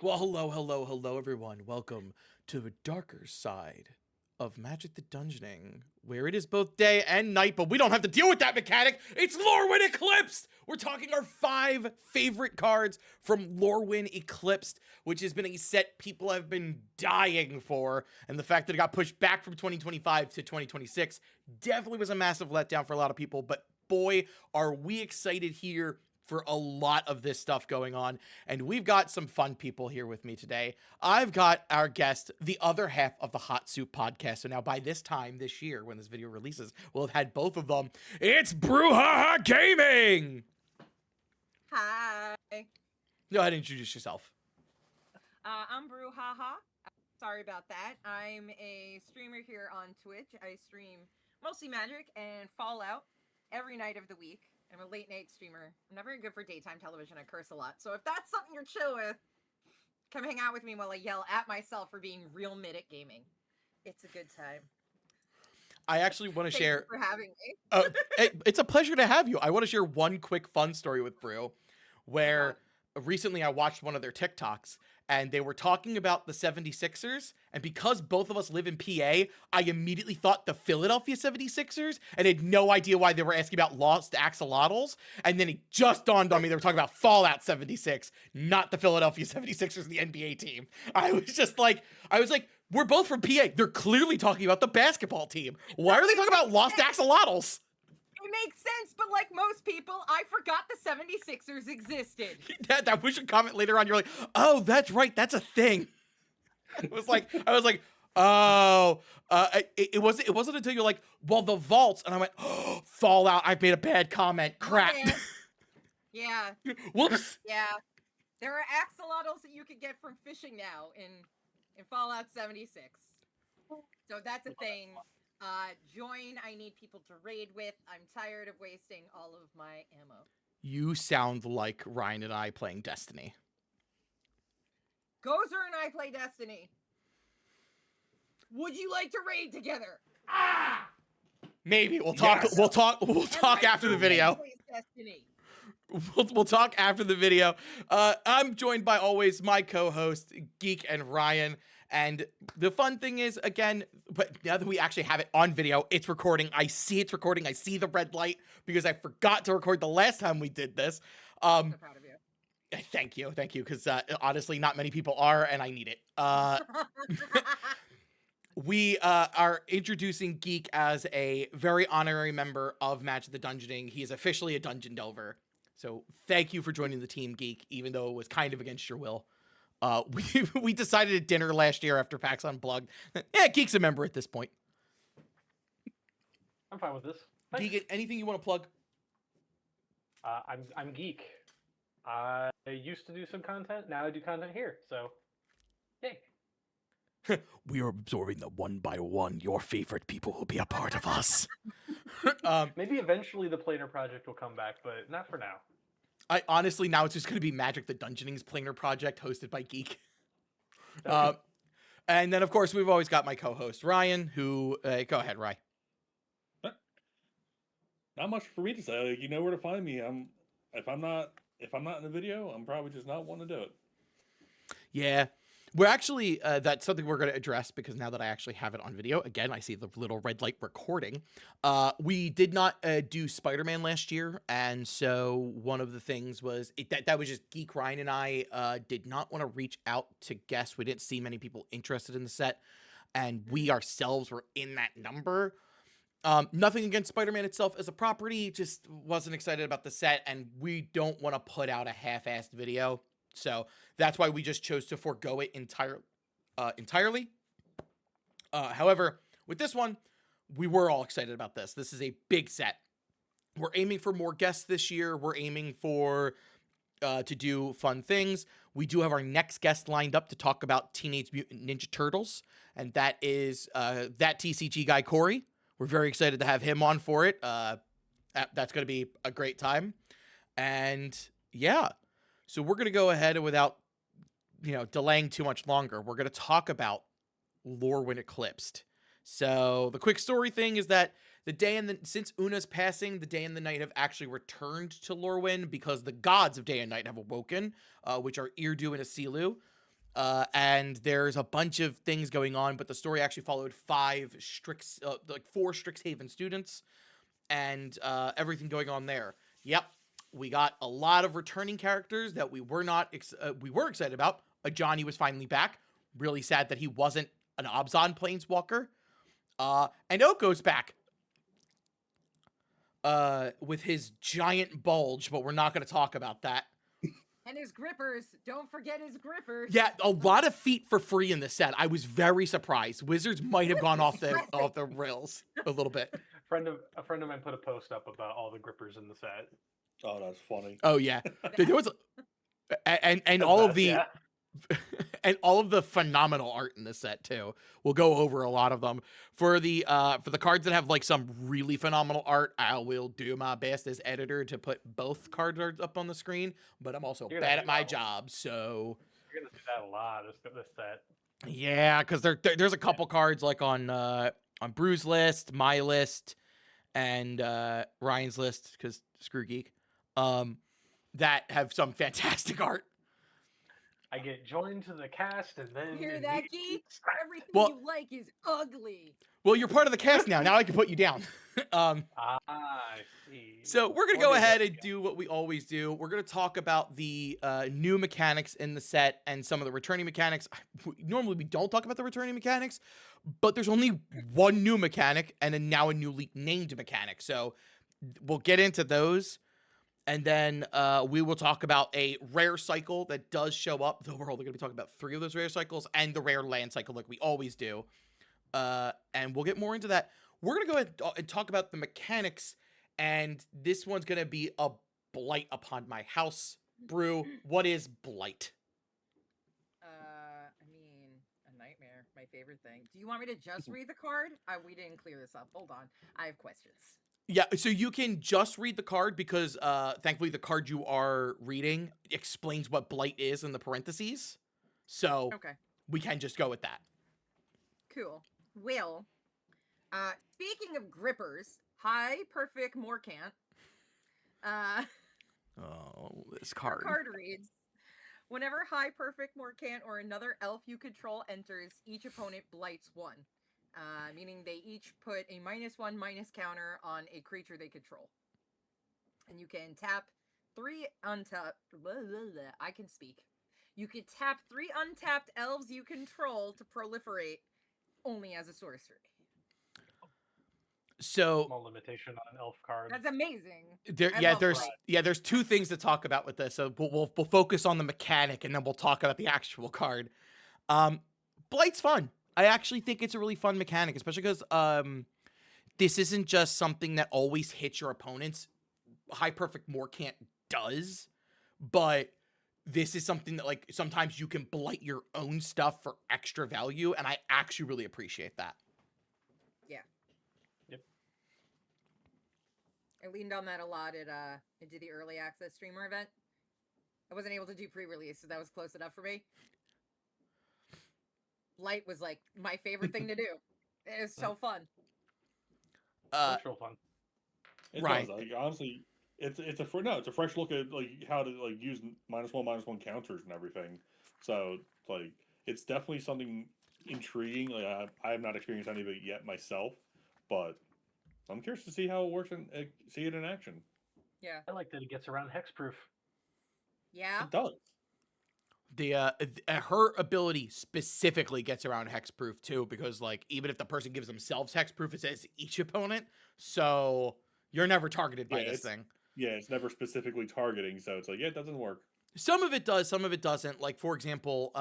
Well, hello, everyone. Welcome to the darker side of Magic the Dungeoning, where it is both day and night, but we don't have to deal with that mechanic. It's Lorwyn Eclipsed! We're talking our 5 favorite cards from Lorwyn Eclipsed, which has been a set people have been dying for, and the fact that it got pushed back from 2025 to 2026 definitely was a massive letdown for a lot of people, but boy, are we excited here for a lot of this stuff going on, and we've got some fun people here with me today. I've got our guest, the other half of the Hot Soup podcast. So now by this time this year, when this video releases, we'll have had both of them. It's Brujaja Gaming! Hi. Go ahead and introduce yourself. I'm Brujaja. Sorry about that. I'm a streamer here on Twitch. I stream mostly Magic and Fallout every night of the week. I'm a late night streamer. I'm not very good for daytime television. I curse a lot. So if that's something you're chill with, come hang out with me while I yell at myself for being real mid at gaming. It's a good time. I actually want to share. Thank you for having me. It's a pleasure to have you. I want to share one quick fun story with Brew, where recently I watched one of their TikToks, and they were talking about the 76ers, and because both of us live in PA, I immediately thought the Philadelphia 76ers, and had no idea why they were asking about lost axolotls, and then it just dawned on me they were talking about Fallout 76, not the Philadelphia 76ers, the NBA team. I was like, we're both from PA. They're clearly talking about the basketball team. Why are they talking about lost axolotls? It makes sense, but like most people, I forgot the 76ers existed. That we should comment later on. You're like, oh, that's right, that's a thing. I was like, oh, it wasn't until you're like, well, the vaults, and I went, oh, Fallout. I've made a bad comment. Crap. Yeah. Whoops. Yeah. There are axolotls that you could get from fishing now in Fallout 76. So that's a thing. Join. I need people to raid with. I'm tired of wasting all of my ammo. You sound like Ryan and I playing Destiny. Gozer and I play Destiny. Would you like to raid together? Ah! Maybe we'll talk. Yes. We'll talk after the video. Destiny. We'll talk after the video. I'm joined by always my co-host Geek and Ryan. And the fun thing is, again, but now that we actually have it on video, it's recording. I see it's recording. I see the red light because I forgot to record the last time we did this. I'm so proud of you. Thank you, because honestly, not many people are, and I need it. We are introducing Geek as a very honorary member of Magic the Dungeoning. He is officially a Dungeon Delver. So thank you for joining the team, Geek, even though it was kind of against your will. We decided at dinner last year after PAX Unplugged that, Geek's a member at this point. I'm fine with this. Geek, anything you want to plug? I'm Geek. I used to do some content. Now I do content here. So, yay. We are absorbing the one by one. Your favorite people will be a part of us. Maybe eventually the Planar Project will come back, but not for now. I honestly, now it's just going to be Magic the Dungeoning's Planar Project hosted by Geek. And then, of course, we've always got my co-host, Ryan, who... go ahead, Ryan. Not much for me to say. You know where to find me. If I'm not in the video, I'm probably just not wanting to do it. Yeah. We're actually, that's something we're going to address because now that I actually have it on video, again, I see the little red light recording. We did not do Spider-Man last year, and so one of the things was, that was just Geek, Ryan, and I did not want to reach out to guests. We didn't see many people interested in the set, and we ourselves were in that number. Nothing against Spider-Man itself as a property, just wasn't excited about the set, and we don't want to put out a half-assed video. So that's why we just chose to forego it entirely. However, with this one, we were all excited about this. This is a big set. We're aiming for more guests this year. We're aiming for to do fun things. We do have our next guest lined up to talk about Teenage Mutant Ninja Turtles, and that is that TCG guy, Corey. We're very excited to have him on for it. That's going to be a great time. And yeah. So we're going to go ahead and without, delaying too much longer, we're going to talk about Lorwyn Eclipsed. So the quick story thing is that since Una's passing, the day and the night have actually returned to Lorwyn because the gods of day and night have awoken, which are Irdu and Asilu. And there's a bunch of things going on, but the story actually followed four Strixhaven students, and everything going on there. Yep, we got a lot of returning characters that we were excited about. Johnny was finally back. Really sad that he wasn't an Obzon planeswalker. And Oko's back. With his giant bulge, but we're not going to talk about that. And his grippers. Don't forget his grippers. Yeah, a lot of feet for free in this set. I was very surprised. Wizards might have gone off the rails a little bit. A friend of mine put a post up about all the grippers in the set. Oh, that's funny. Oh yeah, there was, and all of the. Yeah. And all of the phenomenal art in this set too. We'll go over a lot of them. For the cards that have like some really phenomenal art, I will do my best as editor to put both card arts up on the screen, but I'm also bad at my job, so You're gonna see that a lot this set. yeah, because there's a couple cards like on Brew's list, my list, and Ryan's list, because screw geek, that have some fantastic art. I get joined to the cast, and then Hear that, geek? Everything Well- you like is ugly. Well, you're part of the cast now. Now I can put you down. I see. So we're going to go ahead and do what we always do. We're going to talk about the new mechanics in the set and some of the returning mechanics. Normally, we don't talk about the returning mechanics, but there's only one new mechanic and now a newly named mechanic. So we'll get into those. And then we will talk about a rare cycle that does show up, though we're only going to be talking about 3 of those rare cycles, and the rare land cycle like we always do. And we'll get more into that. We're going to go ahead and talk about the mechanics, and this one's going to be a blight upon my house. Brew, what is blight? I mean, a nightmare. My favorite thing. Do you want me to just read the card? We didn't clear this up. Hold on. I have questions. Yeah, so you can just read the card because thankfully the card you are reading explains what blight is in the parentheses. So Okay. we can just go with that. Cool. Well, speaking of grippers, hi, perfect Morcant. Oh, this Her card. card reads, whenever high perfect Morcant or another elf you control enters, each opponent blights 1. Meaning they each put a -1/- counter on a creature they control. And you can tap 3 untapped. I can speak. You can tap 3 untapped elves you control to proliferate only as a sorcery. So Small limitation on an elf card. That's amazing. there, I yeah, love there's 2 things to talk about with this. So we'll focus on the mechanic and then we'll talk about the actual card. Blight's fun. I actually think it's a really fun mechanic, especially because this isn't just something that always hits your opponents. High Perfect Morcant does, but this is something that like sometimes you can blight your own stuff for extra value, and I actually really appreciate that. Yeah. Yep. I leaned on that a lot at into the early access streamer event. I wasn't able to do pre-release, so that was close enough for me. Light was like my favorite thing to do. It was so fun. Virtual fun. It Right. does. Like, honestly, it's a fresh look at like how to like use -1/-1 counters and everything. So like it's definitely something intriguing. Like I have not experienced any of it yet myself, but I'm curious to see how it works and see it in action. Yeah. I like that it gets around hexproof. Yeah. It does. Her ability specifically gets around hexproof too, because like even if the person gives themselves hexproof, it says each opponent, so you're never targeted by this thing. Yeah, it's never specifically targeting, so it's like it doesn't work. Some of it does, some of it doesn't. Like for example,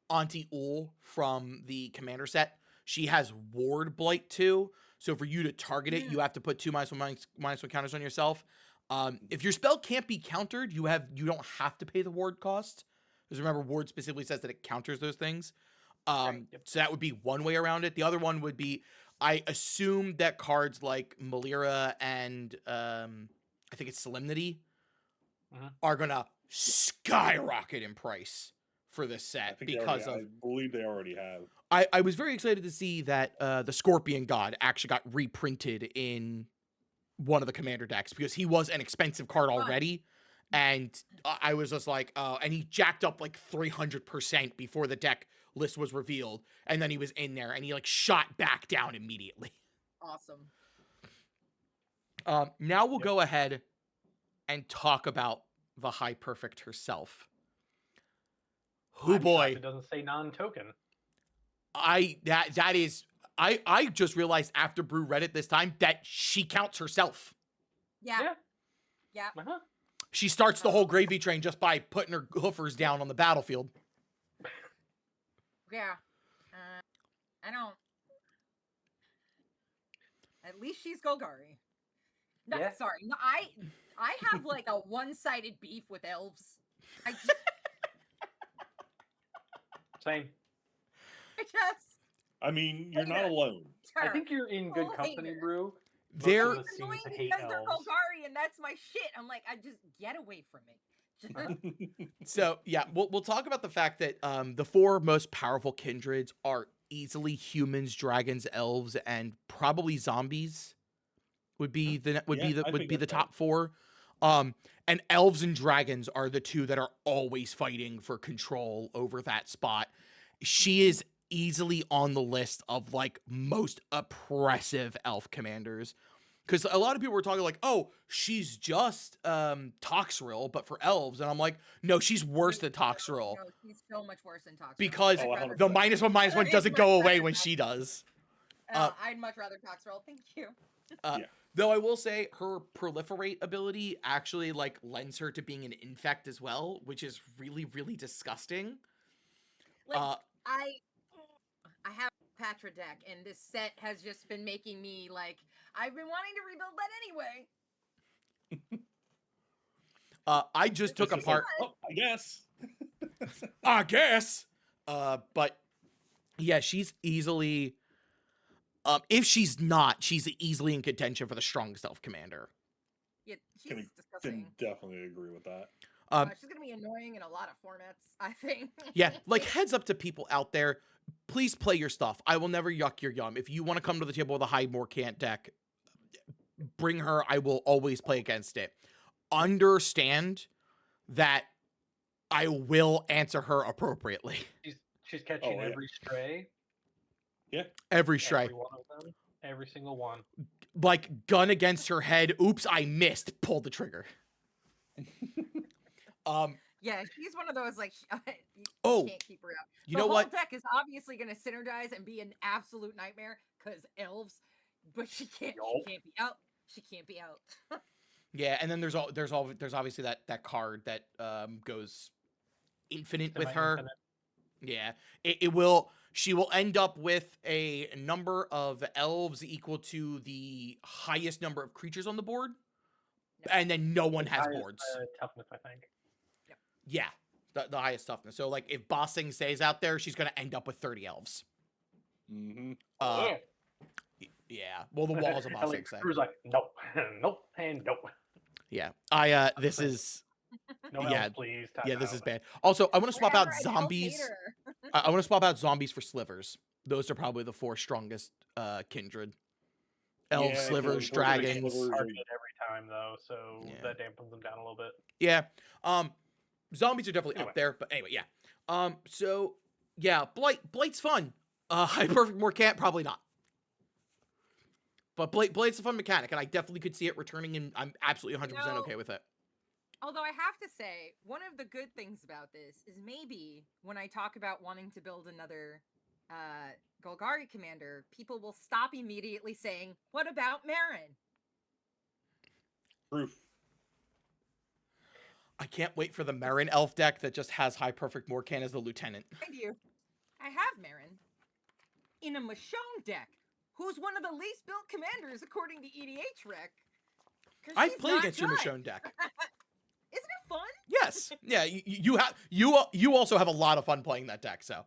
Auntie Ul from the Commander set, she has Ward Blight too. So for you to target it, you have to put 2 -1/-1 counters on yourself. If your spell can't be countered, you don't have to pay the ward cost. Because remember, ward specifically says that it counters those things. Right, yep. So that would be one way around it. The other one would be, I assume that cards like Malira and I think it's Solemnity are gonna skyrocket in price for this I set think I believe they already have. I was very excited to see that the Scorpion God actually got reprinted in one of the Commander decks because he was an expensive card already, And I was just like, oh, and he jacked up like 300% before the deck list was revealed. And then he was in there and he like shot back down immediately. Awesome. Now we'll go ahead and talk about the High Perfect herself. Oh boy. It doesn't say non-token. I just realized after Brew read it this time that she counts herself. Yeah. Uh-huh. She starts the whole gravy train just by putting her hoofers down on the battlefield. Yeah. I don't. At least she's Golgari. No, Yeah. sorry. No, I have like a one-sided beef with elves. I Same. I mean, you're not Hate it. alone. I think you're in good Full company, hater. Brew. They're Most of us It's seem annoying to hate because they're elves. Golgari and that's my shit. I'm like, I just get away from me. so yeah, we'll talk about the fact that the 4 most powerful kindreds are easily humans, dragons, elves, and probably zombies. Would be the I think the that's top 4. And elves and dragons are the 2 that are always fighting for control over that spot. She is easily on the list of like most oppressive elf commanders. Because a lot of people were talking like, oh, she's just Toxrill, but for elves. And I'm like, no, she's worse than Toxrill. No, she's so much worse than Toxrill. Because Oh, 100%. the -1/-1 doesn't go away when she does. I'd much rather Toxrill. Thank you. Though I will say her proliferate ability actually like lends her to being an infect as well, which is really, really disgusting. Like, I have a Patra deck, and this set has just been making me like, I've been wanting to rebuild that anyway. I just took apart. Oh, I guess. I guess. But yeah, she's easily. If she's not, she's easily in contention for the strongest elf commander. Yeah, she's Can disgusting. definitely agree with that. She's gonna be annoying in a lot of formats, I think. Yeah, like heads up to people out there, please play your stuff. I will never yuck your yum. If you want to come to the table with a high Morcant deck, bring her. I will always play against it. Understand that I will answer her appropriately. She's catching every stray. Every stray. Every one of them. Every single one. Like gun against her head. Oops, I missed. Pull the trigger. Yeah, she's one of those like you Oh, can't keep her out. you The know whole what? deck is obviously gonna synergize and be an absolute nightmare because elves, but she can't. Yup. She can't be out. She can't be out. Yeah, and then there's obviously that card that goes infinite with her. Semi-infinite. Yeah, it will. She will end up with a number of elves equal to the highest number of creatures on the board, and then no one has Highest, boards. Toughness, I think. Yeah, the highest toughness. So like if Bossing stays out there, she's gonna end up with 30 elves. Mm-hmm. Yeah. Yeah. Well, the walls of And, Bossing like, say. Drew's like, nope, nope, and nope. Yeah. This is. No Yeah, elves, please. Time Yeah, this out. is bad. Also, I want to swap out Whatever, an elf zombies. hater. I want to swap out zombies for slivers. Those are probably the 4 strongest kindred. Elves, Yeah, slivers, because those are dragons. slivers. Targeted every time though, so Yeah. that dampens them down a little bit. Yeah. Zombies are definitely Anyway. up there, but anyway, yeah. So yeah, Blight's fun. High Perfect Morcant, probably not. But Blight's a fun mechanic, and I definitely could see it returning, and I'm absolutely 100% okay with it. Although I have to say, one of the good things about this is maybe when I talk about wanting to build another Golgari commander, people will stop immediately saying, "What about Marin?" Proof. I can't wait for the Marin elf deck that just has High Perfect Morcant as the lieutenant. I do. I have Marin in a Michonne deck, who's one of the least built commanders according to EDH Rec. 'Cause I've she's played not against your good. Michonne deck. Isn't it fun? Yes. Yeah, you also have a lot of fun playing that deck, so.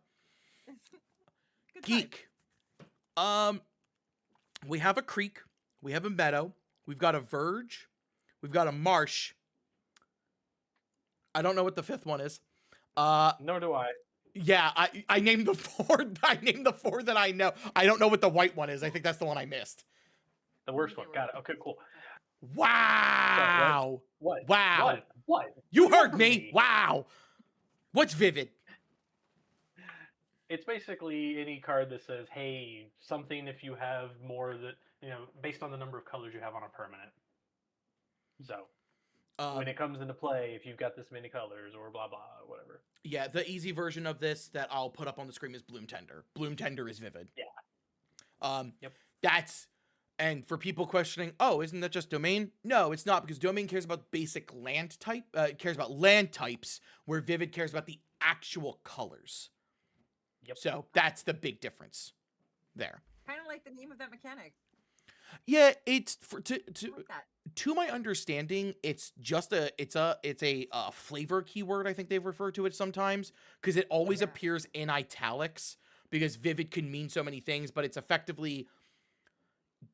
Good time. Geek. We have a creek, we have a meadow, we've got a verge, we've got a marsh. I don't know what the 5th one is. Nor do I. Yeah, I named the 4. I named the 4 that I know. I don't know what the white one is. I think that's the one I missed. The worst one. Got it. Okay, cool. Wow. What? Wow. What? me? Wow. What's Vivid? It's basically any card that says, hey, something if you have more that, based on the number of colors you have on a permanent. So when it comes into play, if you've got this many colors or blah, blah, whatever. Yeah, the easy version of this that I'll put up on the screen is Bloom Tender. Bloom Tender is Vivid. Yeah. Yep. And for people questioning, oh, isn't that just Domain? No, it's not, because Domain cares about basic land type, cares about land types, where Vivid cares about the actual colors. Yep. So that's the big difference there. Kind of like the name of that mechanic. Yeah, it's I like that. to my understanding, it's just a flavor keyword. I think they've referred to it sometimes, because it always appears in italics, because Vivid can mean so many things, but it's effectively,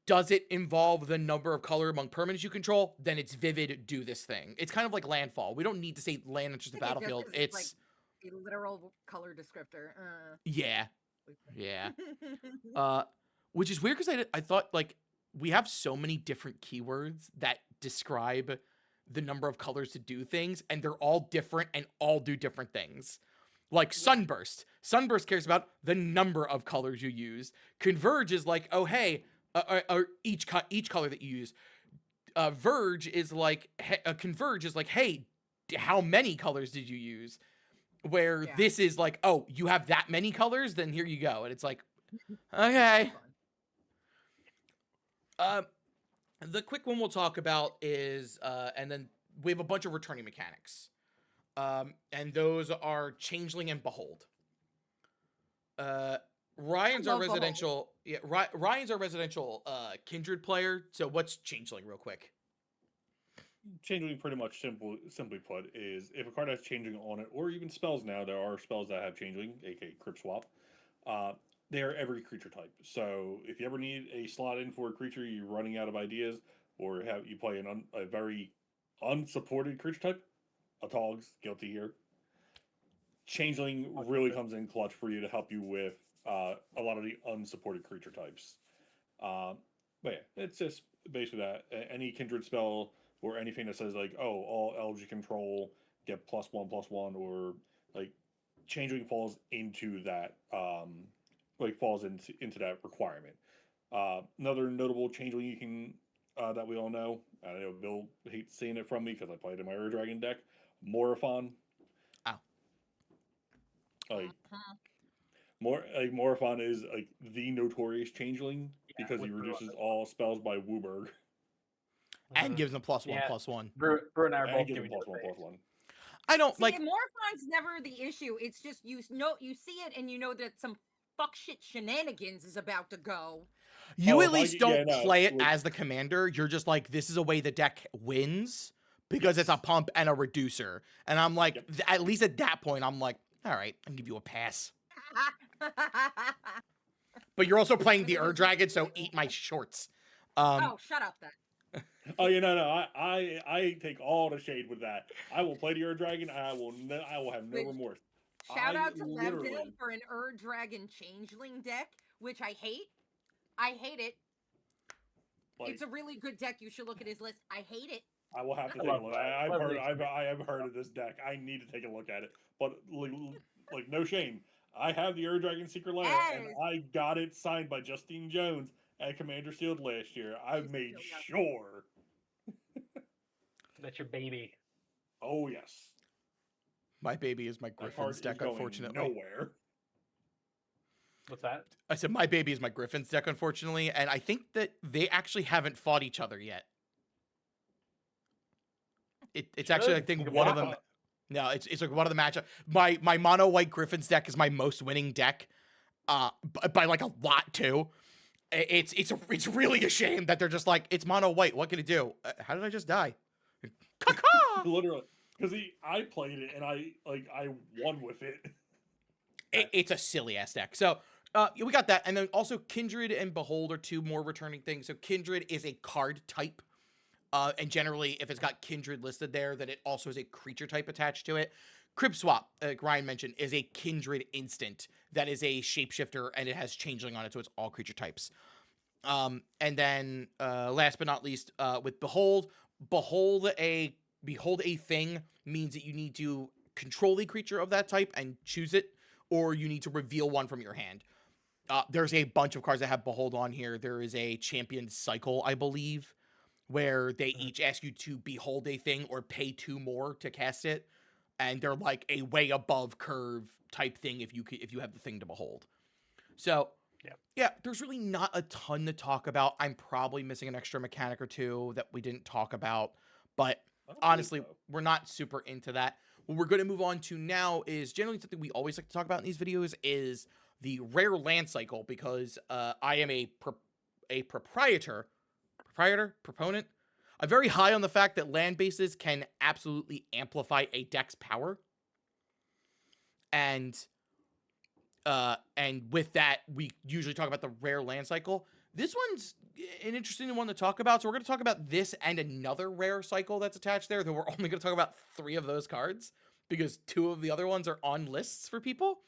does it involve the number of color among permanents you control? Then it's Vivid, do this thing. It's kind of like landfall. We don't need to say land enters the battlefield. It's like a literal color descriptor. yeah. Which is weird, because I thought, like, we have so many different keywords that describe the number of colors to do things, and they're all different and all do different things. Like Sunburst. Sunburst cares about the number of colors you use. Converge is like, oh, hey, or each color that you use. Verge is like, Converge is like, hey, how many colors did you use? Where this is like, oh, you have that many colors? Then here you go. And it's like, okay. The quick one we'll talk about is, and then we have a bunch of returning mechanics. And those are Changeling and Behold. Ryan's our residential, Ryan's our residential Kindred player. So what's Changeling, real quick? Changeling, pretty much simply put, is if a card has Changeling on it, or even spells now, there are spells that have Changeling, aka Crypt Swap. They are every creature type. So if you ever need a slot in for a creature, you're running out of ideas, or you play a very unsupported creature type, a Togs, guilty here. Changeling really comes in clutch for you to help you with a lot of the unsupported creature types. But yeah, it's just basically that. Any Kindred spell or anything that says, like, oh, all elves you control get +1/+1, or like Changeling falls into that falls into that requirement. Another notable Changeling you can that we all know, I know Bill hates seeing it from me because I played in my Ur Dragon deck, Morophon. Morophon is like the notorious Changeling because he reduces all spells by Wooburg. And gives them +1/+1. Brew and I are both giving giving +1/+1. I don't See, like. Morophon's never the issue. It's just you see it and you know that some fuck shit shenanigans is about to go. You at least don't play it as the commander. You're just like, this is a way the deck wins because it's a pump and a reducer. And I'm like, at least at that point, I'm like, all right, I'll give you a pass. But you're also playing the Ur Dragon, so eat my shorts. Oh, shut up then. Oh, no. I take all the shade with that. I will play the Ur Dragon. I will have no remorse. Shout out to Levdale for an Ur Dragon Changeling deck, which I hate. I hate it. Like, it's a really good deck. You should look at his list. I hate it. I will have to take a look. I have heard of this deck. I need to take a look at it. But like no shame. I have the Ur Dragon Secret Lair, and I got it signed by Justine Jones at Commander Sealed last year. I've made sure. That's your baby. Oh yes. My baby is my Griffin's deck, unfortunately. Nowhere. What's that? I said my baby is my Griffin's deck, unfortunately, and I think that they actually haven't fought each other yet. It's actually, I think, one of them. No, it's like one of the matchup. My mono white Griffin's deck is my most winning deck, by like a lot too. It's really a shame that they're just like, it's mono white. What can it do? How did I just die? Literally, because I played it and I won with it. It's a silly ass deck. So we got that, and then also Kindred and Behold are two more returning things. So Kindred is a card type. And generally, if it's got Kindred listed there, then it also has a creature type attached to it. Crypt Swap, like Ryan mentioned, is a Kindred instant that is a shapeshifter, and it has Changeling on it, so it's all creature types. And then, last but not least, with Behold, a behold a thing means that you need to control a creature of that type and choose it, or you need to reveal one from your hand. There's a bunch of cards that have behold on here. There is a champion cycle, I believe, where they each ask you to behold a thing or pay 2 more to cast it, and they're like a way above curve type thing if you have the thing to behold. So yeah, there's really not a ton to talk about. I'm probably missing an extra mechanic or 2 that we didn't talk about, but honestly, we're not super into that. What we're going to move on to now is generally something we always like to talk about in these videos is the rare land cycle, because I am a proponent. I'm very high on the fact that land bases can absolutely amplify a deck's power. And with that, we usually talk about the rare land cycle. This one's an interesting one to talk about. So we're going to talk about this and another rare cycle that's attached there, though we're only going to talk about 3 of those cards because 2 of the other ones are on lists for people.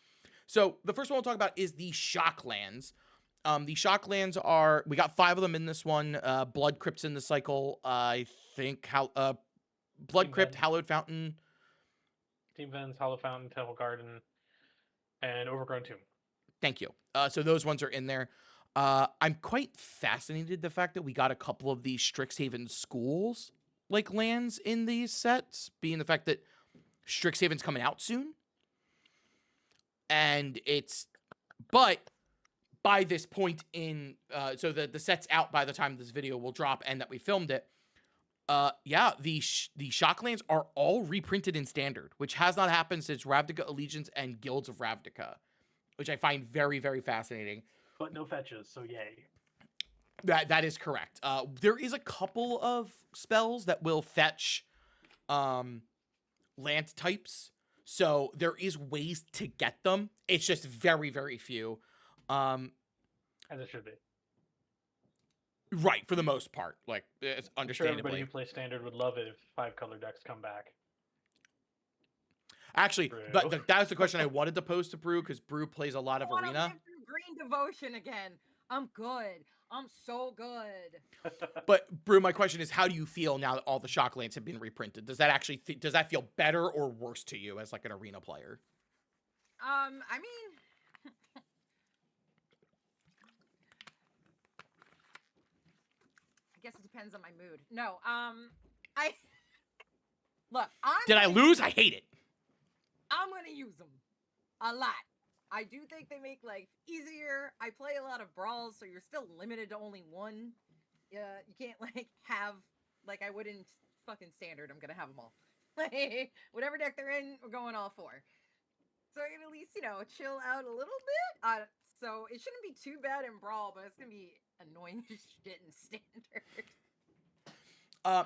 So the first one we'll talk about is the shock lands. The shock lands are, we got 5 of them in this one. Blood Crypt's in the cycle. I think Blood Crypt, Hallowed Fountain. Team Vens, Hollow Fountain, Temple Garden, and Overgrown Tomb. Thank you. So those ones are in there. I'm quite fascinated the fact that we got a couple of these Strixhaven schools like lands in these sets, being the fact that Strixhaven's coming out soon. And but by this point in, so the set's out by the time this video will drop and that we filmed it. Yeah, the Shocklands are all reprinted in Standard, which has not happened since Ravnica Allegiance and Guilds of Ravnica, which I find very, very fascinating. But no fetches, so yay. That is correct. There is a couple of spells that will fetch land types, so there is ways to get them. It's just very, very few. As it should be. Right, for the most part. Like, it's understandably. I'm sure everybody who plays Standard would love it if 5-color decks come back. Actually, that was the question I wanted to pose to Brew, because Brew plays a lot of Arena. I want to live through Green Devotion again. I'm good. I'm so good. But Brew, my question is, how do you feel now that all the Shocklands have been reprinted? Does that actually does that feel better or worse to you as like an Arena player? I mean, I guess it depends on my mood. No, I look. Did I lose? I hate it. I'm gonna use them a lot. I do think they make life easier. I play a lot of brawls, so you're still limited to only one. You can't like have like I would in fucking Standard. I'm gonna have them all. Like whatever deck they're in, we're going all 4. So I can at least chill out a little bit. So it shouldn't be too bad in brawl, but it's gonna be annoying as shit in Standard.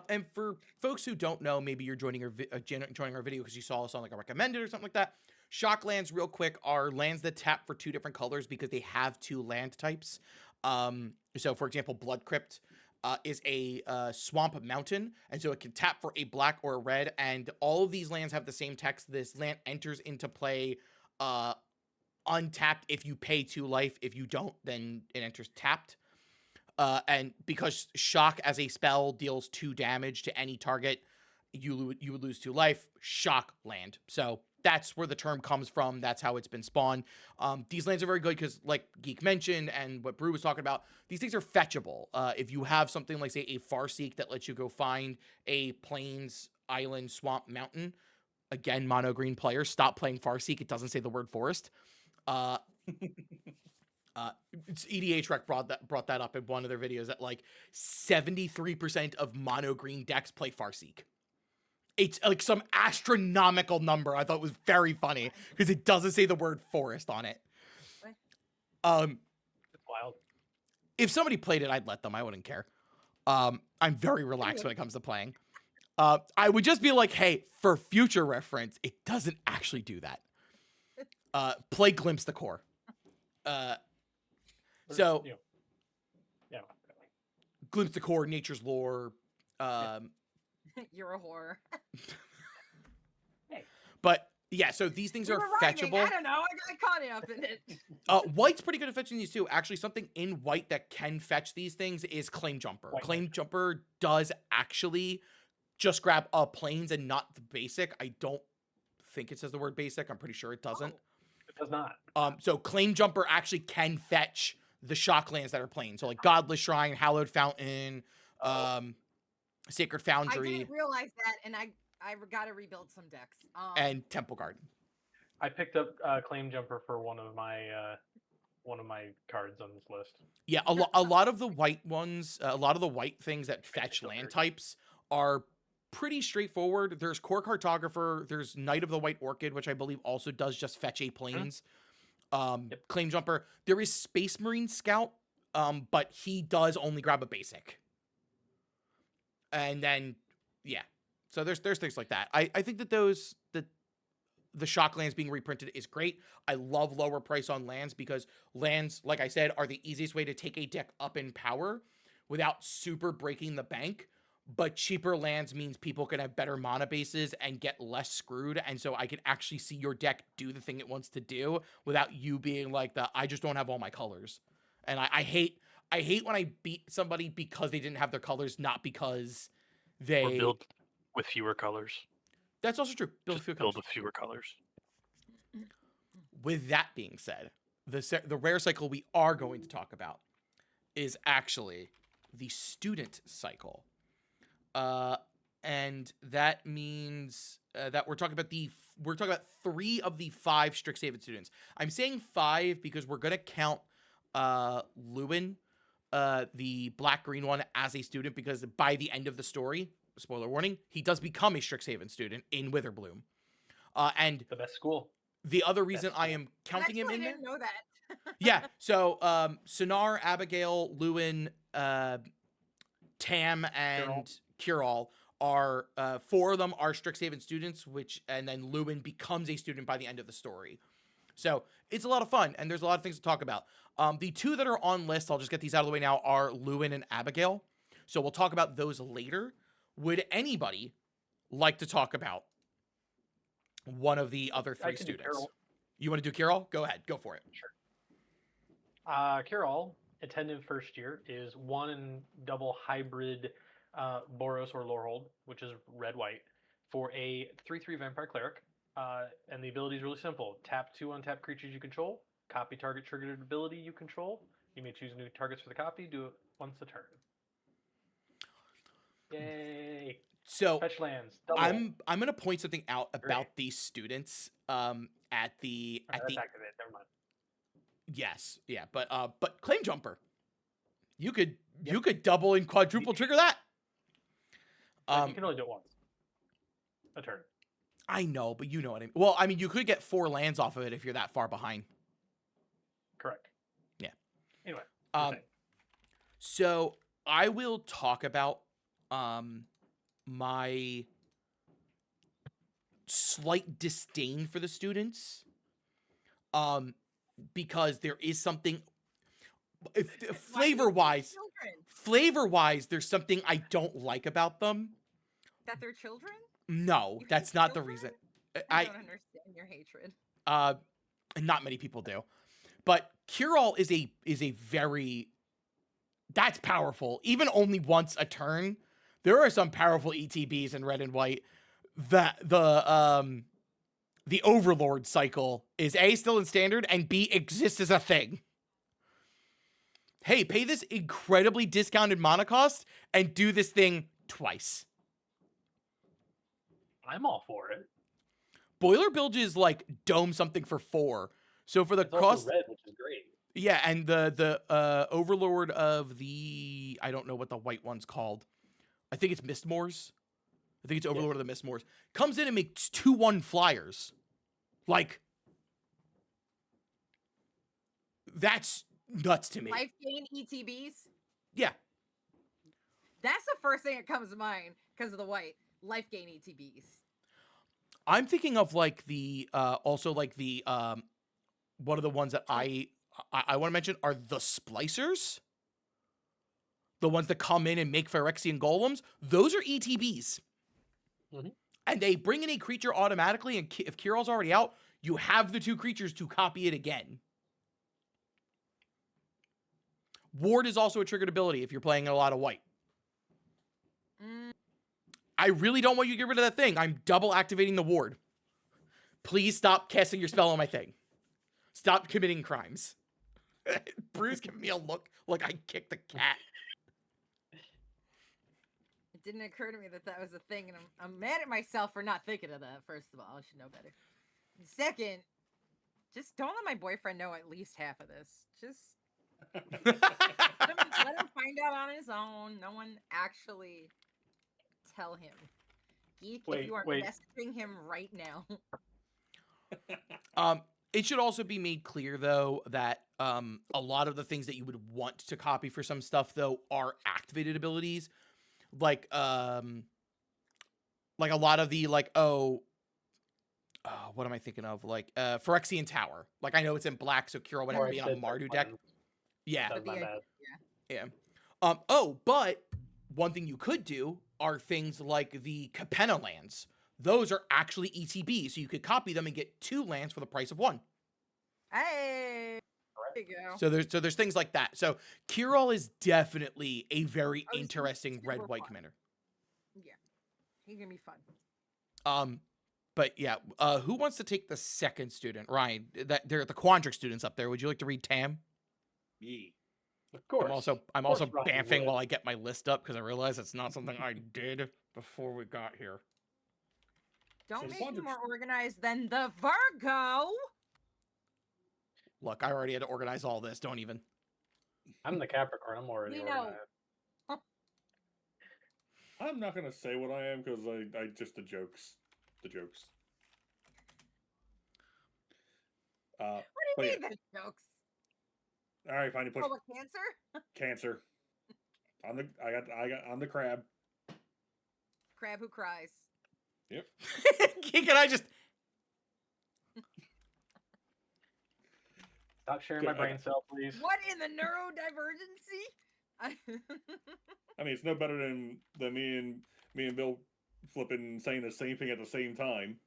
And for folks who don't know, maybe you're joining our video because you saw us on like a recommended or something like that. Shocklands, real quick, are lands that tap for 2 different colors because they have 2 land types. So, for example, Blood Crypt is a swamp mountain, and so it can tap for a black or a red, and all of these lands have the same text. This land enters into play untapped if you pay 2 life. If you don't, then it enters tapped. And because Shock as a spell deals 2 damage to any target, you would lose 2 life. Shock land. So that's where the term comes from. That's how it's been spawned. These lands are very good because, like Geek mentioned and what Brew was talking about, these things are fetchable. If you have something like, say, a Farseek that lets you go find a plains, island, swamp, mountain. Again, mono green players, stop playing Farseek. It doesn't say the word forest. EDH Rec brought that up in one of their videos that like 73% of mono green decks play Farseek. It's like some astronomical number. I thought it was very funny because it doesn't say the word forest on it. It's wild. If somebody played it, I'd let them. I wouldn't care. I'm very relaxed when it comes to playing. I would just be like, hey, for future reference, it doesn't actually do that. Play Glimpse the Core. So, yeah, Glimpse the Core, Nature's Lore. You're a whore. Hey. But yeah, so these things are fetchable. I don't know. I got caught up in it. White's pretty good at fetching these too. Actually, something in white that can fetch these things is Claim Jumper. Claim Jumper does actually just grab planes and not the basic. I don't think it says the word basic. I'm pretty sure it doesn't. Oh, it does not. So Claim Jumper actually can fetch the shock lands that are plain. So like Godless Shrine, Hallowed Fountain, Sacred Foundry. I didn't realize that, and I got to rebuild some decks. And Temple Garden. I picked up Claim Jumper for one of my cards on this list. Yeah, a lot of the white ones, a lot of the white things that fetch land types are pretty straightforward. There's Core Cartographer, there's Knight of the White Orchid, which I believe also does just fetch a plains. Claim Jumper. There is Space Marine Scout, but he does only grab a basic. And then, yeah. So there's things like that. I think that the shock lands being reprinted is great. I love lower price on lands because lands, like I said, are the easiest way to take a deck up in power without super breaking the bank. But cheaper lands means people can have better mana bases and get less screwed. And so I can actually see your deck do the thing it wants to do without you being like I just don't have all my colors. And I hate when I beat somebody because they didn't have their colors, not because they... Or build with fewer colors. That's also true. Build with fewer colors. With that being said, the rare cycle we are going to talk about is actually the student cycle. And that means that we're talking about 3 of the 5 Strixhaven students. I'm saying 5 because we're gonna count Lewin, the black-green one, as a student because by the end of the story, spoiler warning, he does become a Strixhaven student in Witherbloom. And the best school. The other reason I am counting him in there. I didn't know that. Yeah. So Sonar, Abigail, Lewin, Tam, and Curall are 4 of them are Strixhaven students, and then Lewin becomes a student by the end of the story. So it's a lot of fun, and there's a lot of things to talk about. The 2 that are on list, I'll just get these out of the way now, are Lewin and Abigail. So we'll talk about those later. Would anybody like to talk about one of the other 3 students? You want to do Curall? Go ahead. Go for it. Sure. Curall, attendant first year, is 1 and double hybrid Boros or Lorehold, which is red-white, for a 3/3 Vampire Cleric. And the ability is really simple. Tap 2 untapped creatures you control, copy target triggered ability you control. You may choose new targets for the copy, do it once a turn. Yay! So fetch lands. Double. I'm gonna point something out about these students at the activate. Never mind. Yes, yeah, but Claim Jumper, you could double and quadruple trigger that. You can only do it once a turn. I know, but you know what I mean. Well, I mean, you could get 4 lands off of it if you're that far behind. Correct. Yeah. Anyway. So I will talk about my slight disdain for the students. Because there is something flavor-wise, there's something I don't like about them. That they're children? No, that's not the reason. I don't understand your hatred. Not many people do. But Curall is a very, that's powerful. Even only once a turn. There are some powerful ETBs in red and white. That the Overlord cycle is A, still in standard, and B, exists as a thing. Hey, pay this incredibly discounted mana cost and do this thing twice. I'm all for it. Boiler Bilges like dome something for 4. So for the it's cost, also red, which is great. Yeah, and the Overlord of the, I don't know what the white one's called. I think it's Mistmoors. I think it's Overlord of the Mistmoors. Comes in and makes 2/1 flyers. Like, that's nuts to me. Life gain ETBs? Yeah. That's the first thing that comes to mind because of the white. Life gain ETBs. I'm thinking of like the also like the one of the ones that I want to mention are the Splicers. The ones that come in and make Phyrexian golems. Those are ETBs. Mm-hmm. And they bring in a creature automatically, and if Curall's already out, you have the 2 creatures to copy it again. Ward is also a triggered ability if you're playing a lot of white. I really don't want you to get rid of that thing. I'm double activating the ward. Please stop casting your spell on my thing. Stop committing crimes. Bruce giving me a look like I kicked a cat. It didn't occur to me that was a thing, and I'm mad at myself for not thinking of that. First of all, I should know better. And second, just don't let my boyfriend know at least half of this. Just let him find out on his own. No one actually tell him. Geek, if you are messaging him right now. It should also be made clear, though, that a lot of the things that you would want to copy for some stuff, though, are activated abilities. Like a lot of the, like, what am I thinking of? Like, Phyrexian Tower. Like, I know it's in black, so Kira would have to be on a Mardu deck. Yeah. That's not bad. Yeah. But one thing you could do are things like the Capenna lands. Those are actually ETB, so you could copy them and get 2 lands for the price of 1. Hey, there you go. So there's things like that. So Kirill is definitely a very interesting red-white commander. Yeah, he's gonna be fun. But yeah, who wants to take the second student? Ryan, they're the Quandric students up there. Would you like to read Tam? Me. Of course. I'm also Ryan bamfing would. while I get my list up because I realize it's not something I did before we got here. Don't So make Quandric's- me more organized than the Virgo. Look, I already had to organize all this. Don't even. I'm the Capricorn. I'm already We know. organized. I'm not gonna say what I am because I just the jokes. What but do you yeah. mean the jokes? All right, fine. You push Oh, what, cancer? Cancer. I'm the crab. Crab who cries. Yep. Can I just? Stop sharing my brain cell, please. What in the neurodivergency? I mean, it's no better than me and Bill flipping saying the same thing at the same time.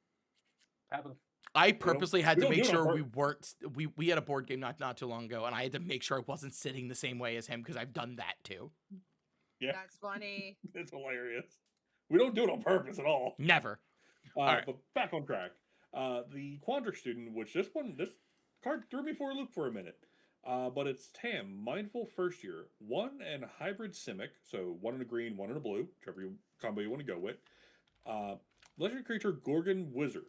Happens. I purposely had we to don't make do it on sure we weren't. We had a board game not too long ago, and I had to make sure I wasn't sitting the same way as him because I've done that too. Yeah, That's funny. it's hilarious. We don't do it on purpose at all. Never. Alright. But back on track. The Quandric student, which this card threw me for a loop for a minute. But it's Tam, Mindful First Year, 1 and Hybrid Simic, so 1 in a green, 1 in a blue, whichever combo you want to go with. Legendary creature Gorgon Wizard.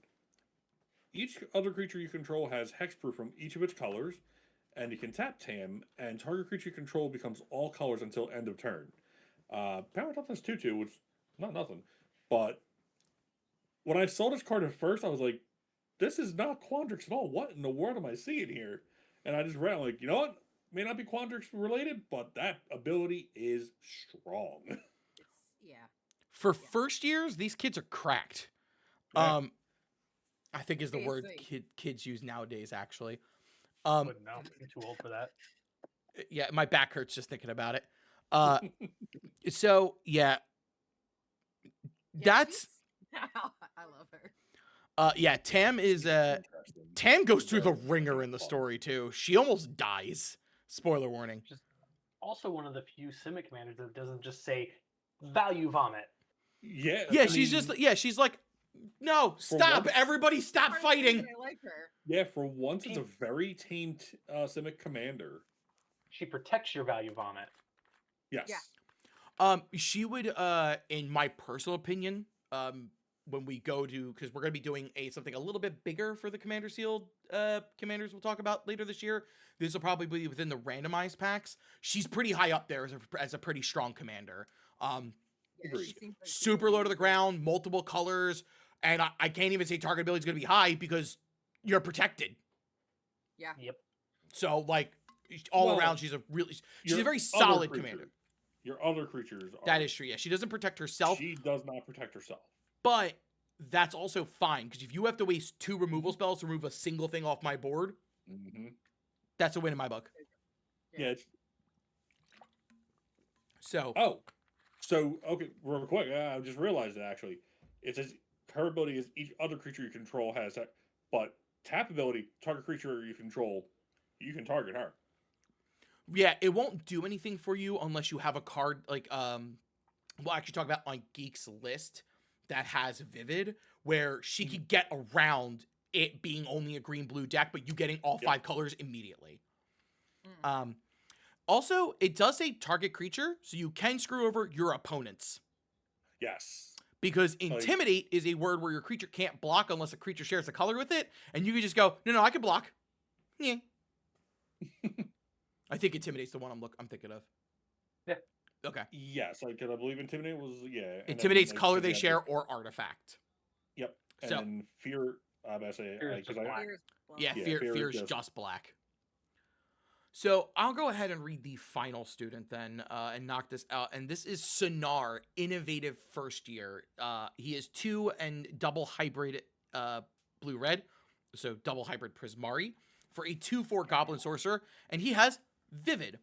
Each other creature you control has hexproof from each of its colors, and you can tap Tam, and target creature you control becomes all colors until end of turn. Power toughness 2/2, which not nothing, but when I saw this card at first, I was like, this is not Quandrix at all. What in the world am I seeing here? And I just read, I'm like, you know what? May not be Quandrix related, but that ability is strong. Yeah. For first years, these kids are cracked. Yeah. I think is the word Seriously. kids use nowadays. Actually, Wouldn't know. I'm too old for that. yeah, my back hurts just thinking about it. So yeah, that's I love her. yeah. Tam is Interesting. Tam goes through the ringer in the story too. She almost dies. Spoiler warning. Also, one of the few Simic commanders that doesn't just say value vomit. Yeah. Yeah, I she's mean, just she's like, no, stop, once- everybody, stop Part of the fighting. reason I like her. Yeah, for once, it's a very tamed Simic commander. She protects your value vomit. Yes. Yeah. She would, in my personal opinion, when we go to, because we're gonna be doing something a little bit bigger for the Commander Sealed commanders we'll talk about later this year. This will probably be within the randomized packs. She's pretty high up there as a pretty strong commander. Yeah, Agreed. she seems like she's Super really low to the good. ground, multiple colors, and I can't even say target ability is gonna be high because you're protected. Yeah. Yep. So like all Well, around, she's a Your very other solid creatures- commander. Your other creatures are. That is true. Yeah, she doesn't protect herself, She does not protect herself. but that's also fine because if you have to waste 2 removal spells to remove a single thing off my board, Mm-hmm. that's a win in my book. Yeah. It's, So so okay, real quick. I just realized it actually. It says her ability is each other creature you control has that, but tap ability target creature you control, you can target her. yeah, it won't do anything for you unless you have a card like we'll actually talk about on Geek's list. that has Vivid, where she could get around it being only a green-blue deck, but you getting all 5 colors immediately. Also, it does say target creature, so you can screw over your opponents. Yes. Because Intimidate is a word where your creature can't block unless a creature shares a color with it, and you can just go, no, I can block. Yeah. I think Intimidate's the one I'm thinking of. Yeah. Okay. Yes, I believe Intimidate was, and Intimidate's then, color they share or artifact. Yep. And So, then Fear, I'm going to say, Fear is just black. Fear's just black. So I'll go ahead and read the final student then and knock this out. And this is Sonar, innovative first year. He is 2 and double hybrid blue-red, so double hybrid Prismari for a 2/4 Goblin Sorcerer, and he has Vivid.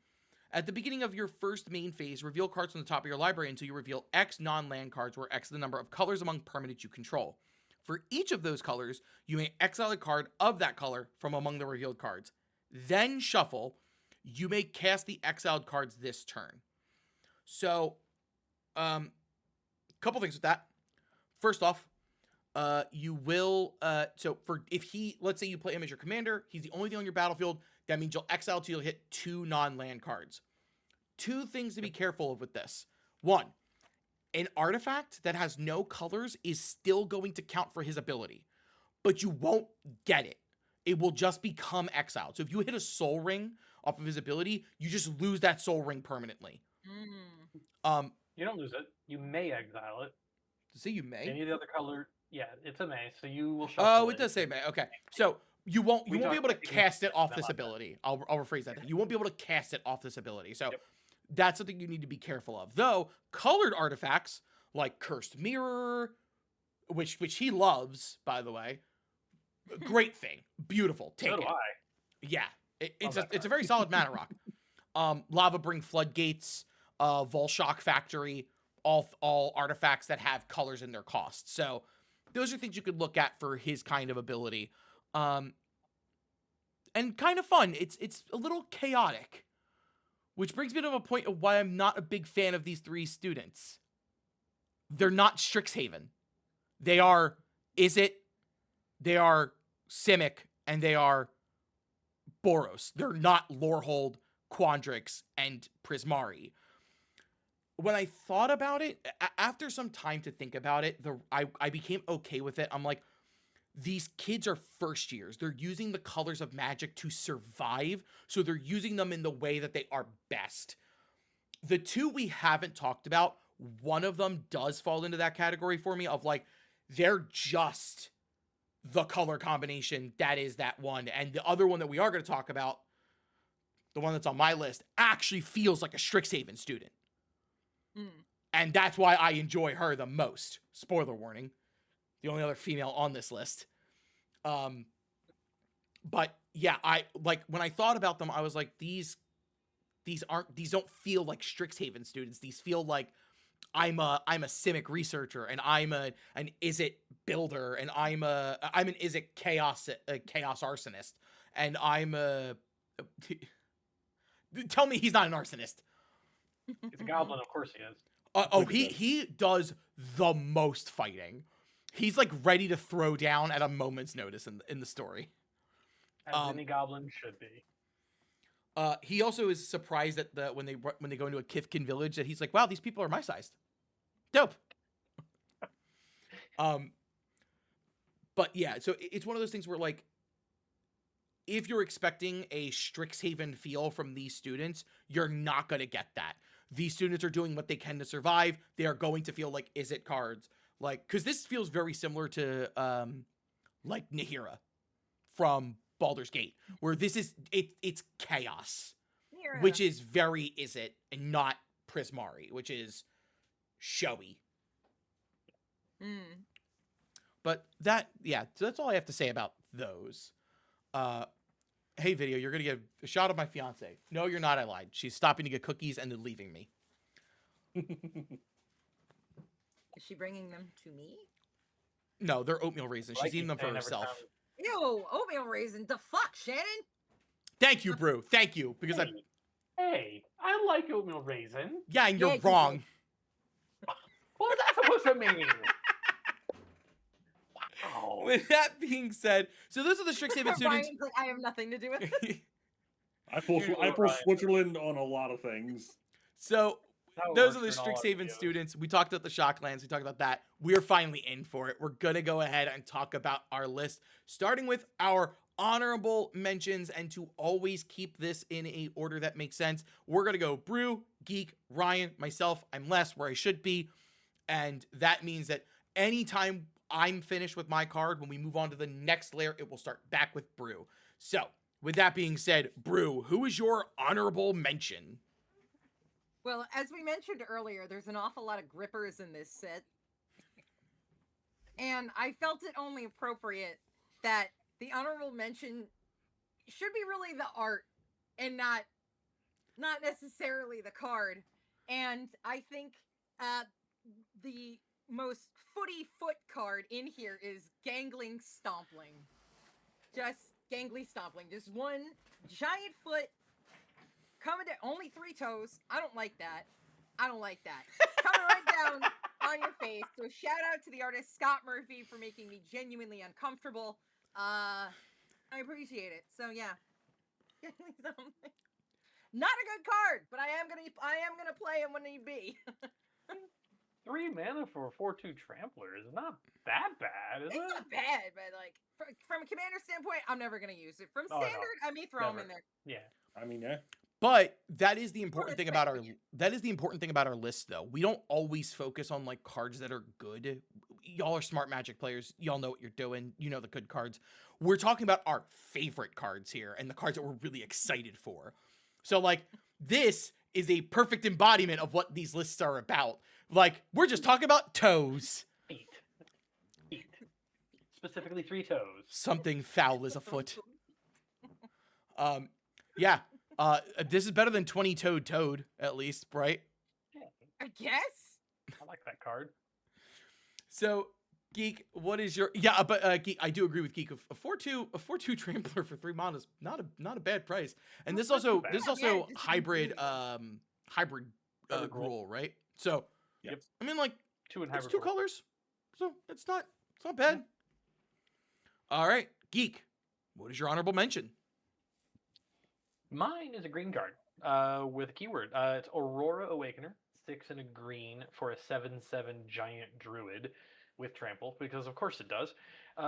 At the beginning of your first main phase, reveal cards from the top of your library until you reveal X non-land cards, where X is the number of colors among permanents you control. For each of those colors, you may exile a card of that color from among the revealed cards. Then shuffle. You may cast the exiled cards this turn. So, couple things with that. First off, you will, let's say you play him as your commander, he's the only thing on your battlefield, that means you'll exile till you'll hit 2 non-land cards. 2 things to be careful of with this. 1, an artifact that has no colors is still going to count for his ability, but you won't get it. It will just become exiled. So if you hit a Soul Ring off of his ability, you just lose that Soul Ring permanently. You don't lose it. You may exile it. Say you may? Any of the other color, it's a may, so you will shuffle Oh, it does say may. Okay. So you won't be able to cast it off this ability. I'll rephrase that. You won't be able to cast it off this ability. So that's something you need to be careful of. Though, colored artifacts like Cursed Mirror, which he loves, by the way, great thing. Beautiful. Take it. Yeah. It's a very solid mana rock. Lava Bring Floodgates, Volshock Factory, all artifacts that have colors in their cost. So those are things you could look at for his kind of ability. And kind of fun. It's a little chaotic, which brings me to a point of why I'm not a big fan of these 3 students. They're not Strixhaven. They are Izzet, they are Simic, and they are Boros. They're not Lorehold, Quandrix, and Prismari. When I thought about it, after some time to think about it, I became okay with it. I'm like, these kids are first years. They're using the colors of Magic to survive, so they're using them in the way that they are best. The 2 we haven't talked about, one of them does fall into that category for me of like, they're just the color combination that is that one. And the other one that we are going to talk about, the one that's on my list, actually feels like a Strixhaven student. And that's why I enjoy her the most. Spoiler warning. The only other female on this list. But yeah, when I thought about them, I was like, these don't feel like Strixhaven students. These feel like I'm a Simic researcher, and I'm an Izzet builder, and I'm an Izzet chaos arsonist, and I'm a tell me he's not an arsonist. He's a goblin, of course he is. He does the most fighting. He's like ready to throw down at a moment's notice in the story. As any goblin should be. He also is surprised that when they go into a Kithkin village that he's like, wow, these people are my size. Dope. But yeah, so it's one of those things where like, if you're expecting a Strixhaven feel from these students, you're not going to get that. These students are doing what they can to survive. They are going to feel like Izzet cards. Like, because this feels very similar to, like, Nahira from Baldur's Gate, where this is, it's chaos, which is very Izzet and not Prismari, which is showy. But so that's all I have to say about those. Hey, video, you're going to get a shot of my fiance. No, you're not. I lied. She's stopping to get cookies and then leaving me. Is she bringing them to me? No, they're oatmeal raisins. She's eating them for herself. Ew, oatmeal raisin. The fuck, Shannon? Thank you, Brew. Thank you. Because Hey, I like oatmeal raisin. Yeah, and you're wrong. What was that supposed to mean? With that being said, so those are the Strixhaven students. Ryan's like, I have nothing to do with it. I pull Switzerland on a lot of things. So How it those are works the in all Strixhaven RPOs. students. We talked about the Shocklands. We talked about that. We're finally in for it. We're going to go ahead and talk about our list, starting with our honorable mentions. And to always keep this in a order that makes sense, we're going to go Brew, Geek, Ryan, myself. I'm Les, where I should be. And that means that anytime I'm finished with my card, when we move on to the next layer, it will start back with Brew. So with that being said, Brew, who is your honorable mention? Well, as we mentioned earlier, there's an awful lot of grippers in this set. And I felt it only appropriate that the honorable mention should be really the art and not necessarily the card. And I think the most footy foot card in here is Gangling Stompling. Just Gangly Stompling. Just one giant foot coming down, only 3 toes. I don't like that. Coming right down on your face. So shout out to the artist Scott Murphy for making me genuinely uncomfortable. I appreciate it. So yeah. Not a good card, but I am gonna play him when need be. 3 mana for a 4/2 Trampler is not that bad, is it? It's not bad, but like from a commander standpoint, I'm never gonna use it. From Oh, no. standard, I may throw him in there. Yeah. I mean, yeah. But that is the important thing about respect our list, though. We don't always focus on like cards that are good. Y'all are smart Magic players. Y'all know what you're doing. You know the good cards. We're talking about our favorite cards here and the cards that we're really excited for. So like this is a perfect embodiment of what these lists are about. Like we're just talking about toes. Feet. Specifically 3 toes. Something foul is afoot. Yeah. This is better than 20-toed Toad, at least, right? Yeah, I guess. I like that card. So, Geek, what is your Geek? I do agree with Geek. A 4/2 Trampler for 3 mana is not a bad price. And this Not too also bad. this is Yeah, also just hybrid Hybrid rule, right? So, Yep. I mean, like 2 and it's hybrid. 2 colors, so it's not bad. All right, Geek, what is your honorable mention? Mine is a green card with a keyword. It's Aurora Awakener, 6 and a green for a 7/7 giant druid with trample, because of course it does.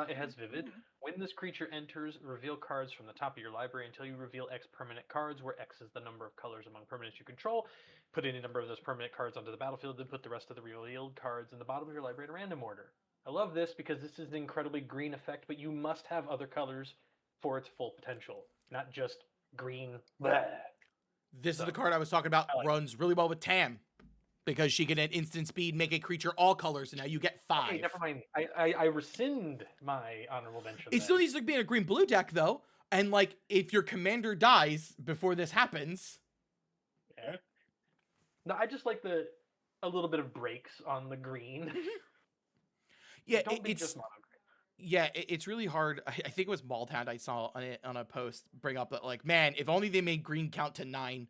It has Vivid. When this creature enters, reveal cards from the top of your library until you reveal X permanent cards, where X is the number of colors among permanents you control. Put any number of those permanent cards onto the battlefield, then put the rest of the revealed cards in the bottom of your library in random order. I love this because this is an incredibly green effect, but you must have other colors for its full potential, not just green. Bleh. This is the card I was talking about. Runs really well with Tam because she can at instant speed make a creature all colors, and now you get 5. Okay, never mind. I rescind my honorable mention. It still needs to be in a green blue deck though, and like if your commander dies before this happens. Yeah. No, I just like a little bit of breaks on the green. Yeah, Don't be it's just mono green. yeah, it's really hard. I think it was Baldhound I saw on a post bring up that like, man, if only they made green count to 9.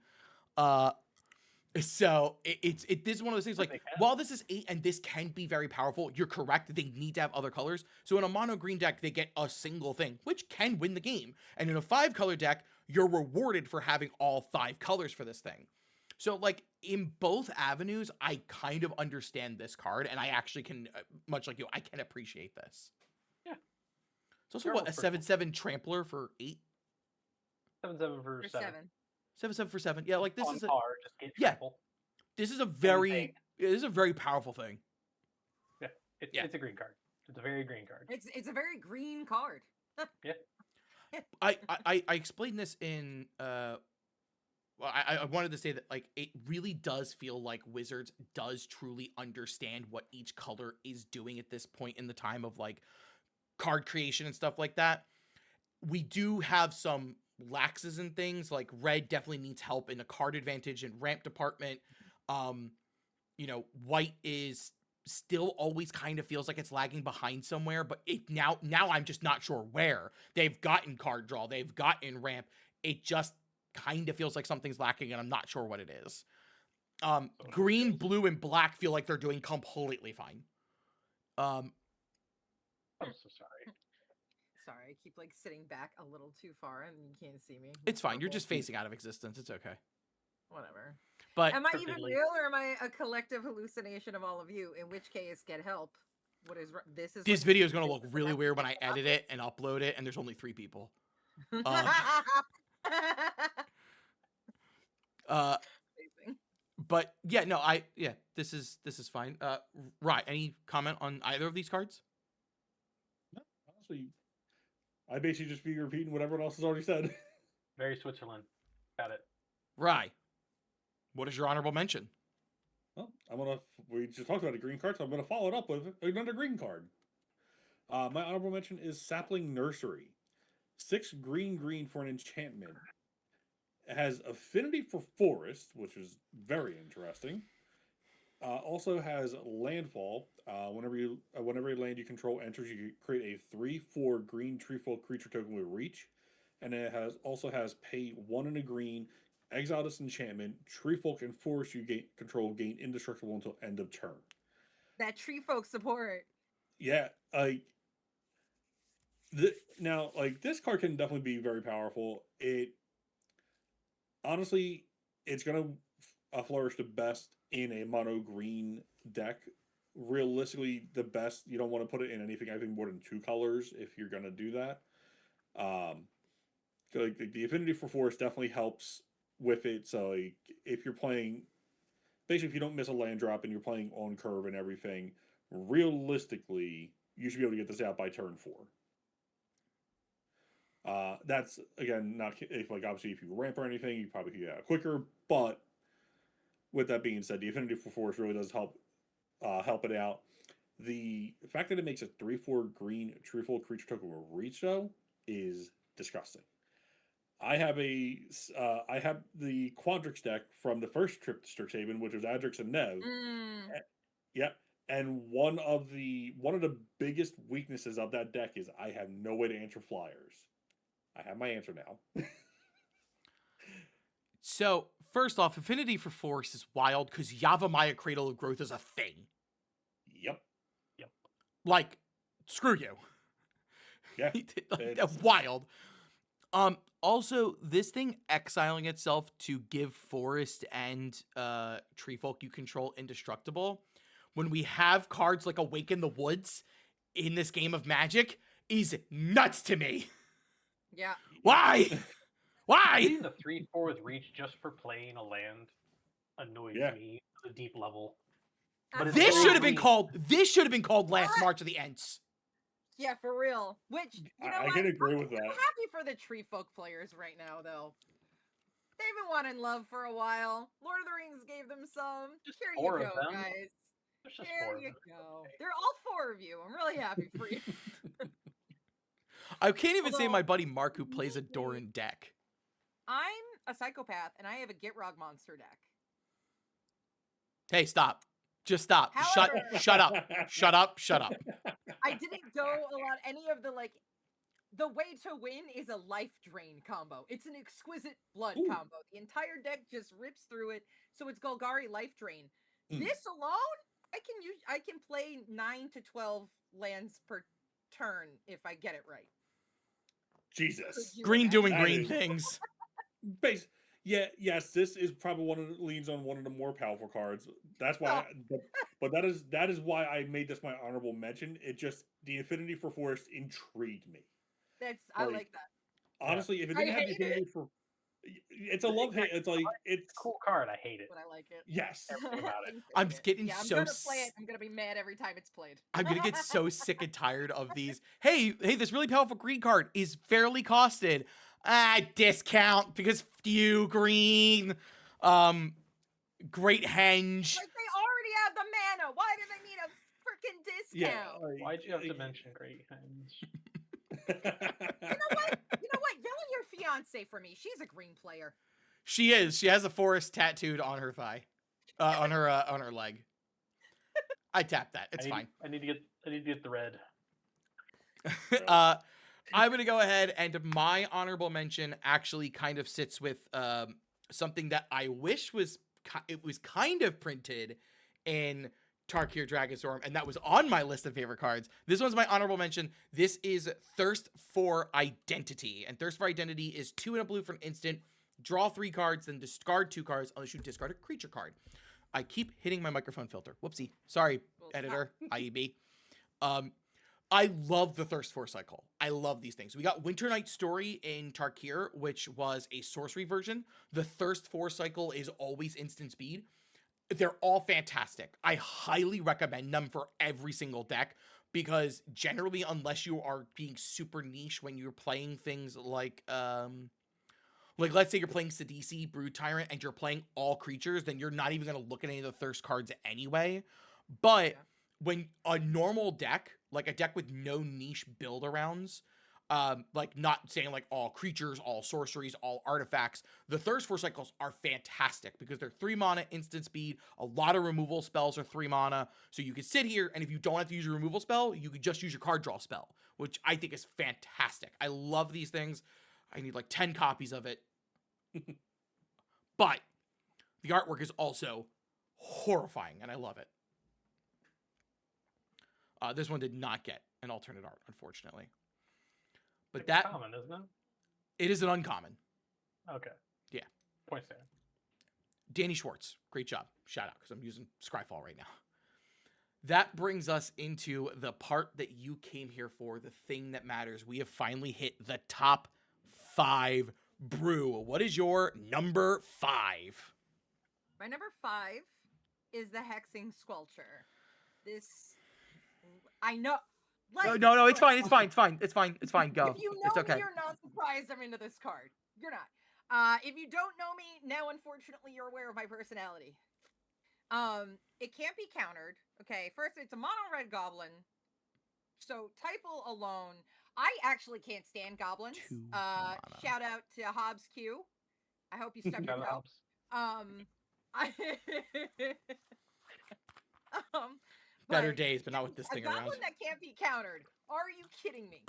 So this is one of those things like while this is 8 and this can be very powerful, you're correct. They need to have other colors. So in a mono green deck, they get a single thing, which can win the game. And in a 5-color deck, you're rewarded for having all 5 colors for this thing. So like in both avenues, I kind of understand this card, and I actually can, much like you, I can appreciate this. Yeah. It's also what, a 7/7 Trampler for 8? 7/7 for 7. 7/7 for 7. Yeah, like this On is a par, just get yeah. trample. This is a thing. very powerful thing. Yeah, it's a green card. It's a very green card. It's a very green card. I explained this in well, I wanted to say that like it really does feel like Wizards does truly understand what each color is doing at this point in the time of like card creation and stuff like that. We do have some laxes and things like red definitely needs help in the card advantage and ramp department. You know, white is still always kind of feels like it's lagging behind somewhere, but it now I'm just not sure where. They've gotten card draw, they've gotten ramp. It just kind of feels like something's lacking and I'm not sure what it is. Green, blue, and black feel like they're doing completely fine. I'm so sorry. Sorry, I keep like sitting back a little too far and you can't see me. It's fine. You're Purple. just phasing out of existence. It's okay. Whatever. But Am I even Perfectly. real, or am I a collective hallucination of all of you? In which case, get help. What is this? Is this what- video is going to this look is really what weird when I edit it and upload it, and there's only 3 people. Amazing. But yeah, no, this is fine. Right. Any comment on either of these cards? No, honestly, I basically just be repeating what everyone else has already said. Very Switzerland. Got it. Right. What is your honorable mention? Well, we just talked about a green card, so I'm gonna follow it up with another green card. My honorable mention is Sapling Nursery. 6 green for an enchantment. It has affinity for forest, which is very interesting. Also has landfall. Whenever a land you control enters, you create a 3/4 green treefolk creature token with reach, and it also has pay 1 and a green. Exile this enchantment. Treefolk and forest you control gain indestructible until end of turn. That tree folk support. Yeah, now this card can definitely be very powerful. Honestly, it's gonna flourish the best in a mono green deck. Realistically, the best, you don't want to put it in anything I think more than 2 colors if you're gonna do that. The affinity for forest definitely helps with it. So if you're playing, basically if you don't miss a land drop and you're playing on curve and everything, realistically you should be able to get this out by turn 4. That's again not if obviously if you ramp or anything, you probably could get out quicker. But with that being said, the affinity for force really does help it out. The fact that it makes a 3/4 green treefolk creature token with reach though is disgusting. I have the Quadrix deck from the first trip to Strixhaven, which was Adrix and Nev. Yep. And one of the biggest weaknesses of that deck is I have no way to answer flyers. I have my answer now. So, first off, affinity for forest is wild because Yavimaya Cradle of Growth is a thing. Yep. Like, screw you. Yeah. That's wild. Also, this thing exiling itself to give forest and treefolk you control indestructible, when we have cards like Awaken the Woods in this game of Magic, is nuts to me. Yeah. Why? Why? Getting the 3/4 with reach just for playing a land annoys me at a deep level. But it's This very should have been green. called. This should have been called Last March of the Ents. Yeah, for real. Which, you know I what? can agree with I'm that. happy for the tree folk players right now, though. They've been wanting love for a while. Lord of the Rings gave them some. Just Here 4 you of go, them. guys. There's just Here 4 of you them. go. They're all 4 of you. I'm really happy for you. I can't even say Although, my buddy Mark, who plays a Doran deck. I'm a psychopath, and I have a Gitrog monster deck. Hey, stop. Just stop. However- Shut up. Shut up. Shut up. I didn't go a lot. Any of the the way to win is a life drain combo. It's an exquisite blood combo. The entire deck just rips through it. So it's Golgari life drain. This alone, I can play 9 to 12 lands per turn if I get it right. Jesus. Green doing That green is- things. Yes, this is probably leans on one of the more powerful cards. That's why, but that is why I made this my honorable mention. It just the affinity for forest intrigued me. I like that. Honestly, if it didn't have the affinity for, it's a love hate. It's like it's a cool card. I hate it. But I like it. Yes. Everything about it. I'm getting I'm so gonna play it. I'm gonna be mad every time it's played. I'm gonna get so sick and tired of these. Hey, this really powerful green card is fairly costed. Discount because few green. Great henge. Like they already have the mana. Why do they need a freaking discount? Why'd you have to mention Great Henge? You know what? Yell at your fiance for me. She's a green player. She is. She has a forest tattooed on her thigh, on her leg. I tapped that. It's fine. I need to get the red. I'm gonna go ahead and my honorable mention actually kind of sits with something that I wish was kind of printed in Tarkir Dragonstorm, and that was on my list of favorite cards. This one's my honorable mention. This is Thirst for Identity, and Thirst for Identity is 2 and a blue for an instant. Draw 3 cards, then discard 2 cards unless you discard a creature card. I keep hitting my microphone filter. Whoopsie. Sorry, editor, IEB. I love the Thirst for cycle. I love these things. We got Winter Night Story in Tarkir, which was a sorcery version. The Thirst for cycle is always instant speed. They're all fantastic. I highly recommend them for every single deck because generally, unless you are being super niche when you're playing things like let's say you're playing Sidisi, Brood Tyrant, and you're playing all creatures, then you're not even going to look at any of the Thirst cards anyway. But when a normal deck, like a deck with no niche build arounds, like not saying like all creatures, all sorceries, all artifacts, the Thirst for cycles are fantastic because they're 3 mana instant speed. A lot of removal spells are 3 mana. So you can sit here, and if you don't have to use your removal spell, you could just use your card draw spell, which I think is fantastic. I love these things. I need like 10 copies of it. But the artwork is also horrifying, and I love it. This one did not get an alternate art, unfortunately. But It's that common, isn't it? it is an uncommon. Okay. Yeah. Point stand. Danny Schwartz, great job. Shout out, because I'm using Scryfall right now. That brings us into the part that you came here for, the thing that matters. We have finally hit the top 5 brew. What is your number 5? My number 5 is the Hexing Squelcher. This, I know. Like, No, it's fine. Go. If you know It's okay. me, you're not surprised I'm into this card. You're not. If you don't know me, now unfortunately you're aware of my personality. It can't be countered. Okay, first it's a mono red goblin. So typo alone, I actually can't stand goblins. 2 mana. Shout out to Hobbs Q. I hope you stuck your toe. Better but days, but not with this a thing around. goblin that can't be countered. Are you kidding me?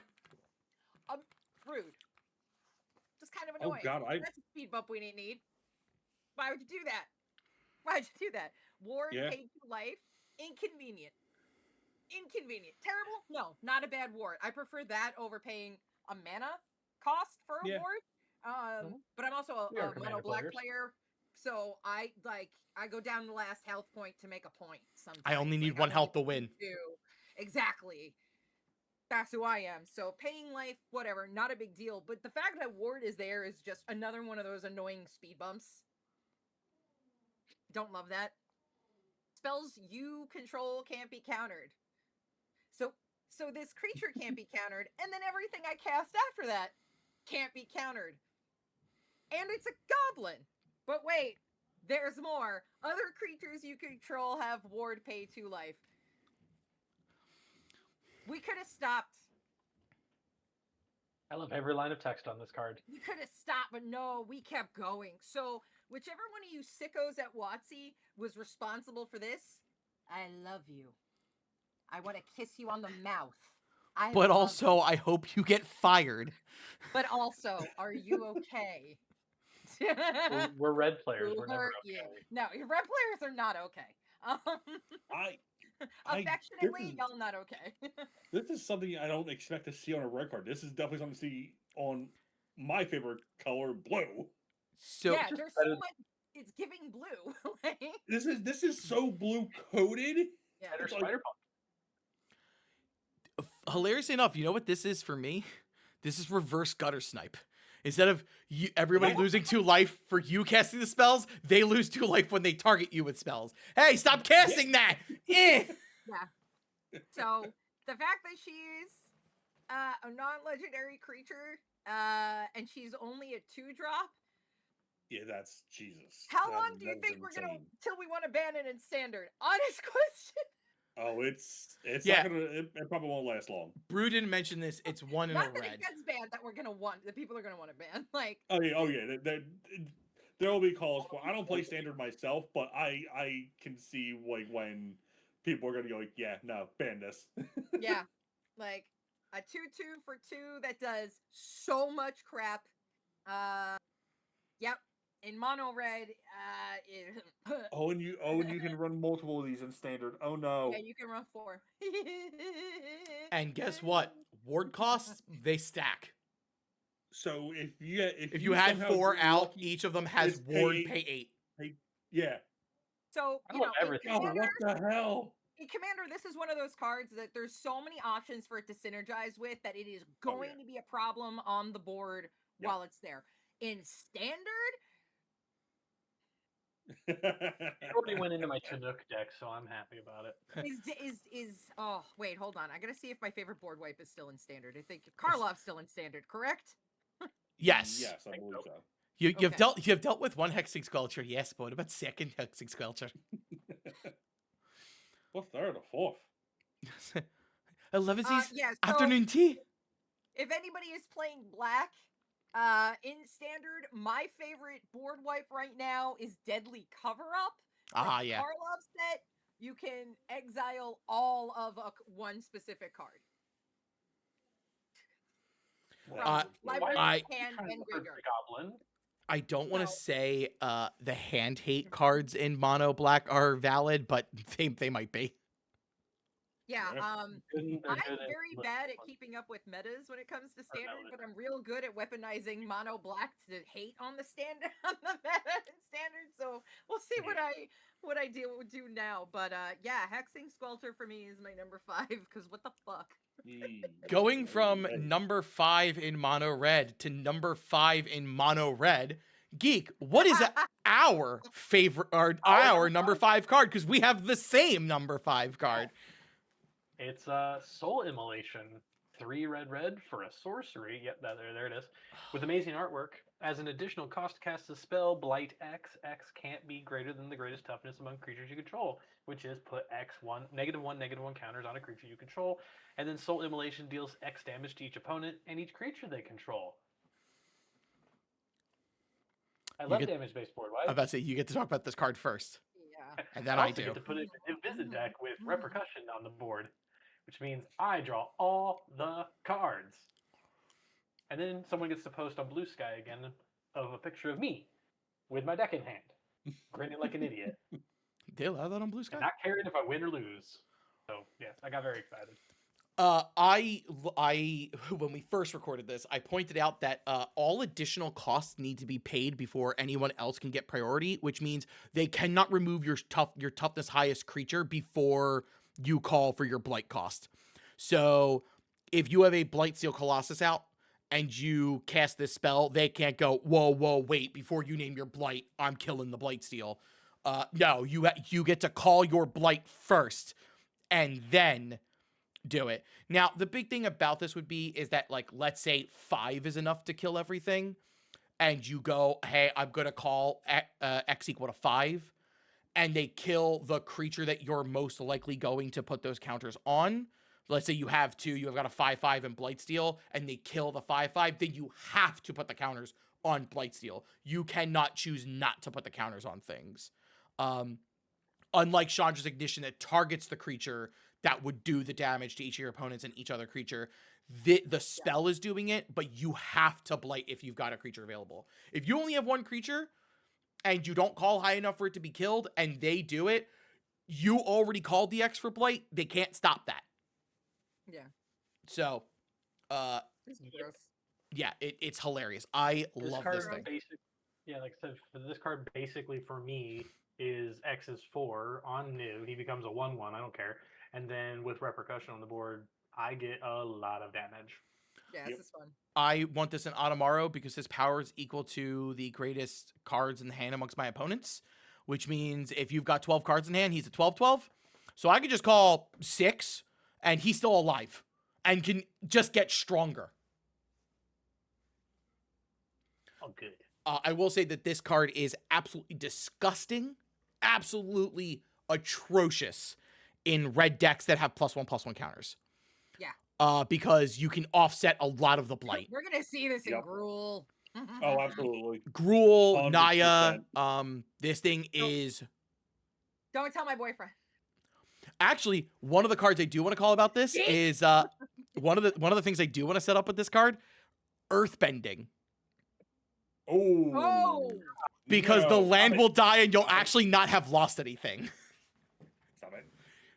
Rude. Just kind of annoying. God, That's a speed bump we didn't need. Why would you do that? Why'd you do that? Ward paid to life. Inconvenient. Terrible? No, not a bad ward. I prefer that over paying a mana cost for a ward. But I'm also a mono black player, so I go down the last health point to make a point. Sometimes I only need 1 health to win. Exactly. That's who I am. So paying life, whatever, not a big deal. But the fact that ward is there is just another one of those annoying speed bumps. Don't love that. Spells you control can't be countered. So this creature can't be countered, and then everything I cast after that can't be countered. And it's a goblin. But wait, there's more. Other creatures you control have ward pay 2 life. We could have stopped. I love every line of text on this card. We could have stopped, but no, we kept going. So whichever one of you sickos at WotC was responsible for this, I love you. I want to kiss you on the mouth. But also, I hope you get fired. But also, are you okay? We're red players. Who We're never hurt okay. you? No, red players are not okay. Affectionately, y'all not okay. This is something I don't expect to see on a red card. This is definitely something to see on my favorite color, blue. So yeah, there's so much. It's giving blue. This is so blue coded. Yeah. Better spider pump. Hilariously enough, you know what this is for me? This is reverse gutter snipe. Instead of everybody losing 2 life for you casting the spells, they lose 2 life when they target you with spells. Hey, stop casting that! Yeah. So the fact that she's a non-legendary creature and she's only a 2-drop. Yeah, that's Jesus. How long do you think we're gonna till we want to ban it in standard? Honest question. Oh, it's not gonna. It probably won't last long. Brew didn't mention this. It's 1 in a Not that red. it gets banned that we're gonna want. The people are gonna want to ban. Like. Oh yeah. There will be calls for. I don't play standard myself, but I can see like when people are gonna go like, yeah, no, ban this. Yeah, like a 2/2 for 2 that does so much crap. Yep. in mono red, Oh, and you can run multiple of these in standard. Oh no. yeah, you can run 4. And guess what? Ward costs, they stack. So if If you had somehow 4 get out, lucky, each of them has it's ward pay 8. yeah. So, I you love know, everything. Oh, what the hell? in Commander, this is one of those cards that there's so many options for it to synergize with that it is going to be a problem on the board while it's there. In Standard, It already went into my Chinook deck, so I'm happy about it. oh wait, hold on. I gotta see if my favorite board wipe is still in Standard. I think Karlov's still in Standard, correct? Yes. Yes, I believe so. You've dealt with one hexing sculpture, yes, but what about second hexing sculpture? What third or fourth? 11's Yeah, so afternoon tea. if anybody is playing Black, in Standard, my favorite board wipe right now is Deadly Cover Up. Ah, yeah. Karlov set, you can exile all of one specific card. Library, hand, and graveyard. Goblin. I don't want No. to say the hand hate cards in mono black are valid, but they might be. Yeah, Yeah. I'm very bad at keeping up with metas when it comes to Standard, but I'm real good at weaponizing mono black to hate on the standard on the meta in Standard. So we'll see what I do now. But yeah, Hexing Sculptor for me is my number 5 because what the fuck. Going from number 5 in mono red to number 5 in mono red, Geek, what is our favorite or our number 5 card? Because we have the same number 5 card. It's Soul Immolation. 3 red for a sorcery. Yep, there it is. With amazing artwork. As an additional cost to cast a spell, Blight X. X can't be greater than the greatest toughness among creatures you control, which is put -1 counters on a creature you control. And then Soul Immolation deals X damage to each opponent and each creature they control. I love damage-based board wipe. I'm about to say, you get to talk about this card first. Yeah. And then I I also do. get to put it in a visit deck with Repercussion on the board, which means I draw all the cards. And then someone gets to post on Blue Sky again of a picture of me with my deck in hand, grinning like an idiot. They allow that on Blue Sky? And not caring if I win or lose. So, yeah, I got very excited. I when we first recorded this, I pointed out that all additional costs need to be paid before anyone else can get priority, which means they cannot remove your toughness highest creature before you call for your blight cost. So if you have a Blightsteel Colossus out and you cast this spell, they can't go, whoa, wait, before you name your blight, I'm killing the Blightsteel. No, you get to call your blight first and then do it. Now, the big thing about this would be is that, like, let's say 5 is enough to kill everything, and you go, hey, I'm going to call X equal to 5, and they kill the creature that you're most likely going to put those counters on. Let's say you have 2, you've got a 5/5 and Blightsteel, and they kill the 5/5, then you have to put the counters on Blightsteel. You cannot choose not to put the counters on things. Unlike Chandra's Ignition that targets the creature that would do the damage to each of your opponents and each other creature, the spell is doing it, but you have to blight if you've got a creature available. If you only have one creature and you don't call high enough for it to be killed and they do it, you already called the X for blight. They can't stop that. Yeah. So, This is gross. yeah, it's hilarious. I love this thing. Yeah, like I said, for this card, basically for me is X is 4 on new. He becomes a 1/1. I don't care. And then with Repercussion on the board, I get a lot of damage. Yeah, this is fun. I want this in Automaro because his power is equal to the greatest cards in the hand amongst my opponents, which means if you've got 12 cards in hand, he's a 12/12. So I could just call 6, and he's still alive and can just get stronger. Oh, good. I will say that this card is absolutely disgusting, absolutely atrocious in red decks that have +1/+1 counters. Yeah. Because you can offset a lot of the blight. We're gonna see this in Gruul. Oh, absolutely. Gruul, 100%. Naya, this thing is... Don't tell my boyfriend. Actually, one of the cards I do want to call about this is one of the things I do want to set up with this card, Earthbending. Oh, because the No, land stop will it. die and you'll actually not have lost anything. Stop it.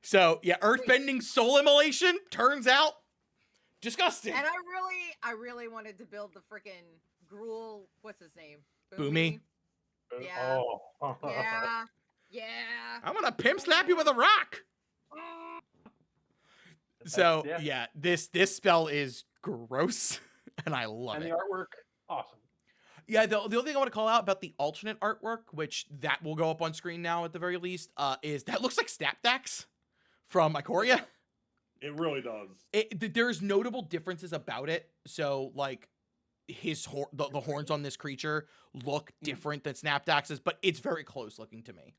So yeah, earthbending soul immolation turns out disgusting. and I really wanted to build the freaking Gruul. What's his name? Boomy. Yeah. Oh. Yeah. Yeah. I'm gonna pimp slap you with a rock. So yeah, this spell is gross, and I love And it. the artwork, awesome. Yeah, the only thing I want to call out about the alternate artwork, which that will go up on screen now at the very least, is that looks like Snapdax from Ikoria. It really does. There's notable differences about it. So like the horns on this creature look different than Snapdax's, but it's very close looking to me.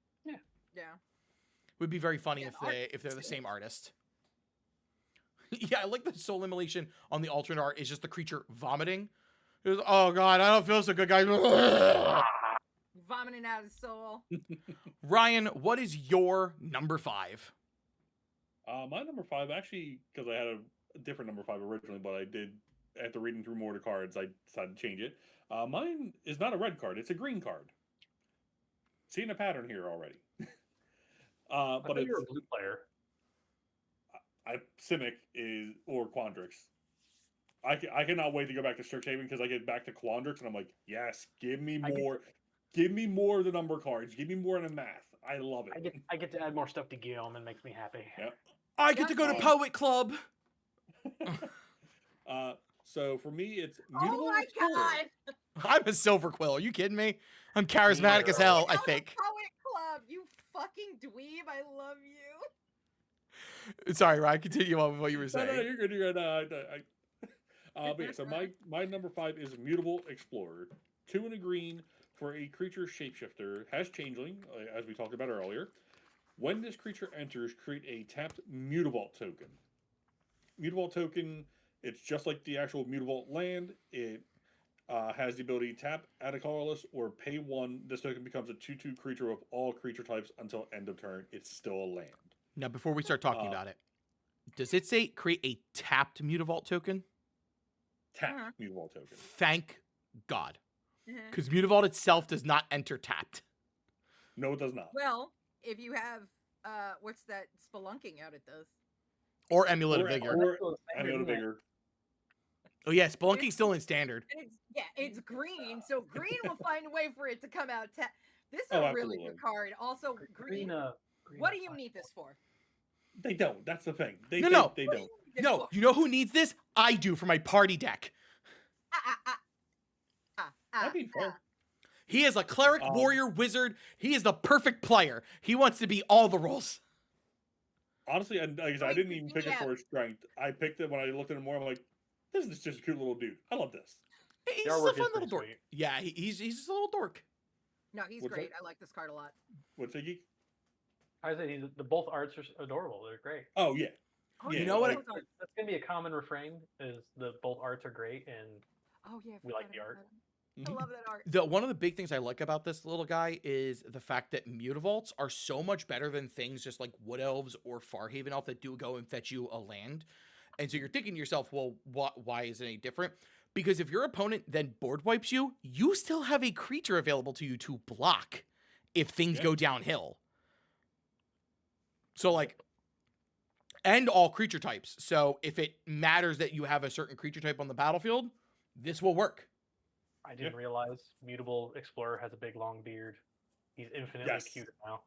Yeah. Would be very funny Yeah, if they're the same artist. Yeah, I like the soul immolation on the alternate art is just the creature vomiting. Oh god, I don't feel so good, guys. Vomiting out his soul. Ryan, what is your number 5? My number 5, actually, because I had a different number 5 originally, but I did, after reading through more of the cards, I decided to change it. Mine is not a red card, it's a green card. Seeing a pattern here already. But it's you're a blue player. Simic is, or Quandrix. I cannot wait to go back to Strixhaven because I get back to Quandrix and I'm like, yes, give me more. Give me more of the number cards. Give me more of the math. I love it. I get to add more stuff to Guillaume and makes me happy. Yep. I get to go to Poet Club. So for me, it's Oh Mutable my Explorer. god! I'm a silver quill. Are you kidding me? I'm charismatic as hell, I Go to think. Poet Club, you fucking dweeb! I love you. Sorry, Ryan, continue on with what you were No, saying. you're good. You're good. But yeah, so my number 5 is Mutable Explorer. 2 in a green for a creature shapeshifter. Has Changeling, as we talked about earlier. When this creature enters, create a tapped Mutavault token. Mutavault token, it's just like the actual Mutavault land. It has the ability to tap, add a colorless, or pay 1. This token becomes a 2/2 creature of all creature types until end of turn. It's still a land. Now, before we start talking about it, does it say create a tapped Mutavault token? Tapped Mutavault token. Thank God. Because Mutavault itself does not enter tapped. No, it does not. Well, if you have what's that spelunking out, it does. Or Amulet of Vigor. Or Amulet of Vigor. Oh yeah, Spelunking's still in standard. It's green, so green will find a way for it to come out. This is Oh, a really absolutely. good card. Also, green. What do you need this for? They don't. That's the thing. They No. don't. What do you need this No, for? you know who needs this? I do for my party deck. That'd be fun. He is a cleric, warrior, wizard. He is the perfect player. He wants to be all the roles. Honestly, and like I said, I didn't even pick it for his strength. I picked it when I looked at it more. I'm like, this is just a cute little dude. I love this. He's The just a artwork is fun little pretty dork. sweet. Yeah, he's just a little dork. No, he's What's great. that? I like this card a lot. What's it, Geek? I say the both arts are adorable. They're great. Oh yeah. Oh, Yeah, you know what? like- That's gonna be a common refrain. Is the both arts are great and Oh yeah, I We like forgot the about art. that. I love that art. One of the big things I like about this little guy is the fact that Mutavaults are so much better than things just like Wood Elves or Farhaven Elf that do go and fetch you a land. And so you're thinking to yourself, well, why is it any different? Because if your opponent then board wipes you, you still have a creature available to you to block if things go downhill. So like, and all creature types. So if it matters that you have a certain creature type on the battlefield, this will work. I didn't realize Mutable Explorer has a big long beard. He's infinitely Yes. cute now.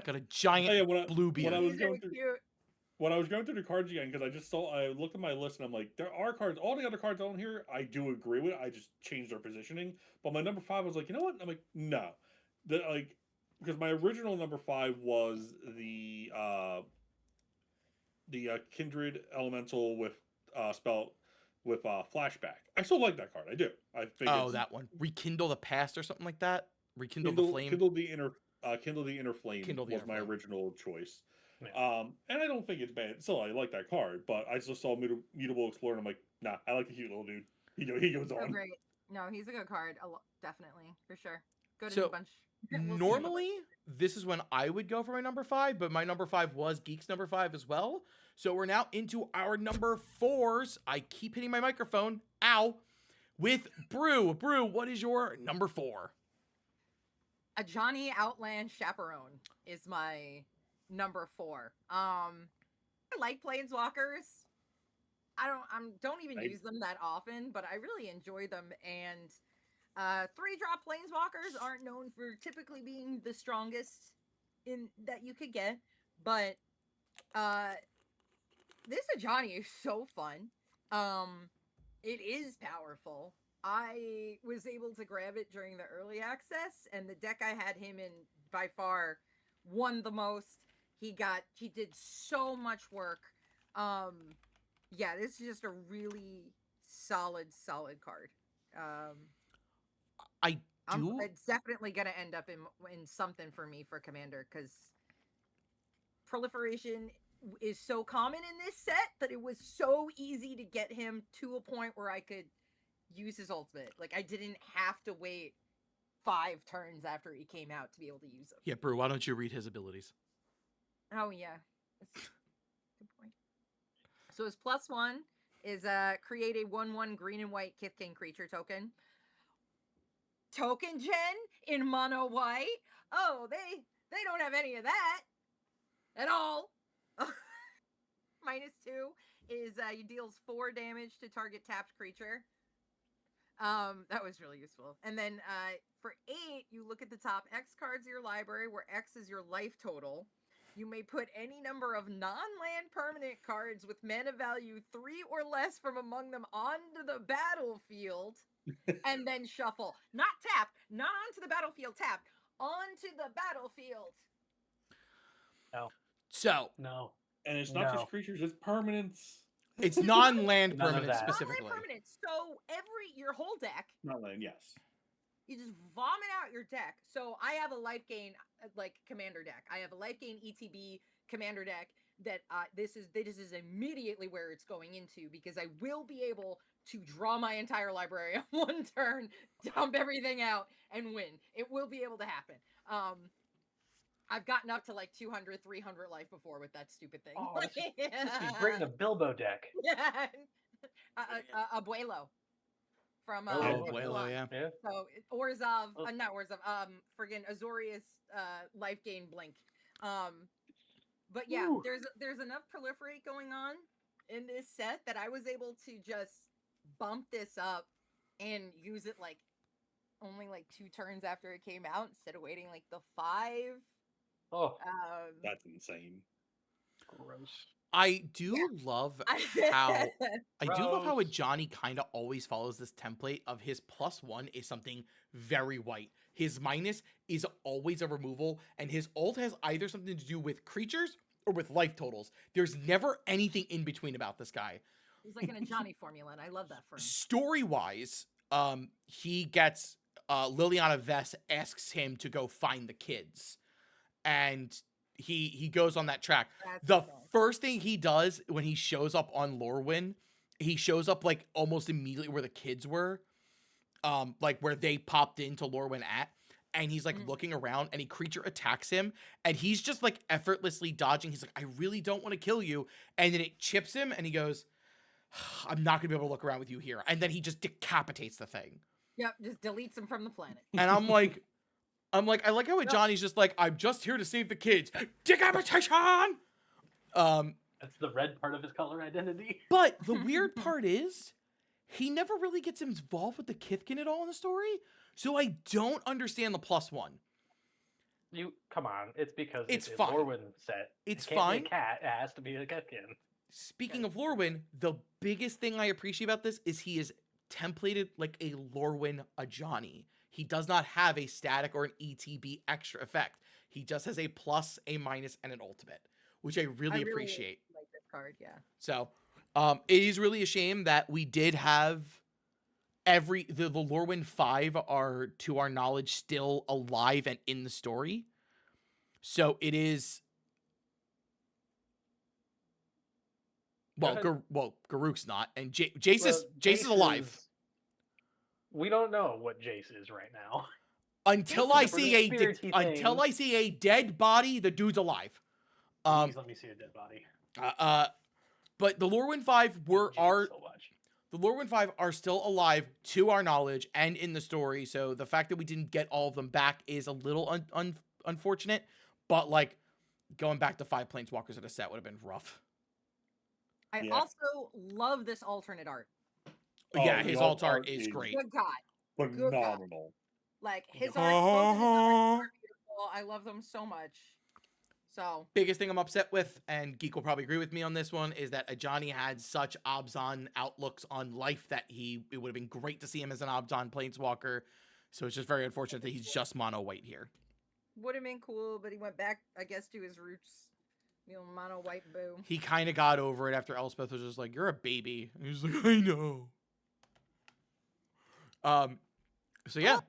Got a giant Oh, yeah, blue beard. when I was He's going really through cute. when I was going through the cards again, because I looked at my list and I'm like, there are cards, all the other cards on here, I do agree with. I just changed their positioning. But my number 5 was like, you know what? I'm like, no, because my original number 5 was the Kindred Elemental with spell with flashback. I still like that card. I do. I think That one. Rekindle the past or something like that. Rekindle the flame. Kindle the inner flame Kindle the was inner my flame. original choice. Yeah. And I don't think it's bad. Still, I like that card, but I just saw Mutable Explorer, and I'm like, nah, I like the cute little dude. He goes So on. great. No, he's a good card. Definitely, for sure. Go to So, the bunch. We'll see what- Normally, this is when I would go for my number 5, but my number 5 was Geek's number 5 as well. So we're now into our number 4s. I keep hitting my microphone. Ow. with Brew. Brew, what is your number 4? A Johnny Outland Chaperone is my number 4. I like Planeswalkers. I don't even use them that often, but I really enjoy them. And 3-drop Planeswalkers aren't known for typically being the strongest in that you could get, but this Ajani is so fun. It is powerful. I was able to grab it during the early access, and the deck I had him in by far won the most. He did so much work. Yeah, this is just a really solid card. It's definitely gonna end up in something for me for Commander, because proliferation is so common in this set that it was so easy to get him to a point where I could use his ultimate. Like, I didn't have to wait 5 turns after he came out to be able to use him. Yeah, Brew, why don't you read his abilities? Oh, yeah. That's a good point. So his +1 is create a 1/1 green and white Kithkin creature token. Token gen in mono white. Oh, they don't have any of that at all. -2 is he deals 4 damage to target tapped creature. That was really useful. And then for 8, you look at the top X cards of your library, where X is your life total. You may put any number of non-land permanent cards with mana value 3 or less from among them onto the battlefield, and then shuffle. Not tap, not onto the battlefield, tap, onto the battlefield. No. And it's not just creatures, it's permanents. It's non-land None of permanent that. specifically. Non-land permanent. So your whole deck, Not land, yes. you just vomit out your deck. So I have a life gain commander deck. I have a life gain ETB commander deck that this is immediately where it's going into, because I will be able to draw my entire library on 1 turn, dump everything out, and win. It will be able to happen. I've gotten up to like 200, 300 life before with that stupid thing. Oh, you bring a Bilbo deck. Yeah. Abuelo. From Abuelo, yeah. So Orzhov, not Orzhov, friggin' Azorius life gain blink. But yeah, Ooh. there's enough proliferate going on in this set that I was able to just bump this up and use it like only like 2 turns after it came out instead of waiting like the 5. Oh, That's insane. gross. I do love how a Johnny kind of always follows this template of his +1 is something very white. His minus is always a removal, and his ult has either something to do with creatures or with life totals. There's never anything in between about this guy. He's like in a Johnny formula, and I love that for him. Story-wise, he gets Liliana Vess asks him to go find the kids, and he goes on that track. The first thing he does when he shows up on Lorwyn, he shows up like almost immediately where the kids were, like where they popped into Lorwyn at, and he's like looking around, and a creature attacks him, and he's just like effortlessly dodging. He's like, I really don't want to kill you, and then it chips him, and he goes, I'm not gonna be able to look around with you here, and then he just decapitates the thing. Yep, just deletes him from the planet. And I'm like, I like how Johnny's just like, I'm just here to save the kids. Decapitation! That's the red part of his color identity. But the weird part is, he never really gets involved with the Kithkin at all in the story, so I don't understand the +1. You come on, it's because It's a fine. Lorwyn set. It's it can't fine. Be a cat, it has to be a Kithkin. Speaking of Lorwyn, the biggest thing I appreciate about this is he is templated like a Lorwyn Ajani. He does not have a static or an ETB extra effect. He just has a plus, a minus, and an ultimate, which I really appreciate. Like this card, yeah. So, it is really a shame that we did have the Lorwyn 5 are, to our knowledge, still alive and in the story. So it is. Well, Garuk's not, and Jace is alive. We don't know what Jace is right now. Until I see a dead body, the dude's alive. Please let me see a dead body. But the Lorwyn 5 are The Lorwyn 5 are still alive to our knowledge and in the story, so the fact that we didn't get all of them back is a little unfortunate, but, like, going back to 5 Planeswalkers in a set would have been rough. I Yeah. also love this alternate art. Yeah, the his alt alt art art is is great. Good God. Phenomenal. Like, his Yeah. art, both of his art are beautiful. I love them so much. So, Biggest thing I'm upset with, and Geek will probably agree with me on this one, is that Ajani had such Abzan outlooks on life that it would have been great to see him as an Abzan Planeswalker. So it's just very unfortunate that he's just mono white here. would have been cool, but he went back, I guess, to his roots. You know, mono white boo. He kind of got over it after Elspeth was just like, "You're a baby." And he was like, "I know." So yeah,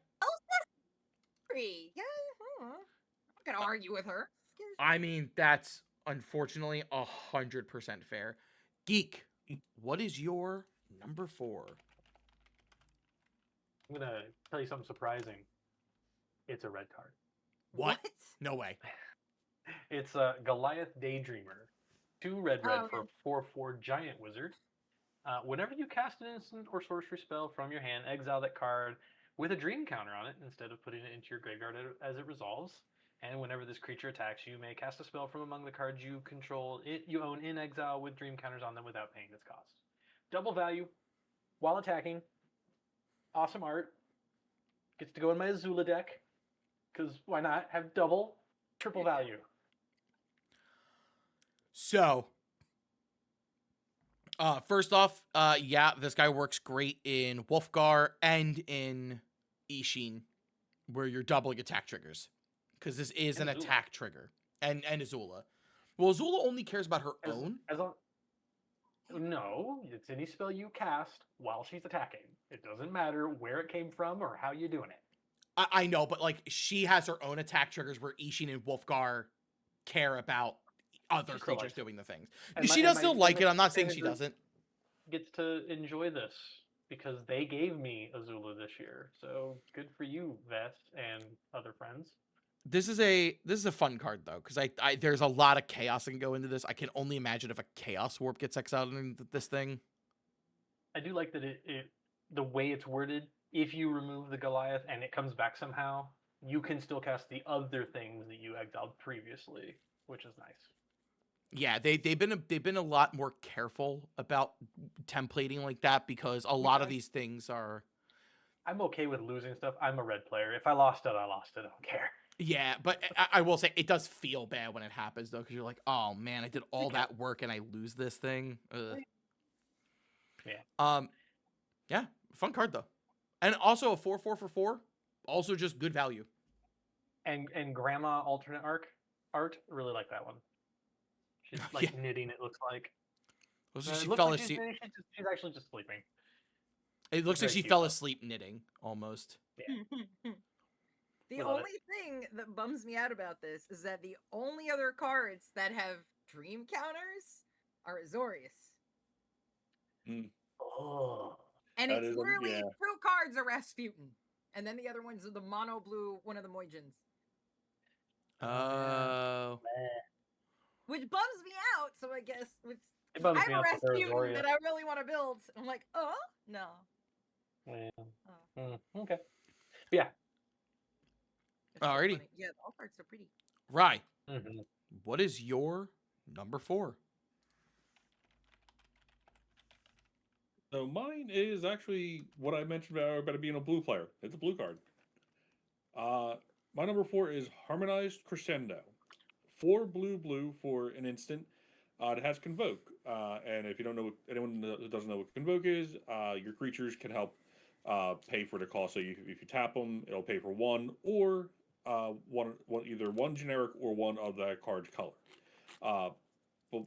Yeah, I'm not gonna argue with her. I mean that's unfortunately 100% fair. Geek, what is your number 4? I'm gonna tell you something surprising. It's a red card. What? No way. It's a Goliath Daydreamer. 2 red Oh, for a 4/4 giant wizard. Whenever you cast an instant or sorcery spell from your hand, exile that card with a dream counter on it instead of putting it into your graveyard as it resolves. And whenever this creature attacks, you may cast a spell from among the cards you control you own in exile with dream counters on them without paying its cost. Double value while attacking. Awesome art. Gets to go in my Azula deck. Because why not? Have double, triple value. So, first off, yeah, this guy works great in Wolfgar and in Ishin, where you're doubling attack triggers, because this is And an Azula. attack trigger, and Azula. Well, Azula only cares about her own. No, it's any spell you cast while she's attacking. It doesn't matter where it came from or how you're doing it. I know, but like she has her own attack triggers where Ishin and Wolfgar care about other She still creatures likes it. doing the things. And She my- does and still my- like and it. my I'm not saying fan she group doesn't. Gets to enjoy this because they gave me Azula this year. So good for you, Vest and other friends. This is a fun card though, because I there's a lot of chaos that can go into this. I can only imagine if a chaos warp gets exiled into this thing. I do like that the way it's worded. If you remove the Goliath and it comes back somehow, you can still cast the other things that you exiled previously, which is nice. Yeah, they've been a lot more careful about templating like that because a lot of these things are. I'm okay with losing stuff. I'm a red player. If I lost it, I lost it. I don't care. Yeah, but I will say it does feel bad when it happens though, because you're like, oh man, I did all that work and I lose this thing. Ugh. Yeah. Yeah, fun card though, and also a 4/4 for 4, also just good value. And Grandma alternate art, really like that one. She's like knitting. It looks like. Looks like It she looks fell like asleep. she's actually just sleeping. It looks like very she cute, fell though. asleep knitting almost. The We love only thing that bums me out about this is that the only other cards that have dream counters are Azorius. Oh. And That it's is literally yeah. 2 cards are Rasputin. And then the other ones are the mono blue, one of the Moijins. Oh. Which bums me out, so I guess It bums I have me a out that they're Rasputin Azorius. that I really want to build. I'm like, no. Yeah. Oh. Okay. Yeah. It's so Alrighty. funny. Yeah, all cards are pretty. Right. Mm-hmm. What is your number 4? So mine is actually what I mentioned about it being a blue player. It's a blue card. My number 4 is Harmonized Crescendo. 4 blue for an instant. It has Convoke. And if you don't know, anyone that doesn't know what Convoke is, your creatures can help pay for the cost. So if you tap them, it'll pay for 1 or either 1 generic or 1 of that card's color. But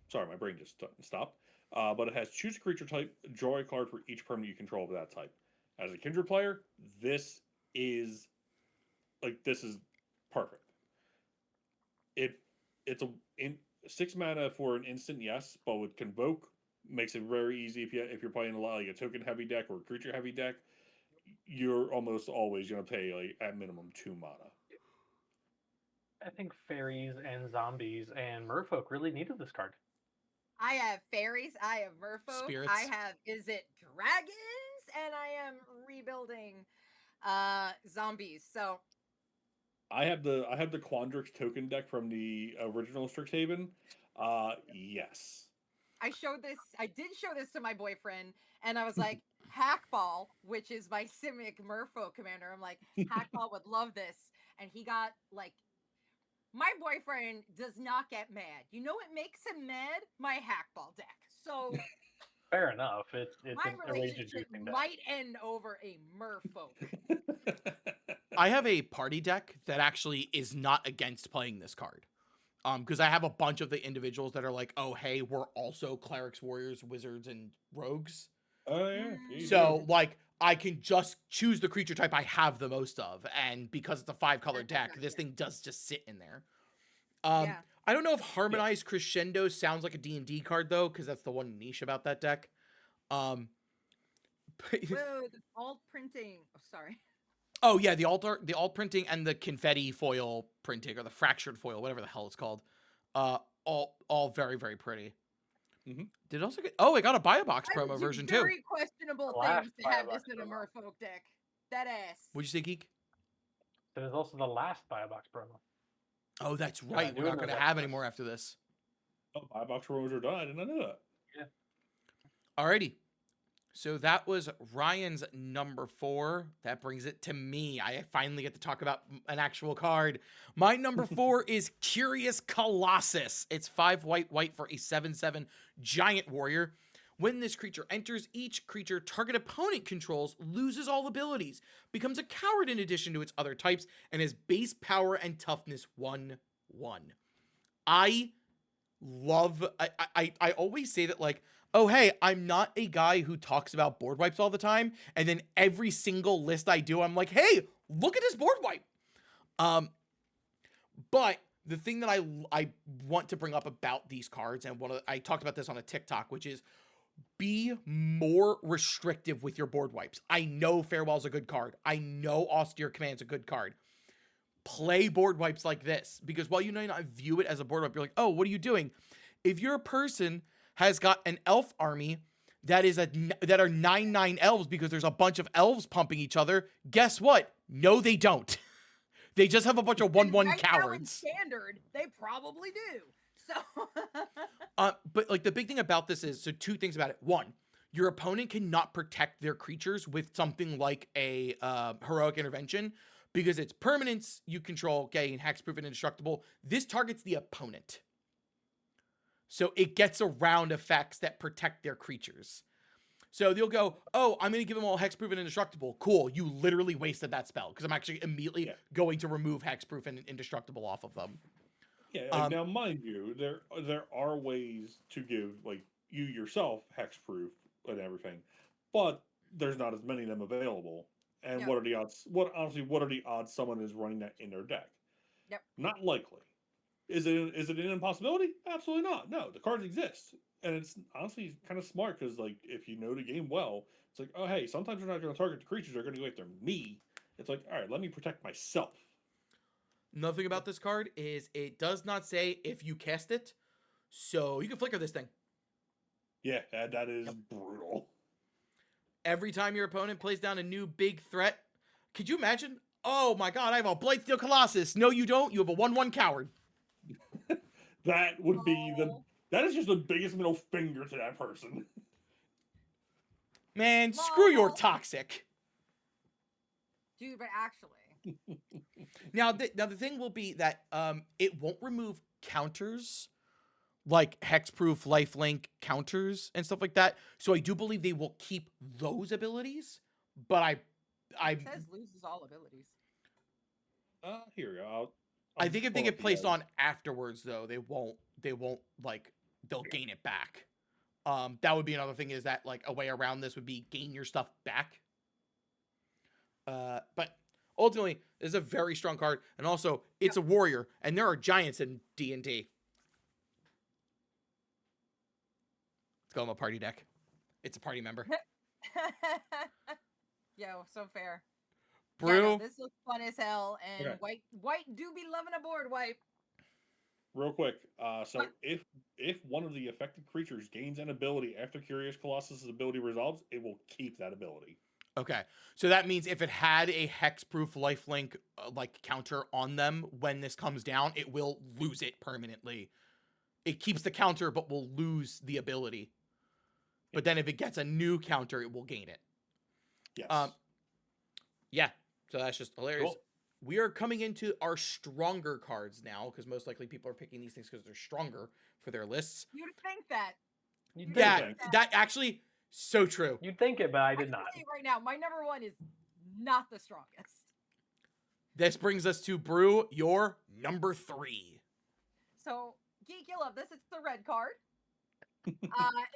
sorry, my brain just stopped. But it has choose a creature type, draw a card for each permanent you control of that type. As a Kindred player, this is perfect. It's 6 mana for an instant, yes, but with Convoke makes it very easy if you're playing a lot like a token heavy deck or a creature heavy deck. You're almost always going to pay like at minimum 2 mana. I think fairies and zombies and merfolk really needed this card. I have fairies. I have merfolk. Spirits. I have is it dragons, and I am rebuilding zombies. So I have the Quandrix token deck from the original Strixhaven. Yes. I did show this to my boyfriend, and I was like, Hackball, which is my Simic merfolk commander. I'm like, Hackball would love this, and he got like. My boyfriend does not get mad. You know what makes him mad? My Hackball deck. So Fair enough. It's my a rage relationship inducing deck. might end over a merfolk. I have a party deck that actually is not against playing this card. Because I have a bunch of the individuals that are like, oh, hey, we're also clerics, warriors, wizards, and rogues. Oh yeah. you So, do. like, I can just choose the creature type I have the most of. And because it's a 5-color deck, this thing does just sit in there. Yeah. I don't know if Harmonized Crescendo sounds like a D&D card, though, because that's the one niche about that deck. Whoa, the alt printing. Oh, sorry. Oh, yeah, the alt printing and the confetti foil printing, or the fractured foil, whatever the hell it's called. All very, very pretty. Mm-hmm. Did it also get... Oh, it got a buy a box I promo would do version, too. very questionable The last things to have Buy a this Box in a promo. merfolk deck. That ass. What'd you say, Geek? There's also the last buy a box promo. Oh, that's right. We're doing not going to those have after any more after this. Oh, buy box rooms are done. I did not know that. Alrighty. So that was Ryan's number 4. That brings it to me. I finally get to talk about an actual card. My number 4 is Curious Colossus. It's 5 white for a 7/7 giant warrior. When this creature enters, each creature target opponent controls loses all abilities, becomes a coward in addition to its other types, and has base power and toughness 1/1. I always say that, like, oh, hey, I'm not a guy who talks about board wipes all the time. And then every single list I do, I'm like, hey, look at this board wipe. But the thing that I want to bring up about these cards, and I talked about this on a TikTok, which is be more restrictive with your board wipes. I know Farewell's a good card. I know Austere Command's a good card. Play board wipes like this, because while you may not view it as a board wipe, you're like, oh, what are you doing? If you're a person has got an elf army that are 9/9 elves because there's a bunch of elves pumping each other, guess what? No, they don't. They just have a bunch of 1/1 right cowards. Now in standard, they probably do. So but like the big thing about this is, so 2 things about it. 1, your opponent cannot protect their creatures with something like a heroic intervention, because it's permanents you control, gain hexproof and indestructible. This targets the opponent. So it gets around effects that protect their creatures. So they'll go, oh, I'm going to give them all hexproof and indestructible. Cool. You literally wasted that spell, because I'm actually immediately going to remove hexproof and indestructible off of them. Yeah. Now, mind you, there are ways to give, like, you yourself hexproof and everything, but there's not as many of them available. And what are the odds? What are the odds someone is running that in their deck? Yep. Not likely. Is it an impossibility? Absolutely not. No, the cards exist, and it's honestly kind of smart, because, like, if you know the game well, it's like, oh, hey, sometimes they're not going to target the creatures; they're going to go after me. It's like, all right, let me protect myself. Another thing about this card is it does not say if you cast it, so you can flicker this thing. Yeah, that is brutal. Every time your opponent plays down a new big threat, could you imagine? Oh my god, I have a Blightsteel Colossus. No, you don't. You have a 1/1 coward. That would be that is just the biggest middle finger to that person. Man, screw your toxic. dude, but actually. Now the thing will be that it won't remove counters like hexproof, lifelink counters and stuff like that. So I do believe they will keep those abilities, but It says loses all abilities. Here we go. I think if they get placed on afterwards, though, they won't like, they'll gain it back. That would be another thing, is that, like, a way around this would be gain your stuff back. But ultimately, it's a very strong card, and also it's a warrior, and there are giants in D&D. Let's go on a party deck. It's a party member. Yo, so fair. Brew. Yeah, no, this looks fun as hell, and Okay. white do be loving a board wipe. real quick. So What? if one of the affected creatures gains an ability after Curious Colossus's ability resolves, it will keep that ability. Okay, so that means if it had a hexproof lifelink like counter on them when this comes down, it will lose it permanently. It keeps the counter, but will lose the ability. But then if it gets a new counter, it will gain it. Yes. Yeah, so that's just hilarious. Cool. We are coming into our stronger cards now, because most likely people are picking these things because they're stronger for their lists. You'd think that. You'd think Yeah, it. that actually, so true. You'd think it, but I I did can not. tell you right now, my number one is not the strongest. This brings us to Brew, your number 3. So, Geek, you'll love this. It's the red card.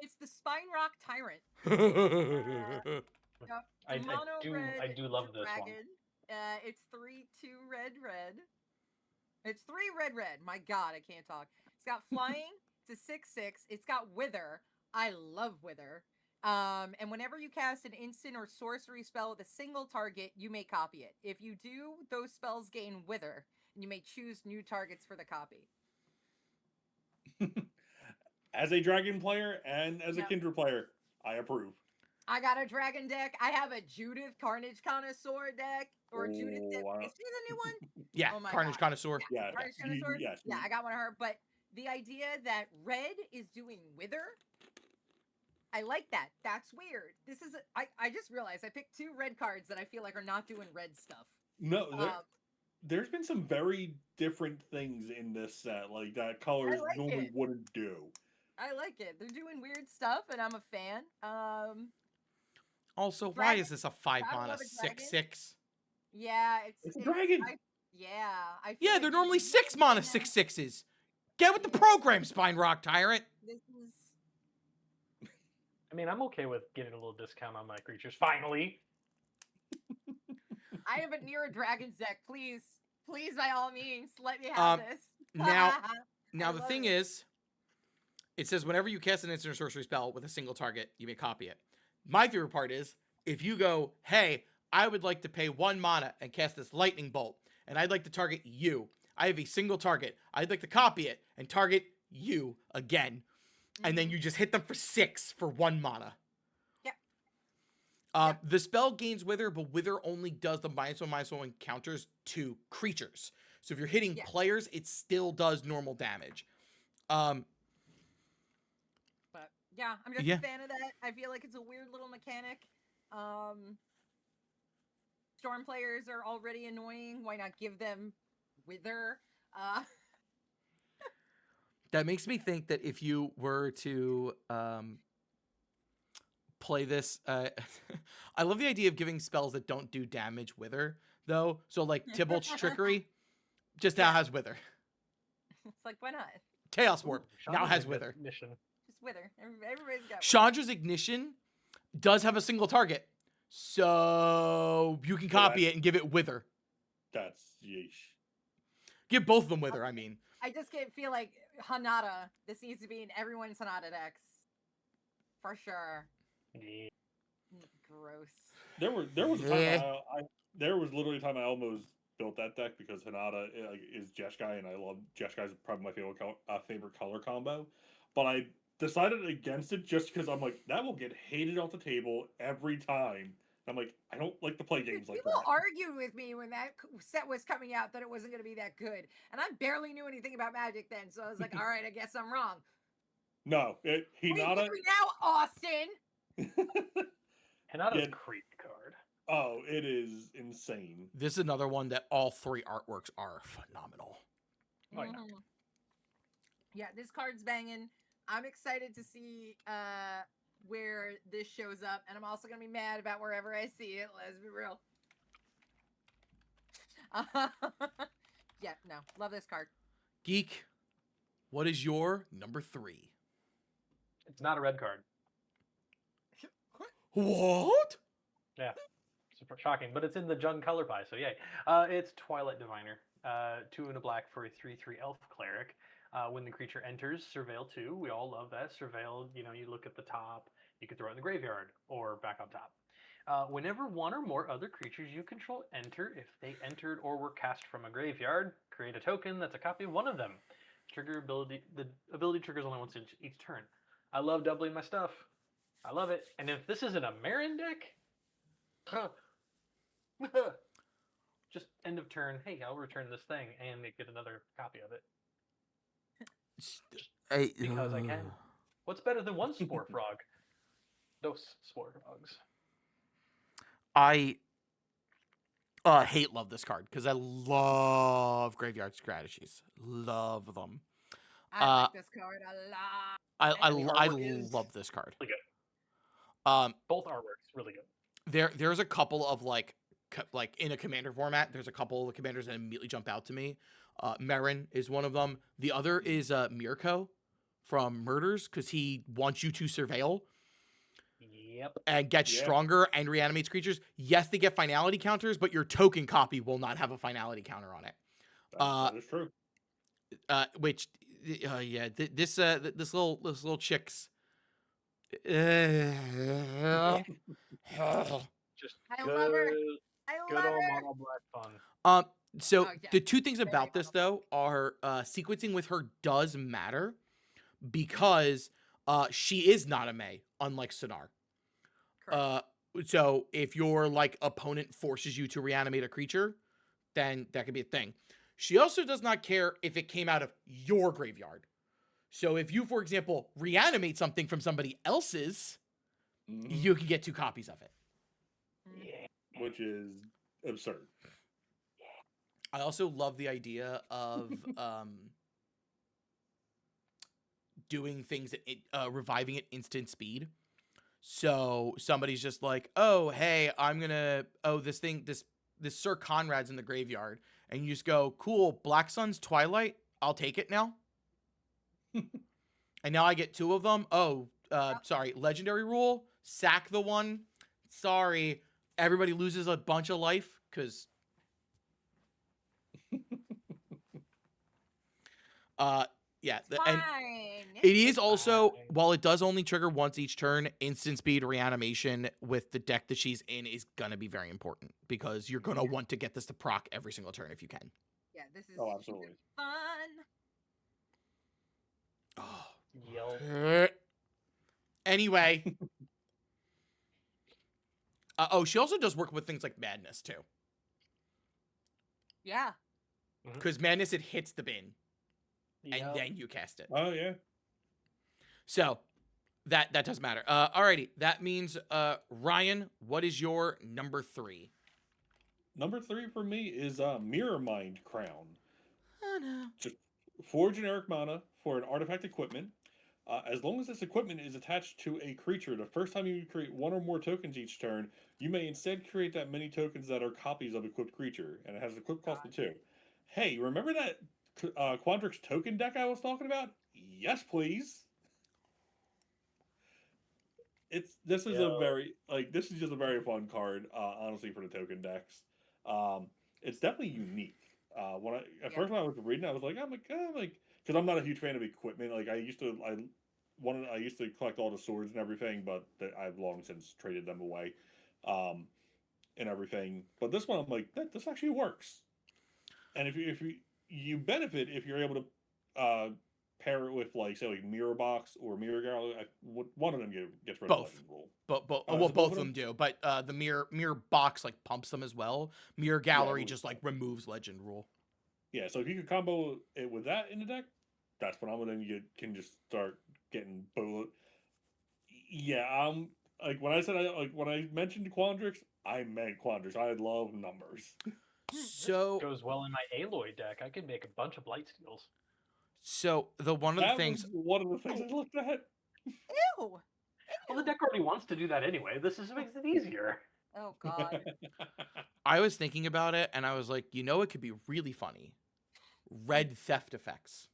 It's the Spine Rock Tyrant. Yep, I mono do red love this one. dragon. It's 3/2 red. It's 3 red. My God, I can't talk. It's got flying. It's a 6/6. It's got wither. I love wither. And whenever you cast an instant or sorcery spell with a single target, you may copy it. If you do, those spells gain wither, and you may choose new targets for the copy. As a dragon player and as a Yep. Kindred player, I approve. I got a dragon deck. I have a Judith Carnage Connoisseur deck. Or Judith. Oh, wow. Is she the new one? Yeah, Oh my Carnage God. Connoisseur. Yeah, Carnage you- Connoisseur? yes, Yeah, you- I got one of her. But the idea that red is doing wither, I like that. That's weird. This is I just realized I picked 2 red cards that I feel like are not doing red stuff. No, Um, there's been some very different things in this set, like that colors like normally it. wouldn't do. I like it. They're doing weird stuff, and I'm a fan. Also, why Dragon- is this a 5 I mana love a dragon. 6/6? Yeah, It's a dragon. I feel Yeah, like they're this normally is- 6 mana yeah, 6/6s. Get with the program, Spine Rock Tyrant. This is I mean, I'm okay with getting a little discount on my creatures. Finally. I have a near a dragon's deck. Please, by all means, let me have this. Now the love thing it. is, it says whenever you cast an instant or sorcery spell with a single target, you may copy it. My favorite part is if you go, hey, I would like to pay 1 mana and cast this lightning bolt, and I'd like to target you. I have a single target. I'd like to copy it and target you again. And then you just hit them for 6 for 1 mana. Yeah. The spell gains Wither, but Wither only does the -1/-1 counters to creatures. So if you're hitting Yeah. players, it still does normal damage. But yeah, I'm just Yeah. a fan of that. I feel like it's a weird little mechanic. Storm players are already annoying. Why not give them Wither? That makes me think that if you were to play this, I love the idea of giving spells that don't do damage Wither, though. So like Tybalt's Trickery just now has Wither. It's like, why not? Chaos Warp Ooh, now Chandra's has a good Wither. Mission. Just Wither. Everybody's got one. Chandra's Ignition does have a single target, so you can copy it and give it Wither. That's yeesh. Give both of them Wither, I mean. I just can't feel like Hanada. This needs to be in everyone's Hanada decks. For sure. Yeah. Gross. There was a Yeah. time there was literally a time I almost built that deck because Hanada is Jeskai, and I love Jeskai's probably my favorite color combo. But I decided against it just because I'm like, that will get hated off the table every time. I'm like, I don't like to play games like People that. argued with me when that set was coming out that it wasn't going to be that good. And I barely knew anything about Magic then. So I was like, all right, I guess I'm wrong. No, What do you Hinata. think now, Austin? Hanada's Yeah. a creep card. Oh, it is insane. This is another one that all 3 artworks are phenomenal. Oh, yeah. Mhm. Yeah, this card's banging. I'm excited to see where this shows up, and I'm also gonna be mad about wherever I see it. Let's be real. Yeah, no, love this card. Geek, what is your number 3? It's not a red card. What? Yeah. Super shocking, but it's in the Jund color pie, so yay. It's Twilight Diviner. 2 and a black for a 3/3 elf cleric. When the creature enters, surveil 2. We all love that. Surveil, you look at the top, you can throw it in the graveyard or back on top. Whenever 1 or more other creatures you control enter, if they entered or were cast from a graveyard, create a token that's a copy of one of them. the ability triggers only once each turn. I love doubling my stuff. I love it. And if this isn't a Marin deck, just end of turn. Hey, I'll return this thing and get another copy of it because I can. What's better than one Spore Frog? Those Spore Frogs. I love this card because I love graveyard strategies. Love them. I like this card a lot. I love this card. Really good. Both artworks really good. There's a couple of like in a commander format. There's a couple of commanders that immediately jump out to me. Marin is one of them. The other is Mirko from Murders because he wants you to surveil. Yep. And get stronger and reanimates creatures. Yes, they get finality counters, but your token copy will not have a finality counter on it. That is true. Which, this little chick's. Just I good, love her. I good love old her. mono black fun. So Oh, yeah. the two things Very about this though are sequencing with her does matter because she is not a May, unlike Sonar. Correct. So if your like opponent forces you to reanimate a creature, then that could be a thing. She also does not care if it came out of your graveyard. So if you, for example, reanimate something from somebody else's, you can get 2 copies of it. Yeah. Which is absurd. I also love the idea of doing things at reviving at instant speed. So somebody's just like, oh, hey, this Sir Conrad's in the graveyard. And you just go, cool, Black Sun's Twilight, I'll take it now. And now I get 2 of them. Oh, sorry, legendary rule, sack the one. Sorry, everybody loses a bunch of life, because... yeah, and it is also, while it does only trigger once each turn, instant speed reanimation with the deck that she's in is gonna be very important because you're gonna want to get this to proc every single turn if you can. Yeah, this is Absolutely. fun. Oh. Anyway. She also does work with things like Madness too. Yeah. Because Madness, it hits the bin. And then you cast it. Oh, yeah. So, that does matter. Alrighty, that means, Ryan, what is your number 3? Number 3 for me is Mirror Mind Crown. Oh, no. Just 4 generic mana for an artifact equipment. As long as this equipment is attached to a creature, the first time you create 1 or more tokens each turn, you may instead create that many tokens that are copies of equipped creature, and it has an equip cost of 2. Hey, remember that Quandrix token deck I was talking about? Yes, please. This is just a very fun card, honestly, for the token decks. It's definitely unique. First when I was reading, I was like, because I'm not a huge fan of equipment. Like I used to collect all the swords and everything, but I've long since traded them away, and everything. But this one, I'm like, this actually works. And if you benefit if you're able to pair it with like Mirror Box or Mirror Gallery. One of them gets rid of Legend Rule. Both of them do. But the Mirror Box like pumps them as well. Mirror Gallery just like removes Legend Rule. Yeah, so if you could combo it with that in the deck, that's phenomenal. Then you can just start getting bullet. Yeah, like when I mentioned Quandrix, I meant Quandrix. I love numbers. So goes well in my Aloy deck. I could make a bunch of Blight Steals. So one of the things I looked at. Ew. Well, the deck already wants to do that anyway. This just makes it easier. Oh God. I was thinking about it, and I was like, it could be really funny. Red theft effects.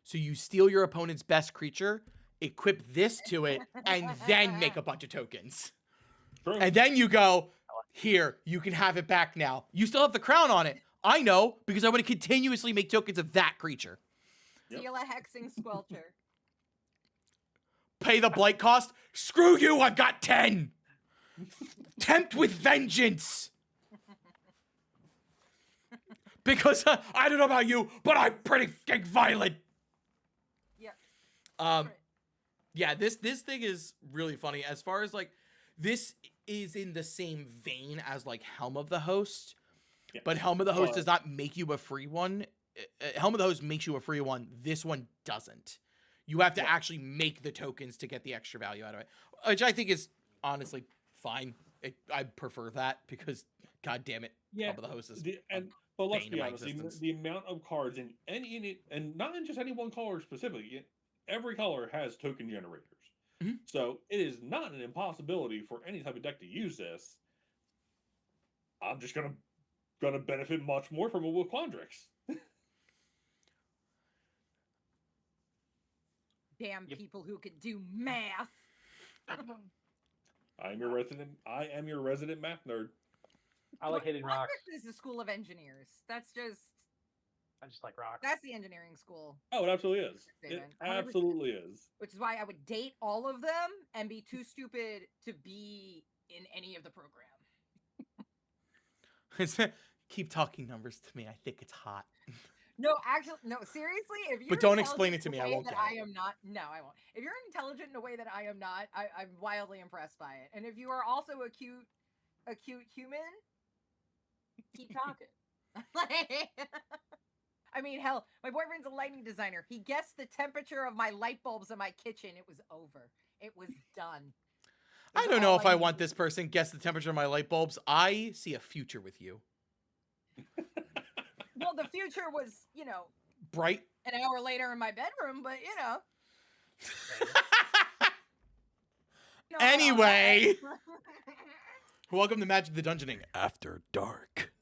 So you steal your opponent's best creature, equip this to it, and then make a bunch of tokens. True. And then you go, here, you can have it back now. You still have the crown on it. I know, because I want to continuously make tokens of that creature. Steal a hexing squelcher. Pay the blight cost. Screw you, I've got 10. Tempt with vengeance. Because I don't know about you, but I'm pretty fucking violent. Yeah. Yeah, this thing is really funny. As far as like, this is in the same vein as like Helm of the Host, Yes. but Helm of the Host does not make you a free one. Helm of the Host makes you a free one. This one doesn't. You have to actually make the tokens to get the extra value out of it, which I think is honestly fine. I prefer that because, god damn it, Helm of the Host is. But let's bane be of my honest, existence. the amount of cards in any and not in just any one color specifically, every color has token generators. Mhm. So it is not an impossibility for any type of deck to use this. I'm just gonna benefit much more from it with Quandrix. Damn people who could do math. I am your resident math nerd. I like hitting rocks. Quandrix is the school of engineers. I just like rocks. That's the engineering school. Oh, it absolutely is. It Statement. absolutely is. Which is why I would date all of them and be too stupid to be in any of the program. Keep talking numbers to me. I think it's hot. No, actually, no. Seriously, if you're But don't explain it to intelligent me, in a I way won't that get I it. am not. No, I won't. If you're intelligent in a way that I am not, I'm wildly impressed by it. And if you are also a cute human, keep talking. I mean, hell, my boyfriend's a lighting designer. He guessed the temperature of my light bulbs in my kitchen. It was over. It was done. I don't know if I want this person guess the temperature of my light bulbs. I see a future with you. Well, the future was, Bright. an hour later in my bedroom, but No, Anyway. Welcome to Magic the Dungeoning After Dark.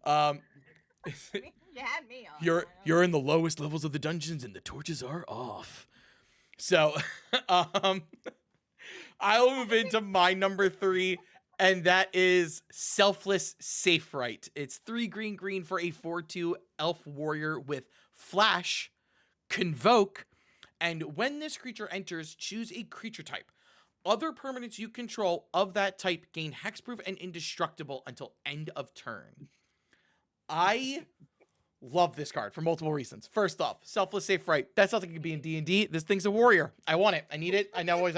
You had me on. You're in the lowest levels of the dungeons and the torches are off. So, I'll move into my number 3, and that is Selfless Safe Right. It's 3 green for a 4/2 elf warrior with Flash, Convoke, and when this creature enters, choose a creature type. Other permanents you control of that type gain hexproof and indestructible until end of turn. I love this card for multiple reasons. First off, Selfless Safe Right. That sounds like it could be in D&D. This thing's a warrior. I want it. I need it. I always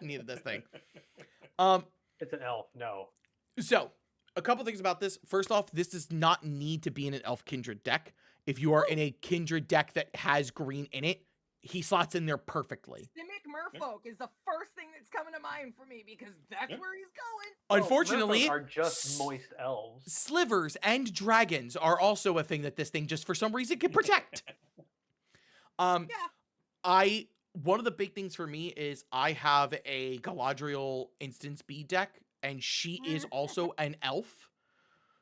needed this thing. It's an elf. No. So, a couple things about this. First off, this does not need to be in an Elf Kindred deck. If you are in a Kindred deck that has green in it, he slots in there perfectly. Simic Merfolk is the first thing that's coming to mind for me because that's where he's going. Unfortunately, Merfolk are just moist elves. Slivers and dragons are also a thing that this thing just for some reason can protect. One of the big things for me is I have a Galadriel instance B deck, and she is also an elf.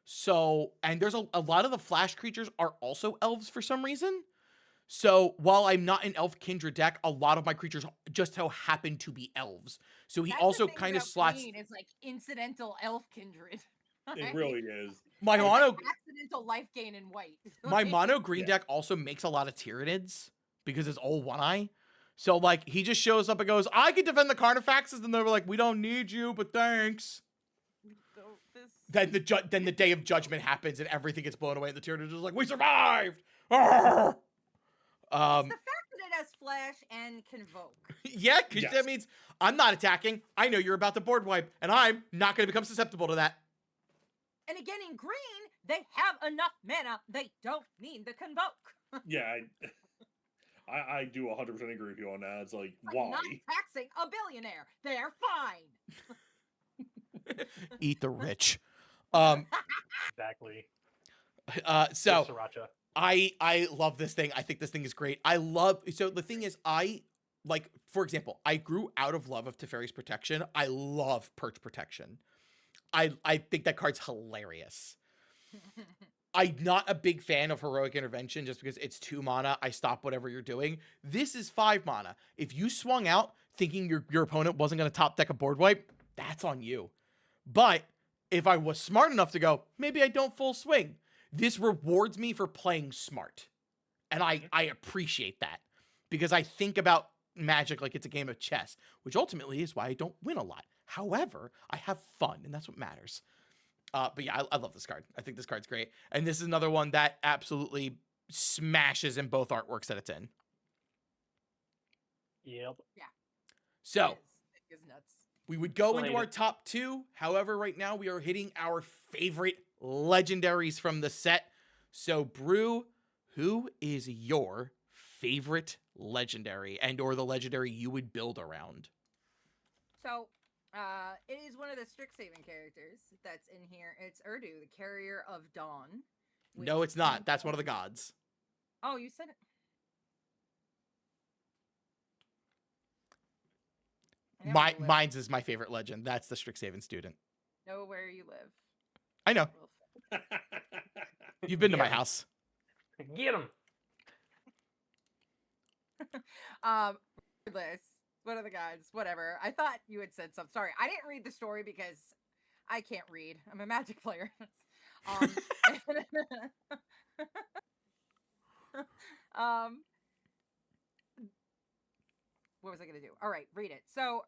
So, and there's a lot of the flash creatures are also elves for some reason. So, while I'm not an elf kindred deck, a lot of my creatures just so happen to be elves. So he also kind of slots. It's like incidental elf kindred. It really is. My It's mono like accidental life gain in white. my mono green deck also makes a lot of Tyranids because it's all one eye. So like he just shows up and goes, I can defend the Carnifexes, and they were like, we don't need you, but thanks. Then the day of judgment happens and everything gets blown away, and the Tyranids are just like, we survived. Arrgh! It's the fact that it has flash and convoke. Yeah, because that means I'm not attacking. I know you're about to board wipe, and I'm not going to become susceptible to that. And again, in green, they have enough mana. They don't need the convoke. Yeah, I do 100% agree with you on that. It's like, why? Not taxing a billionaire. They're fine. Eat the rich. Exactly. So Sriracha. I love this thing. I think this thing is great. So the thing is, for example, I grew out of love of Teferi's Protection. I love Perch Protection. I think that card's hilarious. I'm not a big fan of Heroic Intervention just because it's 2 mana. I stop whatever you're doing. This is 5 mana. If you swung out thinking your opponent wasn't going to top deck a board wipe, that's on you. But if I was smart enough to go, maybe I don't full swing. This rewards me for playing smart. And I appreciate that because I think about Magic like it's a game of chess, which ultimately is why I don't win a lot. However, I have fun, and that's what matters. But yeah, I love this card. I think this card's great. And this is another one that absolutely smashes in both artworks that it's in. Yep. So It is nuts. we would go Played into our it. top 2. However, right now we are hitting our favorite legendaries from the set. So Brew, who is your favorite legendary and or the legendary you would build around? So, it is one of the Strixhaven characters that's in here. It's Urdu, the Carrier of Dawn. No, which it's not. can- That's one of the gods. Oh, you said it. I know where you live. Mine's is my favorite legend. That's the Strixhaven student. Know where you live. I know. Real You've been to my Yeah. house. Get him. Regardless, what are the gods? Whatever. I thought you had said something. Sorry, I didn't read the story because I can't read. I'm a Magic player. um, um, what was I gonna do? All right, read it. So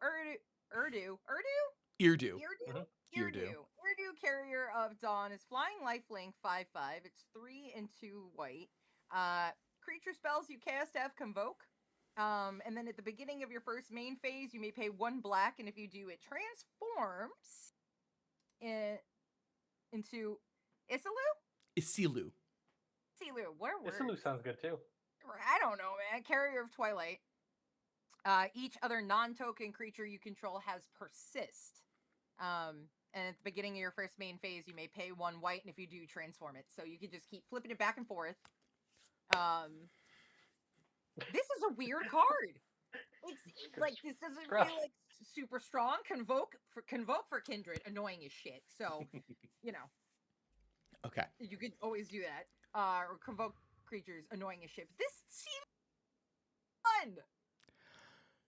Urdu, Eardo. Mhm. Urdu, Carrier of Dawn is flying lifelink 5/5. It's 3 and 2 white. Creature spells you cast have convoke. And then at the beginning of your first main phase, you may pay 1 black, and if you do, it transforms into Isilu? Isilu. Silu, what a word. Isilu sounds good too. I don't know, man. Carrier of Twilight. Each other non-token creature you control has persist. And at the beginning of your first main phase, you may pay 1 white, and if you do, transform it. So you can just keep flipping it back and forth. This is a weird card. It's like this doesn't rough. feel like super strong. Convoke for Kindred, annoying as shit. So, you know, Okay. you could always do that. Or convoke creatures, annoying as shit. But this seems fun.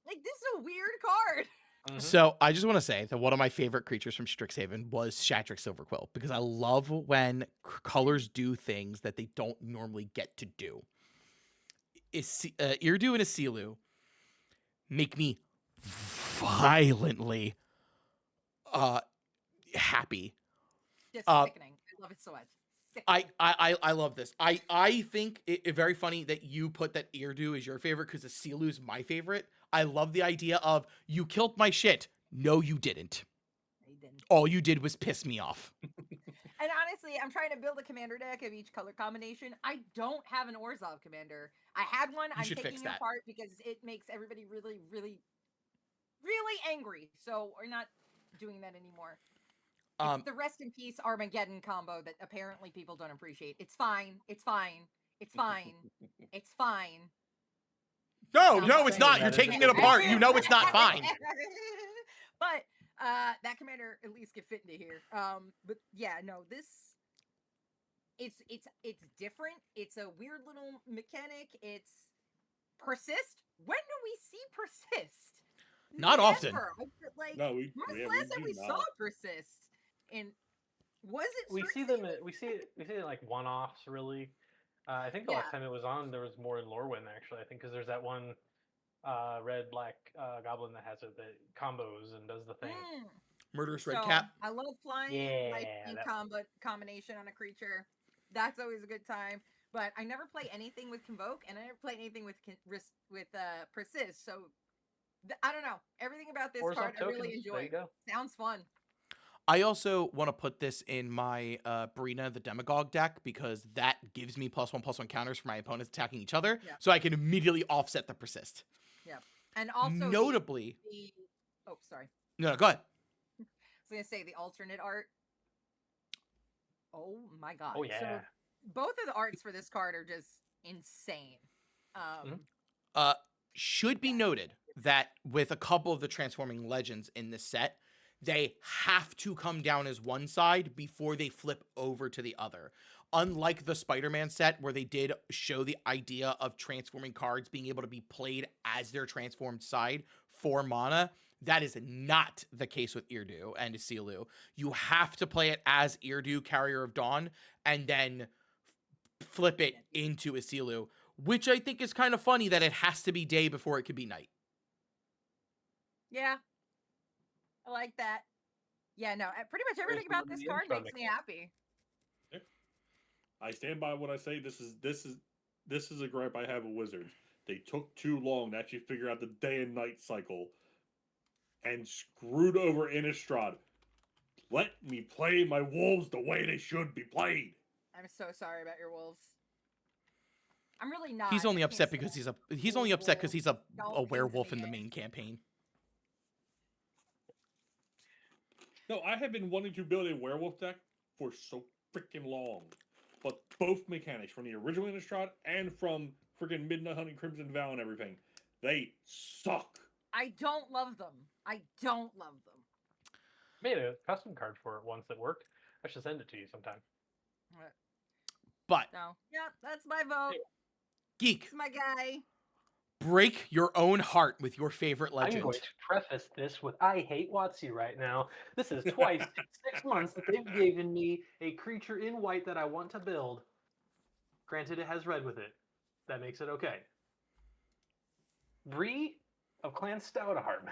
Like, this is a weird card. Mhm. So I just want to say that one of my favorite creatures from Strixhaven was Shatrick Silverquill because I love when colors do things that they don't normally get to do. Irdu and Isilu make me violently happy. Just sickening. I love it so much. Sickening. I love this. I think it very funny that you put that Irdu is your favorite because Isilu is my favorite. I love the idea of you killed my shit. No, you didn't. I didn't. All you did was piss me off. And honestly, I'm trying to build a commander deck of each color combination. I don't have an Orzhov commander. I had one. I'm should taking fix it that. apart because it makes everybody really, really, really angry. So we're not doing that anymore. It's the rest in peace Armageddon combo that apparently people don't appreciate. It's fine. It's fine. It's fine. It's fine. No, Sounds no, like it's not. You're taking it apart. You know it's not fine. But that commander at least get fit into here. But yeah, no, this it's different. It's a weird little mechanic. It's persist. When do we see persist? Not often. Never. Like, No, when was the last time we saw persist? And was it? We see them. We see it like one-offs, really. I think the last Yeah. time it was on, there was more in Lorwyn actually. I think because there's that one red-black goblin that has it that combos and does the thing. Murderous So, Red Cap. I love flying Yeah, lightning that- combination on a creature. That's always a good time. But I never play anything with Convoke, and I never play anything with Persist. So I don't know. Everything about this Orzhov card I really tokens, there you enjoy. go. Sounds fun. I also want to put this in my Brina the Demagogue deck because that gives me +1/+1 counters for my opponents attacking each other, Yeah. so I can immediately offset the persist. And also Notably, oh, sorry. no, go ahead. I was gonna say the alternate art. Oh my god. Oh yeah. So both of the arts for this card are just insane. Should be noted that with a couple of the transforming legends in this set, they have to come down as one side before they flip over to the other. Unlike the Spider-Man set where they did show the idea of transforming cards being able to be played as their transformed side for mana, that is not the case with Irdu and Isilu. You have to play it as Irdu, Carrier of Dawn, and then flip it into Isilu, which I think is kind of funny that it has to be day before it could be night. Yeah. I like that. Yeah, no, pretty much everything Where's about this the card intro makes me happy. I stand by what I say. This is a gripe I have with Wizards. They took too long to actually figure out the day and night cycle, and screwed over Innistrad. Let me play my wolves the way they should be played. I'm so sorry about your wolves. I'm really not. He's only I can't upset because stand he's only upset because he's a Don't werewolf pin in to the me, main campaign. No, I have been wanting to build a werewolf deck for so freaking long. But both mechanics, from the original Innistrad and from freaking Midnight Hunting Crimson Vow and everything, they suck. I don't love them. I don't love them. Made a custom card for it once that worked. I should send it to you sometime. But No. Yeah, that's my vote. Geek, It's my guy. break your own heart with your favorite legend. I'm going to preface this with I hate WotC right now. This is twice in 6 months that they've given me a creature in white that I want to build. Granted, it has red with it. That makes it okay. Bree of Clan Stoutheart.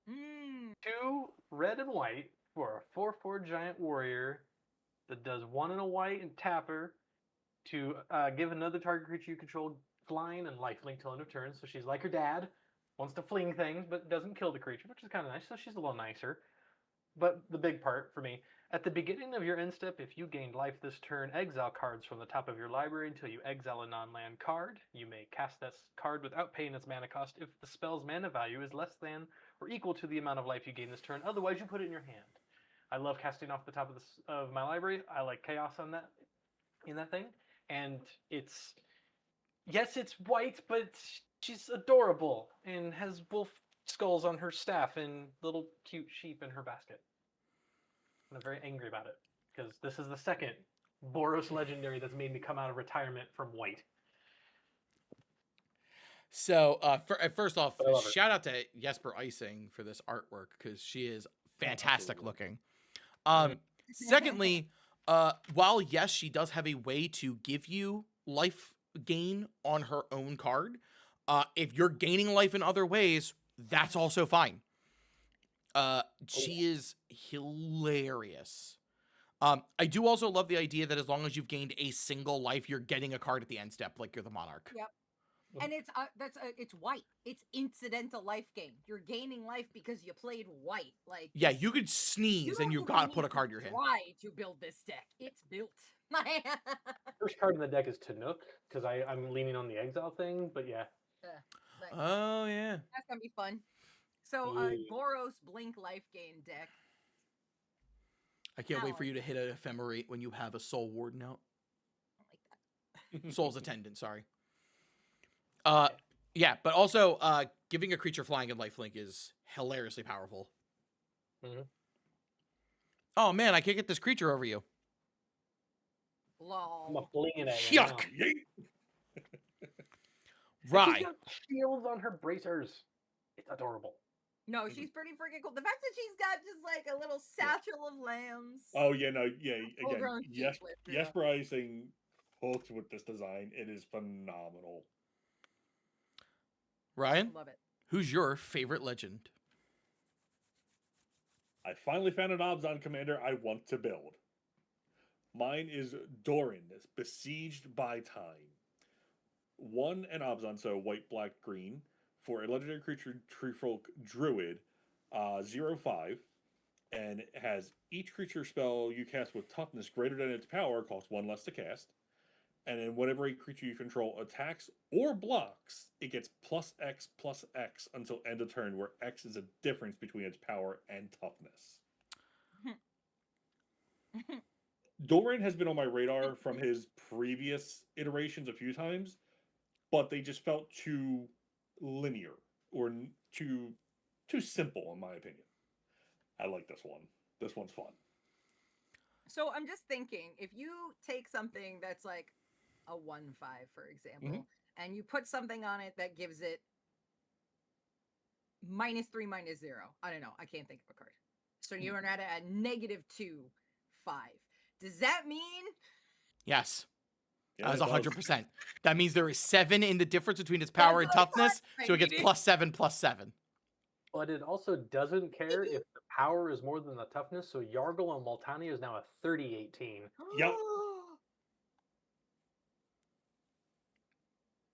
2 red and white for a 4/4 giant warrior that does 1 and a white and tapper to give another target creature you control flying and lifelink till end of turn. So she's like her dad, wants to fling things but doesn't kill the creature, which is kind of nice. So she's a little nicer. But the big part for me, at the beginning of your end step, if you gained life this turn, exile cards from the top of your library until you exile a non-land card. You may cast that card without paying its mana cost if the spell's mana value is less than or equal to the amount of life you gain this turn. Otherwise, you put it in your hand. I love casting off the top of my library. I like chaos on that in that thing, and it's white, but she's adorable and has wolf skulls on her staff and little cute sheep in her basket. And I'm very angry about it because this is the second Boros legendary that's made me come out of retirement from white. So, first off, I love it. shout out to Jesper Icing for this artwork because she is fantastic absolutely. looking. Secondly, while yes, she does have a way to give you life gain on her own card, if you're gaining life in other ways, that's also fine. She is hilarious. I do also love the idea that as long as you've gained a single life, you're getting a card at the end step, like you're the Monarch. Yep. And it's white. It's incidental life gain. You're gaining life because you played white. Like Yeah, you could sneeze and you've got to put a card in your hand. Try to build this deck. It's built. First card in the deck is Tanook because I'm leaning on the exile thing, but yeah. Oh yeah, That's gonna be fun. So Yeah. Boros Blink life gain deck. I can't wait for you to hit an ephemerate when you have a Soul Warden out. I like that. Soul's Attendant, sorry. Yeah, but also giving a creature flying and lifelink is hilariously powerful. Mhm. Oh man, I can't get this creature over you. I'm Lol. flinging at you. Yuck. now. And Right. she's got shields on her bracers. It's adorable. No, she's pretty freaking cool. The fact that she's got just like a little satchel of lambs. Oh yeah, no, yeah. Full Again, grown yes, sheep with, yeah. Jesper Icing hooked with this design. It is phenomenal. Ryan, Love it. who's your favorite legend? I finally found an Obzon commander I want to build. Mine is Doran, Besieged by Time. 1 an Obzon, so white, black, green, for a legendary creature Treefolk Druid, 0/5, and it has each creature spell you cast with toughness greater than its power costs 1 less to cast. And then whenever a creature you control attacks or blocks, it gets +X until end of turn, where X is a difference between its power and toughness. Doran has been on my radar from his previous iterations a few times, but they just felt too linear or too simple, in my opinion. I like this one. This one's fun. So I'm just thinking, if you take something that's like a 1/5, for example, and you put something on it that gives it -3, -0. I don't know. I can't think of a card. So you're at a -2/5. Does that mean? Yes. Yeah, That was it does. 100%. That means there is 7 in the difference between its power and That's what I toughness, thought. so it I gets need it. +7/+7. but it also doesn't care if the power is more than the toughness. So Yargle and Multani is now a 30-18. Yep.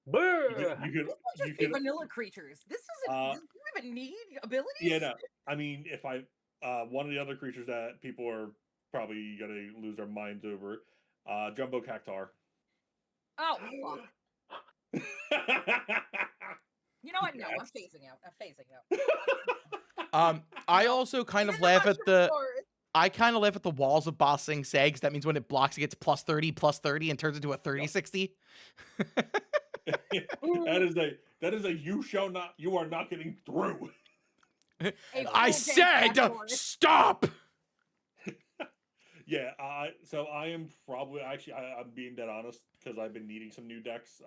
Brr! You Just could be vanilla creatures. This isn't. Do you even need abilities? Yeah, no. I mean, if I one of the other creatures that people are probably gonna lose their minds over, Jumbo Cactar. Oh fuck. You know what? No, I'm phasing out. I also kind of laugh at the walls of Bossing Sags. That means when it blocks, it gets +30, and turns into a 30/60. that is a you are not getting through. I said stop. Yeah, so I am probably I'm being dead honest because I've been needing some new decks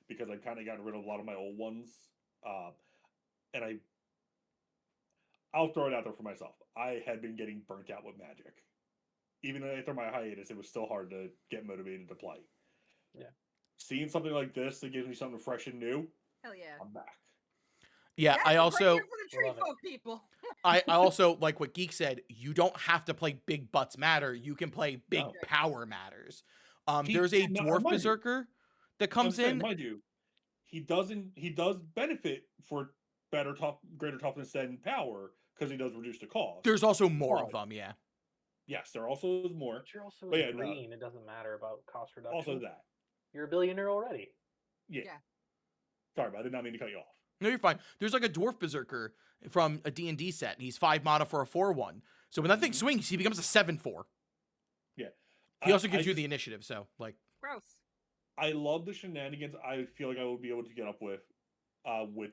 because I've kind of gotten rid of a lot of my old ones, and I'll throw it out there for myself. I had been getting burnt out with Magic. Even after my hiatus, it was still hard to get motivated to play. Yeah. Seeing something like this that gives me something fresh and new, hell yeah, I'm back. Yeah, I also for the tree folk people. I also like what Geek said. You don't have to play Big Butts Matter. You can play Big No. Power Matters. There's a Dwarf Berserker that comes in. Mind you, he does benefit for greater toughness than power because he does reduce the cost. There's also more of them, yeah. Yes, there also is more. But you're also But yeah, green. It doesn't matter about cost reduction. Also that. You're a billionaire already. Yeah. Yeah. Sorry, but I did not mean to cut you off. No, you're fine. There's like a Dwarf Berserker from a D&D set. He's 5 mana for a 4/1. So when that thing swings, he becomes a 7/4. Yeah. He also gives you the initiative, so like Gross. I love the shenanigans I feel like I will be able to get up with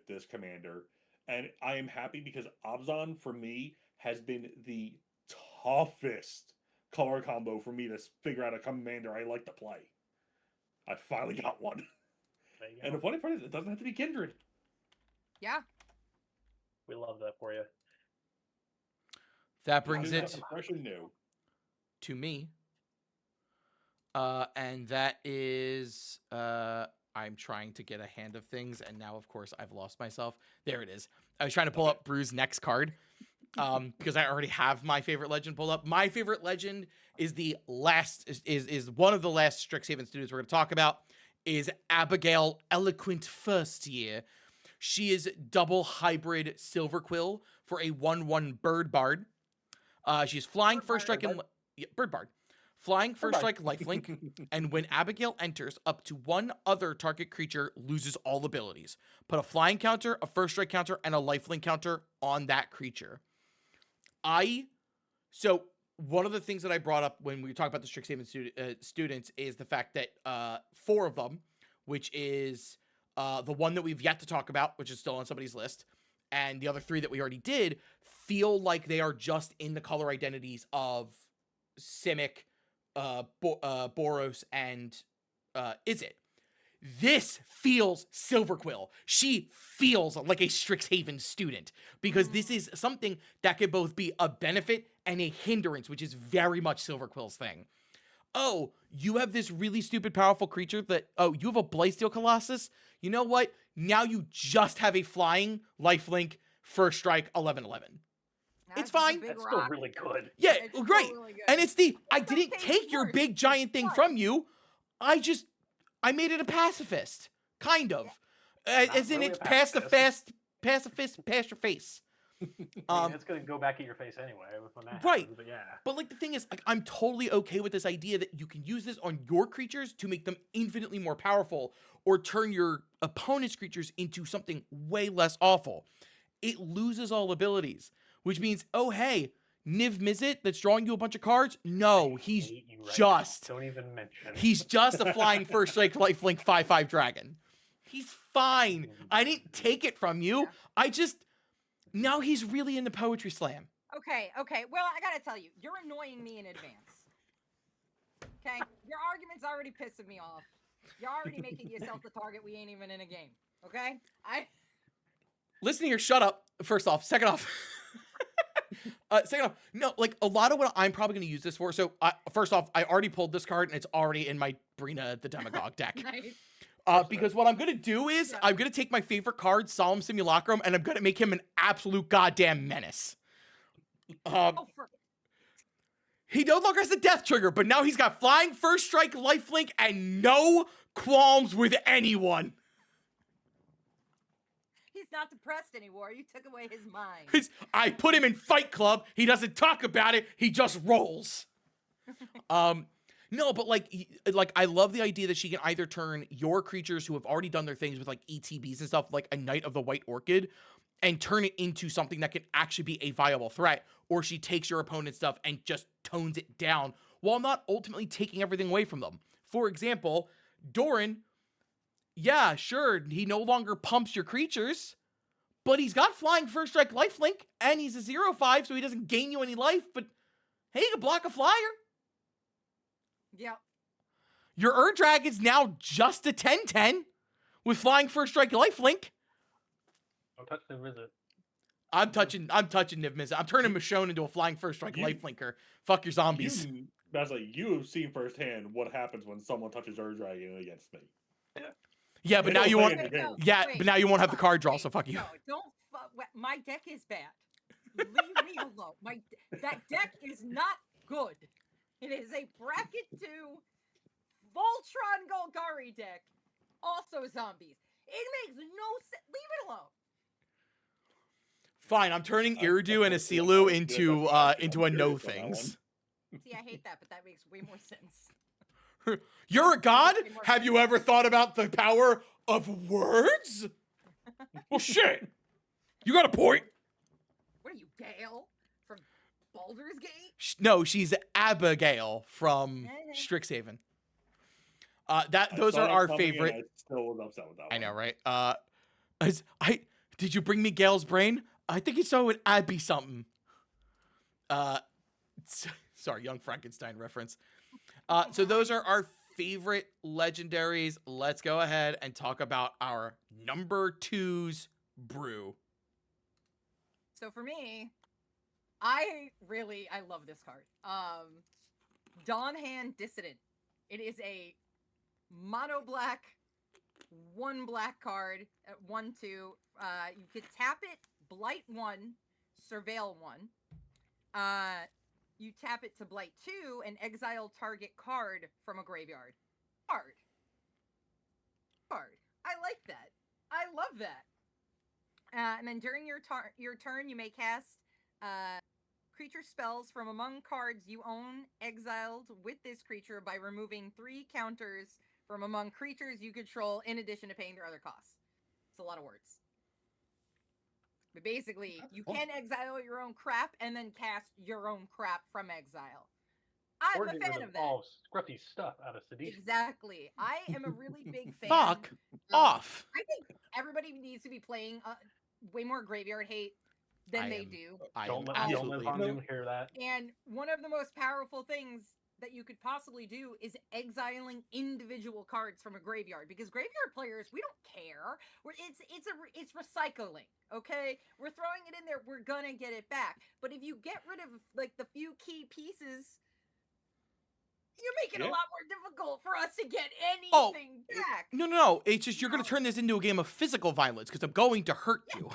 this commander. And I am happy because Abzan, for me, has been the toughest color combo for me to figure out a commander I like to play. I finally got one. And the funny part is, it doesn't have to be Kindred. Yeah. We love that for you. that brings it fresh and new to me. And that is I'm trying to get a hand of things, and now of course I've lost myself. There it is. I was trying to pull up Brew's next card. Because I already have my favorite legend pulled up. My favorite legend is is one of the last Strixhaven students we're going to talk about, is Abigail Eloquent First Year. She is double hybrid Silver Quill for a 1/1 Bird Bard. She's flying first strike and Bird Bard. Flying first strike lifelink, and when Abigail enters, up to one other target creature loses all abilities. Put a flying counter, a first strike counter, and a lifelink counter on that creature. So one of the things that I brought up when we talk about the Strixhaven students is the fact that 4 of them, which is the one that we've yet to talk about, which is still on somebody's list, and the other 3 that we already did, feel like they are just in the color identities of Simic, Boros, and Izzet. This feels Silver Quill. She feels like a Strixhaven student because this is something that could both be a benefit and a hindrance, which is very much Silver Quill's thing. Oh, you have this really stupid powerful creature you have a Blightsteel Colossus? You know what? Now you just have a flying lifelink first strike 11/11. It's fine. That's still really good. Yeah, It's still great. really good. And it's It's I not didn't Faves take your worse. big giant thing Fine. from you. I made it a pacifist, kind of. As in really it's a pacifist, past your face. I mean, it's going to go back at your face anyway when that Right. happens, but yeah. But like the thing is, like, I'm totally okay with this idea that you can use this on your creatures to make them infinitely more powerful, or turn your opponent's creatures into something way less awful. It loses all abilities, which means, oh hey, Niv Mizzet that's drawing you a bunch of cards? No, he's Hate you right just now. Don't even mention. he's just a flying first strike lifelink 5/5 dragon. He's fine. I didn't take it from you. Yeah. Now he's really into Poetry Slam. Okay. Well, I gotta tell you, you're annoying me in advance. Okay? Your argument's already pissing me off. You're already making yourself the target. We ain't even in a game. Okay? Listen here, shut up. First off. Second off. No, like a lot of what I'm probably going to use this for. So first off, I already pulled this card and it's already in my Brina the Demagogue deck. Nice. Because what I'm gonna do is I'm gonna take my favorite card, Solemn Simulacrum, and I'm gonna make him an absolute goddamn menace. He no longer has a death trigger, but now he's got Flying First Strike, Lifelink, and no qualms with anyone. He's not depressed anymore. You took away his mind. I put him in Fight Club. He doesn't talk about it. He just rolls. No, but like I love the idea that she can either turn your creatures who have already done their things with like ETBs and stuff, like a Knight of the White Orchid, and turn it into something that can actually be a viable threat, or she takes your opponent's stuff and just tones it down while not ultimately taking everything away from them. For example, Doran, yeah, sure, he no longer pumps your creatures, but he's got Flying First Strike Lifelink, and he's a 0/5, so he doesn't gain you any life, but hey, you can block a flyer. Yep. Your Ur-Dragon's now just a 10/10 with Flying First Strike Lifelink. Don't touch the visit. I'm touching Niv Mizzet. I'm turning Michonne into a Flying First Strike Lifelinker. Fuck your zombies. That's like you have seen firsthand what happens when someone touches Ur-Dragon against me. Yeah, but now you won't. But now you won't have the card draw. So fuck you. No, don't. My deck is bad. Leave me alone. That deck is not good. It is a bracket 2 Voltron Golgari deck. Also zombies. It makes no sense. Leave it alone. Fine, I'm turning Iridu and Asilu into a no things. See, I hate that, but that makes way more sense. You're a god? Have you ever thought about the power of words? Well, shit. You got a point. What are you, Gale? From Baldur's Gate? No, she's Abigail from Strixhaven. Those are our favorite. I still was upset with that one. I know, right? Did you bring me Gale's brain? I think you saw it Abby something. Sorry, Young Frankenstein reference. So those are our favorite legendaries. Let's go ahead and talk about our number 2's brew. So for me, I love this card. Dawnhand Dissident. It is a mono black, 1 black card at 1/2. You could tap it, Blight 1, Surveil 1. You tap it to Blight 2 and exile target card from a graveyard. Card. I like that. I love that. And then during your turn, you may cast creature spells from among cards you own exiled with this creature by removing 3 counters from among creatures you control in addition to paying their other costs. It's a lot of words. But basically, you can exile your own crap and then cast your own crap from exile. I'm a fan of that. All scruffy stuff out of Sedisha. Exactly. I am a really big fan. Fuck off. I think everybody needs to be playing way more graveyard hate than they do. Don't let Hondu hear that. And one of the most powerful things that you could possibly do is exiling individual cards from a graveyard, because graveyard players, we don't care. It's recycling, okay? We're throwing it in there, we're gonna get it back. But if you get rid of like the few key pieces, you're making it a lot more difficult for us to get anything back. No. It's just you're gonna turn this into a game of physical violence because I'm going to hurt you.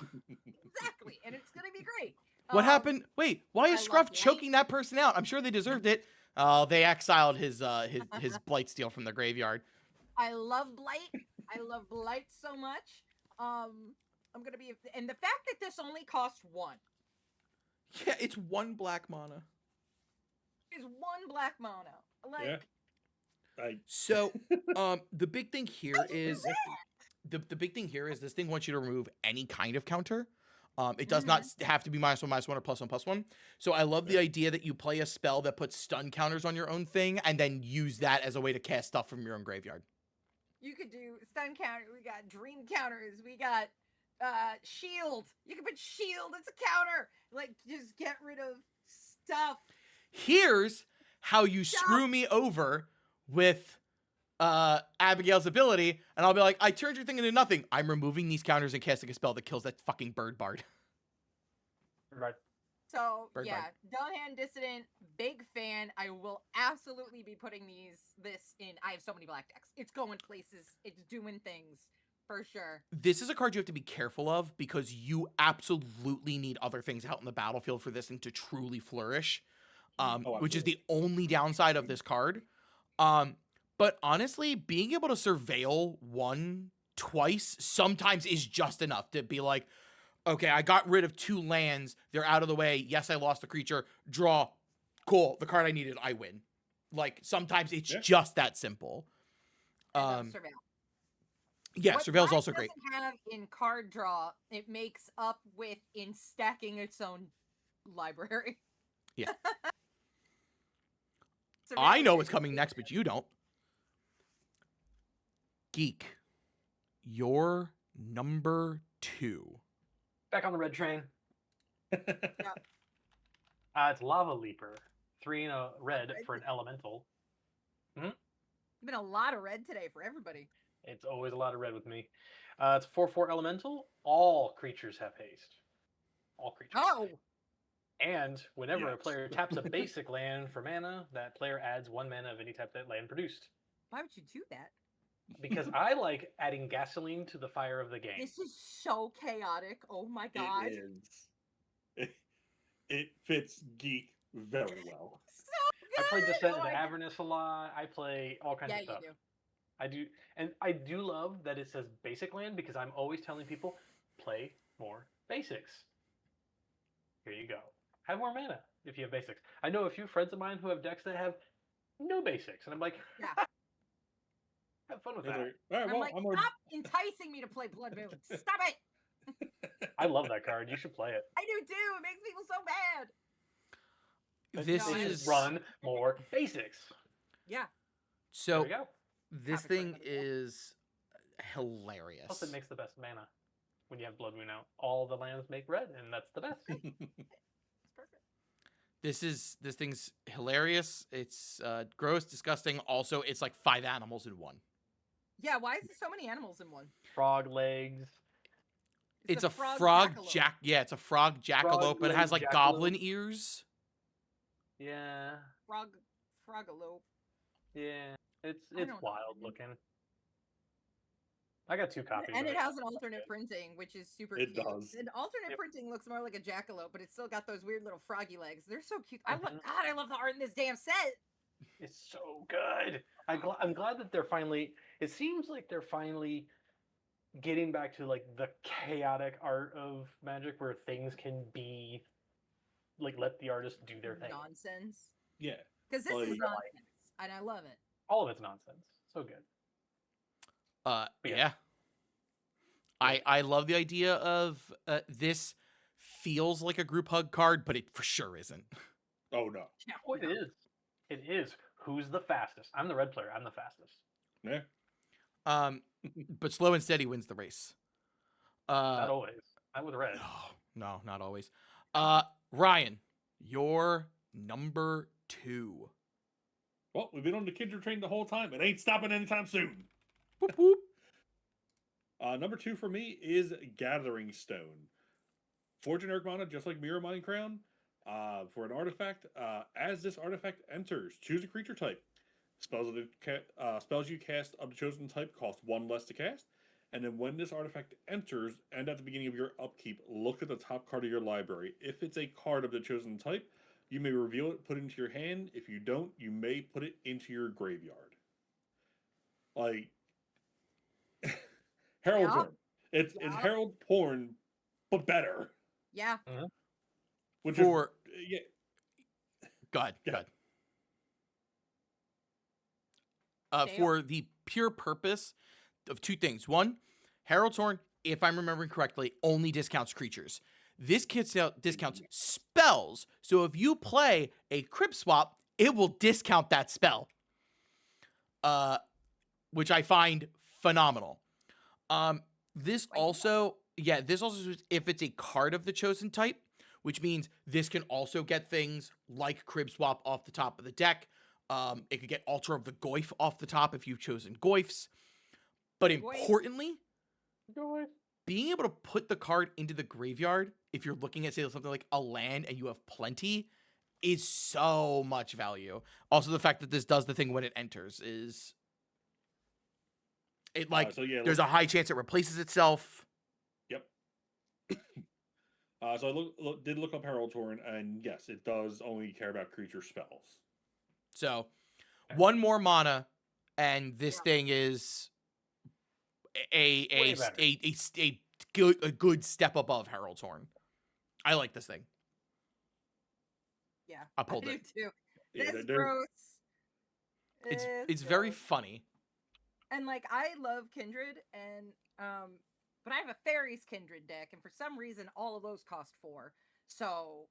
Exactly, and it's gonna be great. What happened? Wait, why is Scruff choking that person out? I'm sure they deserved it. Oh, they exiled his Blightsteel from the graveyard. I love Blight. I love Blight so much. I'm gonna be, and the fact that this only costs 1. Yeah, it's 1 black mana. Is 1 black mana. Like, so the big thing here is the big thing here is this thing wants you to remove any kind of counter. It does not have to be -1/-1 or +1/+1. So I love the idea that you play a spell that puts stun counters on your own thing and then use that as a way to cast stuff from your own graveyard. You could do stun counter. We got dream counters. We got shield. You can put shield as a counter. Like, just get rid of stuff. Here's how you screw me over with Abigail's ability, and I'll be like, I turned your thing into nothing. I'm removing these counters and casting a spell that kills that fucking bird bard. Right. So Bird yeah, Bite. Dunhand Dissident, big fan. I will absolutely be putting this in. I have so many black decks. It's going places. It's doing things for sure. This is a card you have to be careful of because you absolutely need other things out in the battlefield for this thing to truly flourish. Which is the only downside of this card. But honestly, being able to surveil one twice sometimes is just enough to be like, okay, I got rid of 2 lands. They're out of the way. Yes, I lost the creature. Draw. Cool. The card I needed, I win. Like, sometimes it's just that simple. And Surveil. Yeah, what Surveil's Black also great. doesn't have in card draw, it makes up with in stacking its own library. Yeah. Surveil I know is what's coming next, but you don't. Geek, you're number 2. Back on the red train. It's Lava Leaper. 3 and a red for an elemental. It's been a lot of red today for everybody. It's always a lot of red with me. It's 4/4 elemental. All creatures have haste. All creatures. Oh! And whenever a Yes. player taps a basic land for mana, that player adds 1 mana of any type that land produced. Why would you do that? Because I like adding gasoline to the fire of the game. This is so chaotic. Oh my god. It is. It fits Geek very well. So I play good! Descent Oh into my God. Avernus a lot. I play all kinds Yeah, of you stuff. do. I do, and I do love that it says basic land because I'm always telling people play more basics. Here you go. Have more mana if you have basics. I know a few friends of mine who have decks that have no basics, and I'm like, Yeah. have fun with They're that. like, all right, I'm well, like, I'm already- stop enticing me to play Blood Moon. Stop it! I love that card. You should play it. I do too. It makes people so mad. But This No, I they is should run more basics. Yeah. There so. we go. This Topic for thing another day. is hilarious. Plus, it makes the best mana when you have Blood Moon out. All the lands make red, and that's the best. It's perfect. This thing's hilarious. It's gross, disgusting. Also, it's like 5 animals in one. Yeah, why is there so many animals in one? Frog legs. It's a a frog jackalope. jack. Yeah, it's a frog jackalope, but it has like Frog-legged goblin ears. Yeah. Frogalope. Yeah, it's I don't know. wild looking. I got 2 copies. And of it has an alternate printing, which is super It cute. does. And alternate Yep. printing looks more like a jackalope, but it's still got those weird little froggy legs. They're so cute. Mhm. God, I love the art in this damn set. It's so good. I'm glad that they're finally. It seems like they're finally getting back to like the chaotic art of Magic, where things can be like let the artist do their thing. Nonsense. Yeah. Because this Like- is nonsense, and I love it. All of it's nonsense. So good. yeah. Yeah. I love the idea of this feels like a group hug card, but it for sure isn't. Oh no. Oh, it is. It is. Who's the fastest? I'm the red player. I'm the fastest. Yeah. But slow and steady wins the race. Not always. Not with red. No, not always. Ryan, you're number 2. Well, we've been on the Kindred train the whole time. It ain't stopping anytime soon. Whoop, whoop. Number 2 for me is Gathering Stone. 4 generic mana, just like Mirror Mind Crown. For an artifact, as this artifact enters, choose a creature type. Spells you cast of the chosen type cost 1 less to cast. And then when this artifact enters, and at the beginning of your upkeep, look at the top card of your library. If it's a card of the chosen type, you may reveal it, put it into your hand. If you don't, you may put it into your graveyard. Like Herald's Yeah. Horn. It's Yeah. Herald porn, but better. Yeah. Which For is, yeah, go ahead. Yeah. Go ahead. Dale? For the pure purpose of 2 things. 1, Herald's Horn, if I'm remembering correctly, only discounts creatures. This discounts spells. So if you play a Crypt Swap, it will discount that spell. Which I find phenomenal. This also if it's a card of the chosen type, which means this can also get things like Crib Swap off the top of the deck. It could get Altar of the Goyf off the top if you've chosen Goyfs. But Goyf. importantly, being able to put the card into the graveyard if you're looking at, say, something like a land and you have plenty, is so much value. Also, the fact that this does the thing when it enters is... It, like, So yeah, there's a high chance it replaces itself. Yep. So I did look up Herald Torrent, and yes, it does only care about creature spells. So, one more mana, and this thing is a good step above Herald's Horn. I like this thing. Yeah, I pulled it. Too. Yeah, It's gross. It's very funny. And like, I love Kindred, and but I have a Fairies Kindred deck, and for some reason all of those cost 4. So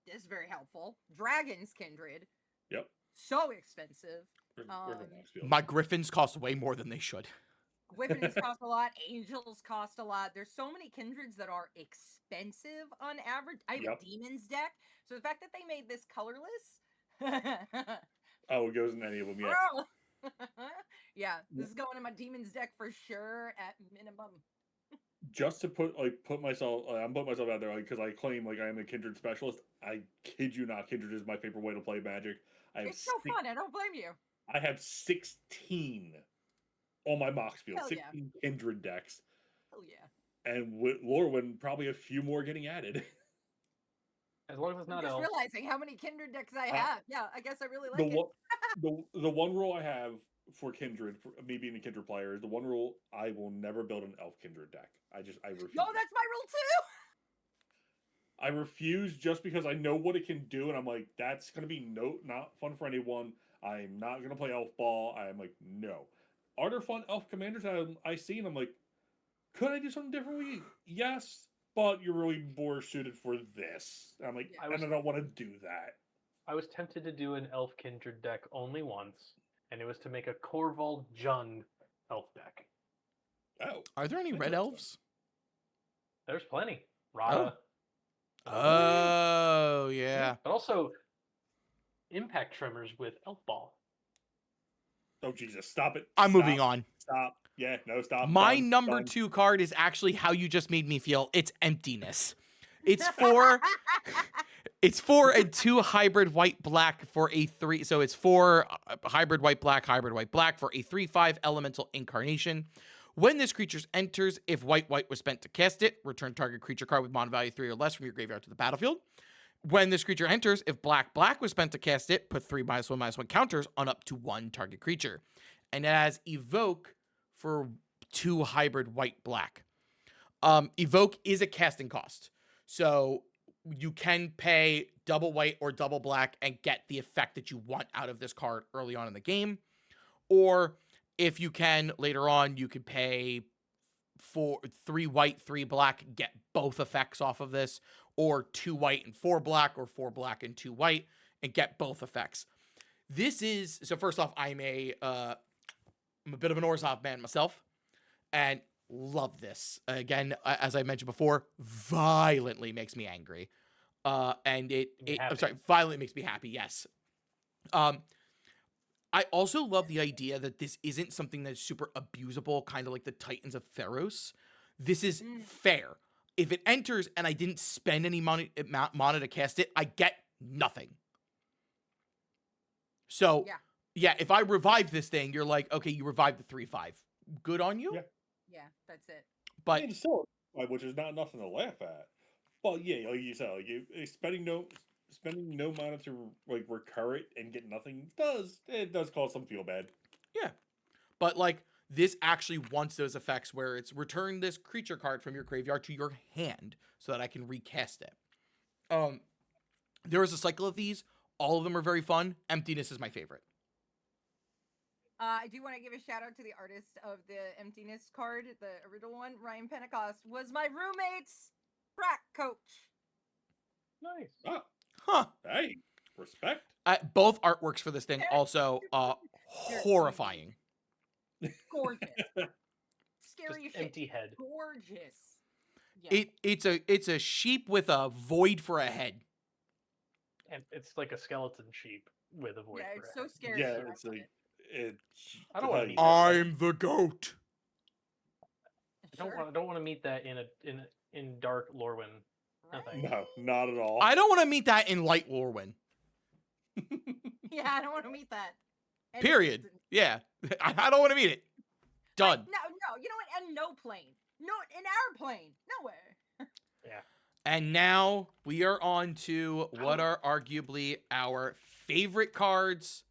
this is very helpful. Dragons Kindred. Yep. So expensive. My Griffins cost way more than they should. Griffins cost a lot. Angels cost a lot. There's so many Kindreds that are expensive on average. I have a Demons deck, so the fact that they made this colorless. It goes in any of them, yeah. Yeah, this is going in my Demons deck for sure at minimum. Just to put myself, I'm putting myself out there because I claim like I am a Kindred specialist. I kid you not, Kindred is my favorite way to play Magic. It's so fun. I don't blame you. I have 16 on my mock field, 16 Kindred decks. Hell yeah. And with Lorwyn, probably a few more getting added. As long as it's not just elves. realizing how many Kindred decks I have. Yeah, I guess I really like it. The one rule I have for Kindred, for me being a Kindred player, is the one rule: I will never build an Elf Kindred deck. I refuse. No, that's my rule too. I refuse just because I know what it can do, and I'm like, that's gonna be not fun for anyone. I'm not gonna play Elf Ball. I'm like, no. Are there fun Elf commanders that I see, and I'm like, could I do something differently? Yes, but you're really more suited for this. I'm like, I don't want to do that. I was tempted to do an Elf Kindred deck only once, and it was to make a Corval Jund Elf deck. Oh, are there any red elves? There's plenty. Rada. Oh, yeah. But also Impact Tremors with Elf Ball. Oh, Jesus. Stop it. I'm moving on. Stop. Yeah, no, stop. My number 2 card is actually how you just made me feel. It's Emptiness. It's 4 and 2 hybrid white-black for a 3. So it's 4 hybrid white-black for a 3/5 elemental incarnation. When this creature enters, if white was spent to cast it, return target creature card with mana value 3 or less from your graveyard to the battlefield. When this creature enters, if black was spent to cast it, put 3 -1/-1 counters on up to 1 target creature. And it has Evoke for 2 hybrid white-black. Evoke is a casting cost. So you can pay double white or double black and get the effect that you want out of this card early on in the game. Or if you can, later on, you could pay for 3 white, 3 black, get both effects off of this, or 2 white and 4 black, or 4 black and 2 white, and get both effects. This is, so first off, I'm a bit of an Orzhov man myself, and love this. Again, as I mentioned before, violently makes me angry. And violently makes me happy, yes. I also love the idea that this isn't something that's super abusable, kind of like the Titans of Theros. This is fair. If it enters and I didn't spend any mana to cast it, I get nothing. So, yeah, if I revive this thing, you're like, okay, you revived the 3/5. Good on you? Yeah, that's it. But it's still, which is not nothing to laugh at. But yeah, like you said, like spending no mana to like recur it and get nothing does cause some feel bad. Yeah, but like this actually wants those effects where it's return this creature card from your graveyard to your hand so that I can recast it. There is a cycle of these. All of them are very fun. Emptiness is my favorite. I do want to give a shout out to the artist of the Emptiness card, the original one. Ryan Pentecost was my roommate's track coach. Nice. Ah. Huh. Hey, respect. Both artworks for this thing also horrifying. Gorgeous. Scary Just shit. empty head. Gorgeous. Yeah. It's a sheep with a void for a head. And it's like a skeleton sheep with a void. Yeah, it's so scary. Yeah, it's like I don't want to meet I'm the goat. I don't want to meet that in dark Lorwyn. Nothing. No, not at all. I don't want to meet that in Light Lorwyn. Yeah, I don't want to meet that. And Period. it's- Yeah. I don't want to meet it. Done. No, you know what? And no plane. No, an airplane. Nowhere. And now we are on to what are arguably our favorite cards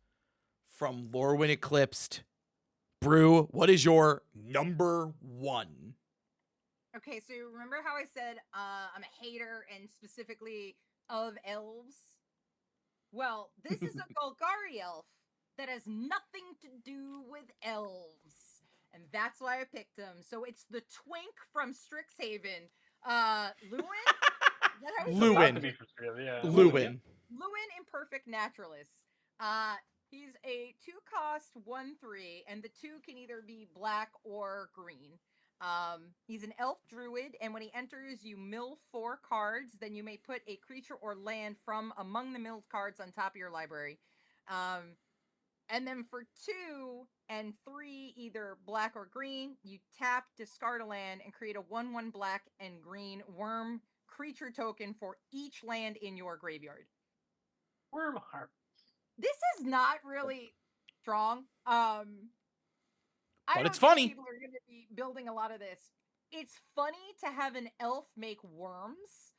from Lorwyn Eclipsed. Brew, what is your number one? Okay, so remember how I said I'm a hater and specifically of elves? Well, this is a Golgari elf that has nothing to do with elves. And that's why I picked him. So it's the twink from Strixhaven. Lewin? Is that how you say it? Lewin. To be frustrated, yeah. Lewin. Lewin Imperfect Naturalist. He's a 2-cost 1/3, and the 2 can either be black or green. He's an elf druid, and when he enters, you mill 4 cards. Then you may put a creature or land from among the milled cards on top of your library. And then for 2 and 3, either black or green, you tap, discard a land, and create a 1/1 black and green worm creature token for each land in your graveyard. Worm Heart. This is not really strong. I But don't it's think funny. People are going to be building a lot of this. It's funny to have an elf make worms.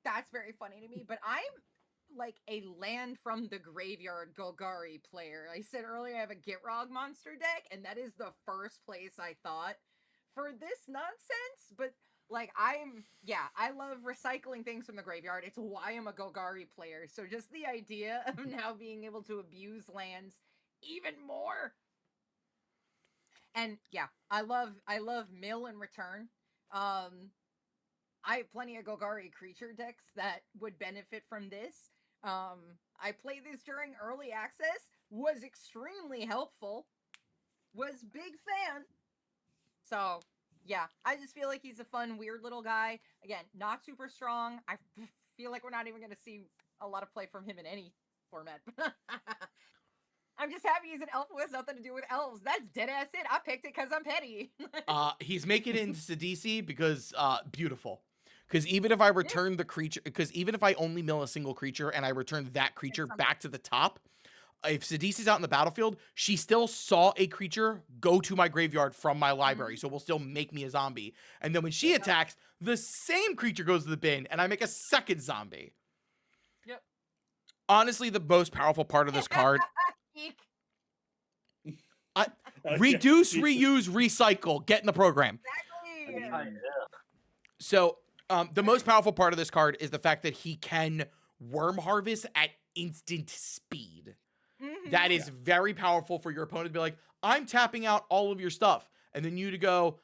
That's very funny to me. But I'm like a land from the graveyard Golgari player. I said earlier I have a Gitrog monster deck, and that is the first place I thought for this nonsense. But like I love recycling things from the graveyard. It's why I'm a Golgari player. So just the idea of now being able to abuse lands even more. And yeah, I love mill and return. I have plenty of Golgari creature decks that would benefit from this. I played this during early access, was extremely helpful, was big fan. So yeah, I just feel like he's a fun, weird little guy. Again, not super strong. I feel like we're not even going to see a lot of play from him in any format. I'm just happy he's an elf who has nothing to do with elves. That's dead ass it. I picked it because I'm petty. He's making it into Sidisi because beautiful. Because even if I return the creature, because even if I only mill a single creature and I return that creature back to the top, if Sidisi's out in the battlefield, she still saw a creature go to my graveyard from my library, so will still make me a zombie. And then when she attacks, the same creature goes to the bin, and I make a second zombie. Yep. Honestly, the most powerful part of this card. Eek. Reduce, reuse, recycle. Get in the program. Exactly. So, the most powerful part of this card is the fact that he can worm harvest at instant speed. Mhm. That is very powerful for your opponent to be like, I'm tapping out all of your stuff. And then you to go,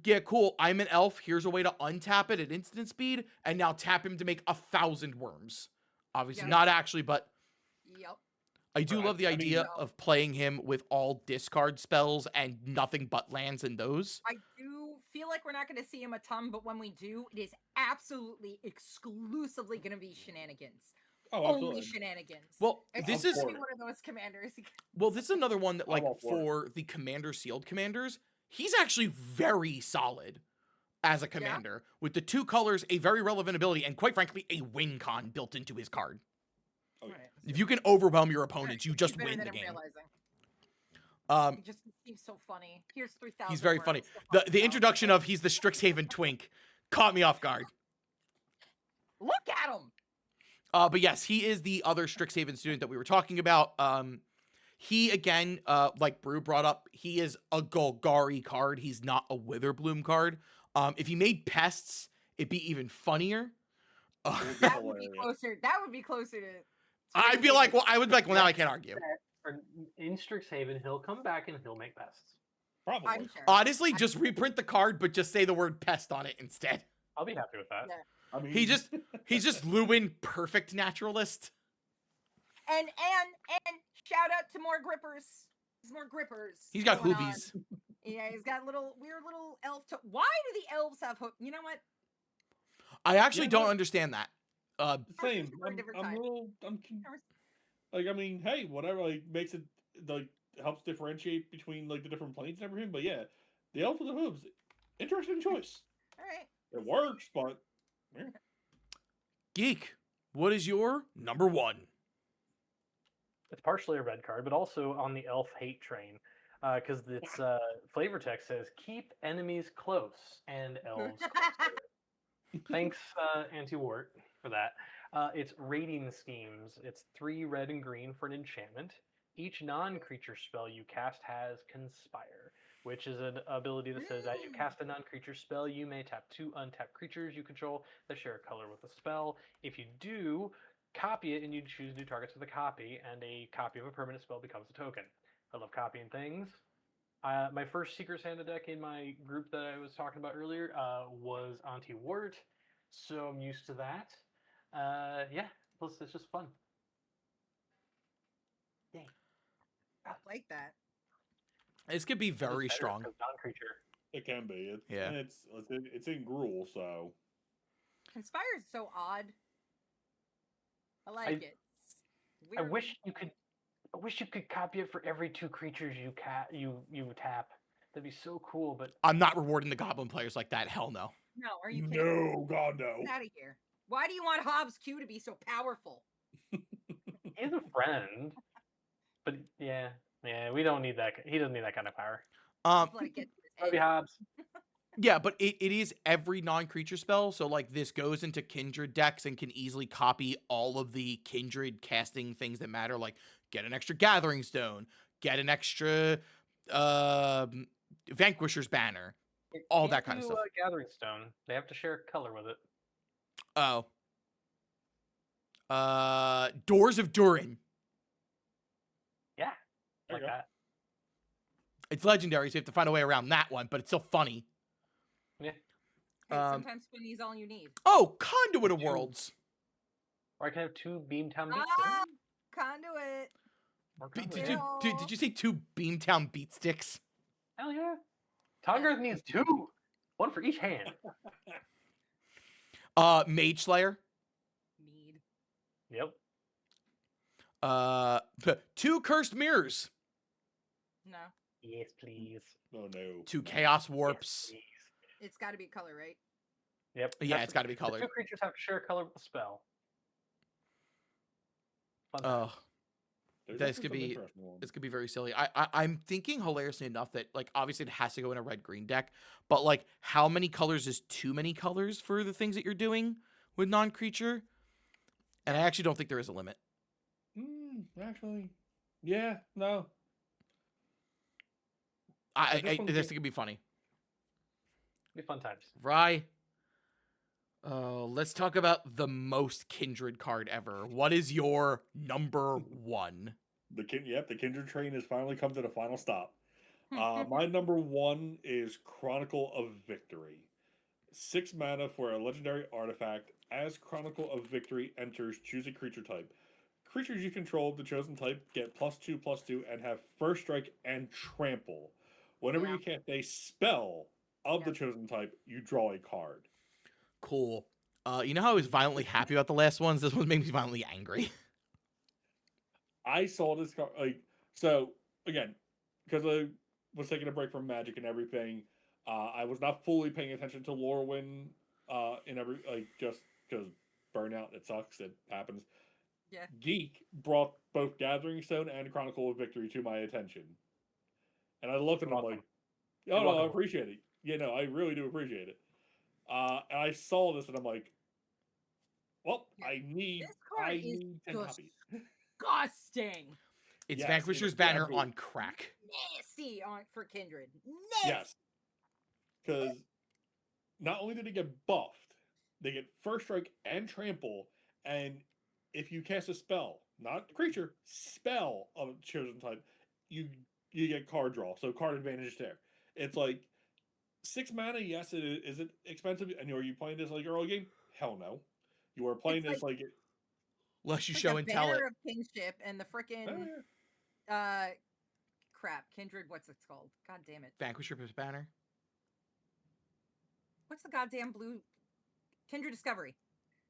yeah, cool, I'm an elf. Here's a way to untap it at instant speed. And now tap him to make 1,000 worms. Obviously, Yep. not actually, but Yep. I do Right. love the I mean, idea no. of playing him with all discard spells and nothing but lands in those. I do feel like we're not going to see him a ton, but when we do, it is absolutely exclusively going to be shenanigans. Oh, Only absolutely. shenanigans. Well, It's this gonna is be one of those commanders. well, this is another one that, I'm like, all for it. for the commander sealed commanders, he's actually very solid as a commander with the 2 colors, a very relevant ability, and quite frankly, a win con built into his card. Oh, yeah. Right. If you can overwhelm your Alright, opponents, you he's just better win than the I'm game. realizing. He just seems so funny. Here's 3,000. He's very words. funny. So The fucking introduction of he's the Strixhaven twink caught me off guard. Look at him. But yes, he is the other Strixhaven student that we were talking about. He again, like Brew brought up, he is a Golgari card. He's not a Witherbloom card. If he made pests, it'd be even funnier. That would be closer. That would be closer to. I'd be like, well, I would be like, well, now I can't argue. In Strixhaven, he'll come back and he'll make pests. Probably. I'm sure. Honestly, just reprint the card, but just say the word pest on it instead. I'll be happy with that. Yeah. I mean, He's just Lewin perfect naturalist. And shout out to more grippers. There's more grippers. He's got going on. hoovies. Yeah, he's got weird little elf. Why do the elves have hook? You know what? I actually Yeah, don't no. understand that. same. for a different I'm time. a little. Like, I mean, hey, whatever. Like, makes it like helps differentiate between like the different planes and everything. But yeah, the elf with the hooves, interesting choice. All right. It works, but yeah. Geek, what is your number 1? It's partially a red card, but also on the elf hate train, because its flavor text says keep enemies close and elves closer. Thanks, Anti-Wart, for that. It's rating schemes. It's 3 red and green for an enchantment. Each non-creature spell you cast has Conspire, which is an ability that says as you cast a non-creature spell, you may tap 2 untapped creatures you control that share a color with the spell. If you do, copy it and you choose new targets with a copy, and a copy of a permanent spell becomes a token. I love copying things. My first Secret Santa deck in my group that I was talking about earlier was Anti-Wart, so I'm used to that. Yeah, plus it's just fun. Yay. I like that. This could be very strong. Non-creature. It can be. Yeah. And it's in Gruul, so. Conspire is so odd. I like it. I wish you could copy it for every 2 creatures you tap. That'd be so cool, but I'm not rewarding the goblin players like that. Hell no. No, are you kidding? No, God, no. Get out of here. Why do you want Hobbs Q to be so powerful? he's a friend. But yeah, we don't need that. He doesn't need that kind of power. Just let it get to his Love you, head. Hobbs. Yeah, but it is every non-creature spell. So like this goes into Kindred decks and can easily copy all of the Kindred casting things that matter. Like get an extra Gathering Stone, get an extra Vanquisher's Banner, all that kind of stuff. Gathering Stone. They have to share a color with it. Oh. Doors of Durin. Yeah, There like you go. that. It's legendary, so you have to find a way around that one, but it's still funny. Yeah. Hey, Um, sometimes spinny's all you need. Oh, Conduit of Worlds. Or I can have 2 Beamtown Beat Ah, conduit. Sticks. Did you say 2 Beamtown Beat Sticks? Hell yeah. Tongarth needs 2. 1 for each hand. Mage Slayer. Need. Yep. 2 Cursed Mirrors. No. Yes, please. Oh, no. 2 Chaos Warps. Yes, please. It's got to be color, right? Yep. Yeah, it's got to be The colored. 2 creatures have to share a color with the spell. Fun Oh, times. There's this definitely could some be- interesting ones. this could be very silly. I'm thinking hilariously enough that like obviously it has to go in a red-green deck, but like how many colors is too many colors for the things that you're doing with non-creature? And I actually don't think there is a limit. Actually, yeah, no. This one's This good. could be funny. Be fun times. Rye. Let's talk about the most Kindred card ever. What is your number 1? The Kindred train has finally come to the final stop. My number 1 is Chronicle of Victory. 6 mana for a legendary artifact. As Chronicle of Victory enters, choose a creature type. Creatures you control of the chosen type get +2/+2 and have first strike and trample. Whenever you cast a spell of the chosen type, you draw a card. Cool. You know how I was violently happy about the last ones? This one made me violently angry. I saw this card so again, because I was taking a break from Magic and everything. I was not fully paying attention to Lorwyn in every just because burnout, it sucks, it happens. Yeah. Geek brought both Gathering Stone and Chronicle of Victory to my attention, and I looked at them like, "Oh no, I appreciate it. Yeah, no, I really do appreciate it." And I saw this, and I'm like, "Well, Yeah. I need This card is 10 copies." Disgusting. It's Yes, Vanquisher's it's Banner absolutely- on crack. Nasty for Kindred. Nasty. Yes, because not only do they get buffed, they get first strike and trample, and if you cast a spell, not creature, spell of a chosen type, you get card draw, so card advantage there. It's like 6 mana. Yes, is it expensive? And are you playing this like early game? Hell no. You are playing It's this like Unless you Like show the and tell it. Banner of Kingship and the frickin' crap. Kindred, what's it called? God damn it. Vanquisher's Banner. What's the goddamn blue Kindred Discovery?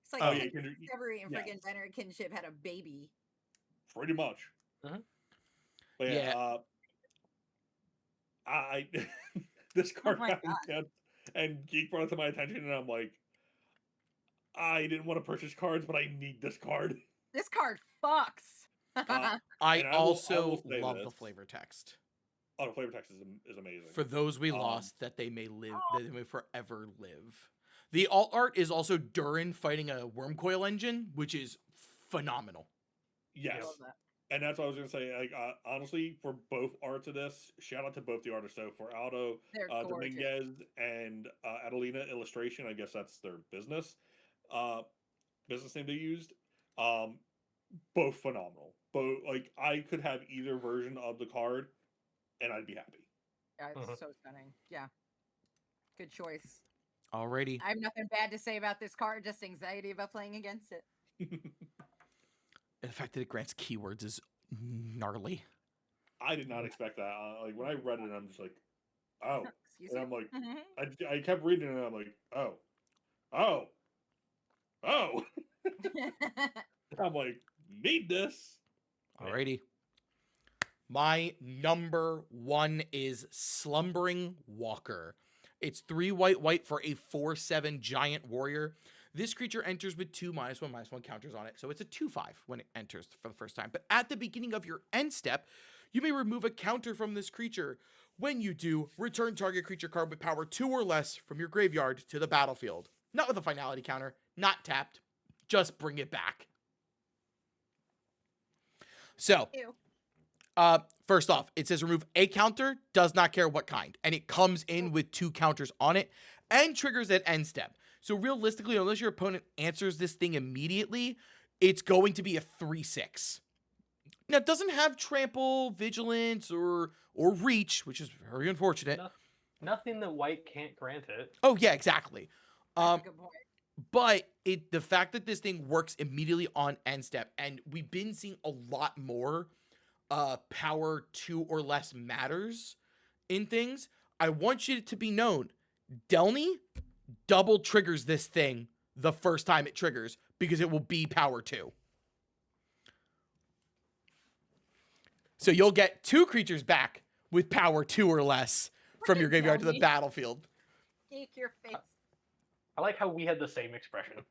It's like Oh, yeah, Kindred Kindred- Discovery and yes. friggin' Banner of Kinship had a baby. pretty much. Mhm. But yeah, I this card my got God. intense, and Geek brought it to my attention, and I'm like, I didn't want to purchase cards, but I need this card. This card fucks. I And I also will say love the this. flavor text. Oh, the flavor text is amazing. For those we lost, that they may live, that they may forever live. The alt art is also Durin fighting a Wormcoil engine, which is phenomenal. Yes. And that's what I was gonna say. Like, honestly, for both arts of this, shout out to both the artists. So for Aldo Dominguez and Adelina Illustration, I guess that's their business name they used. Both phenomenal. Both, like, I could have either version of the card, and I'd be happy. Yeah, it's so stunning. Yeah, good choice. Alrighty. I have nothing bad to say about this card. Just anxiety about playing against it. And the fact that it grants keywords is gnarly. I did not expect that. Like, when I read it, I'm just like, oh. Excuse And me? I'm like, I kept reading it, and I'm like, oh. I'm like, need this. Alrighty. My number 1 is Slumbering Walker. It's 3 white for a 4/7 giant warrior. This creature enters with 2 -1/-1 counters on it, so it's a 2/5 when it enters for the first time. But at the beginning of your end step, you may remove a counter from this creature. When you do, return target creature card with power 2 or less from your graveyard to the battlefield. Not with a finality counter, not tapped. Just bring it back. So, first off, it says remove a counter, does not care what kind. And it comes in with 2 counters on it and triggers at end step. So realistically, unless your opponent answers this thing immediately, it's going to be a 3/6. Now, it doesn't have trample, vigilance, or reach, which is very unfortunate. Nothing that white can't grant it. Oh, yeah, exactly. That's a good point. But the fact that this thing works immediately on end step, and we've been seeing a lot more power 2 or less matters in things. I want you to be known, Delny double triggers this thing the first time it triggers because it will be power 2. So you'll get 2 creatures back with power 2 or less from your graveyard to the battlefield. Geek your face. I like how we had the same expression.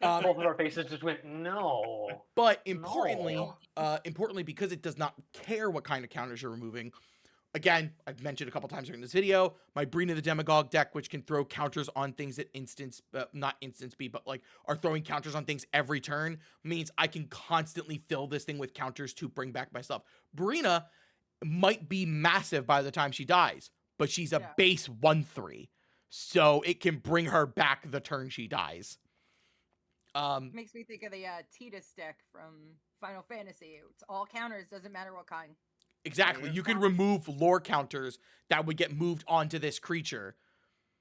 Both of our faces just went, no. But importantly, because it does not care what kind of counters you're removing, again, I've mentioned a couple times during this video, my Brina the Demagogue deck, which can throw counters on things at not instant speed, but like are throwing counters on things every turn, means I can constantly fill this thing with counters to bring back my stuff. Brina might be massive by the time she dies, but she's a base 1/3, so it can bring her back the turn she dies. Makes me think of the Titus deck from Final Fantasy. It's all counters, doesn't matter what kind. Exactly. You can remove lore counters that would get moved onto this creature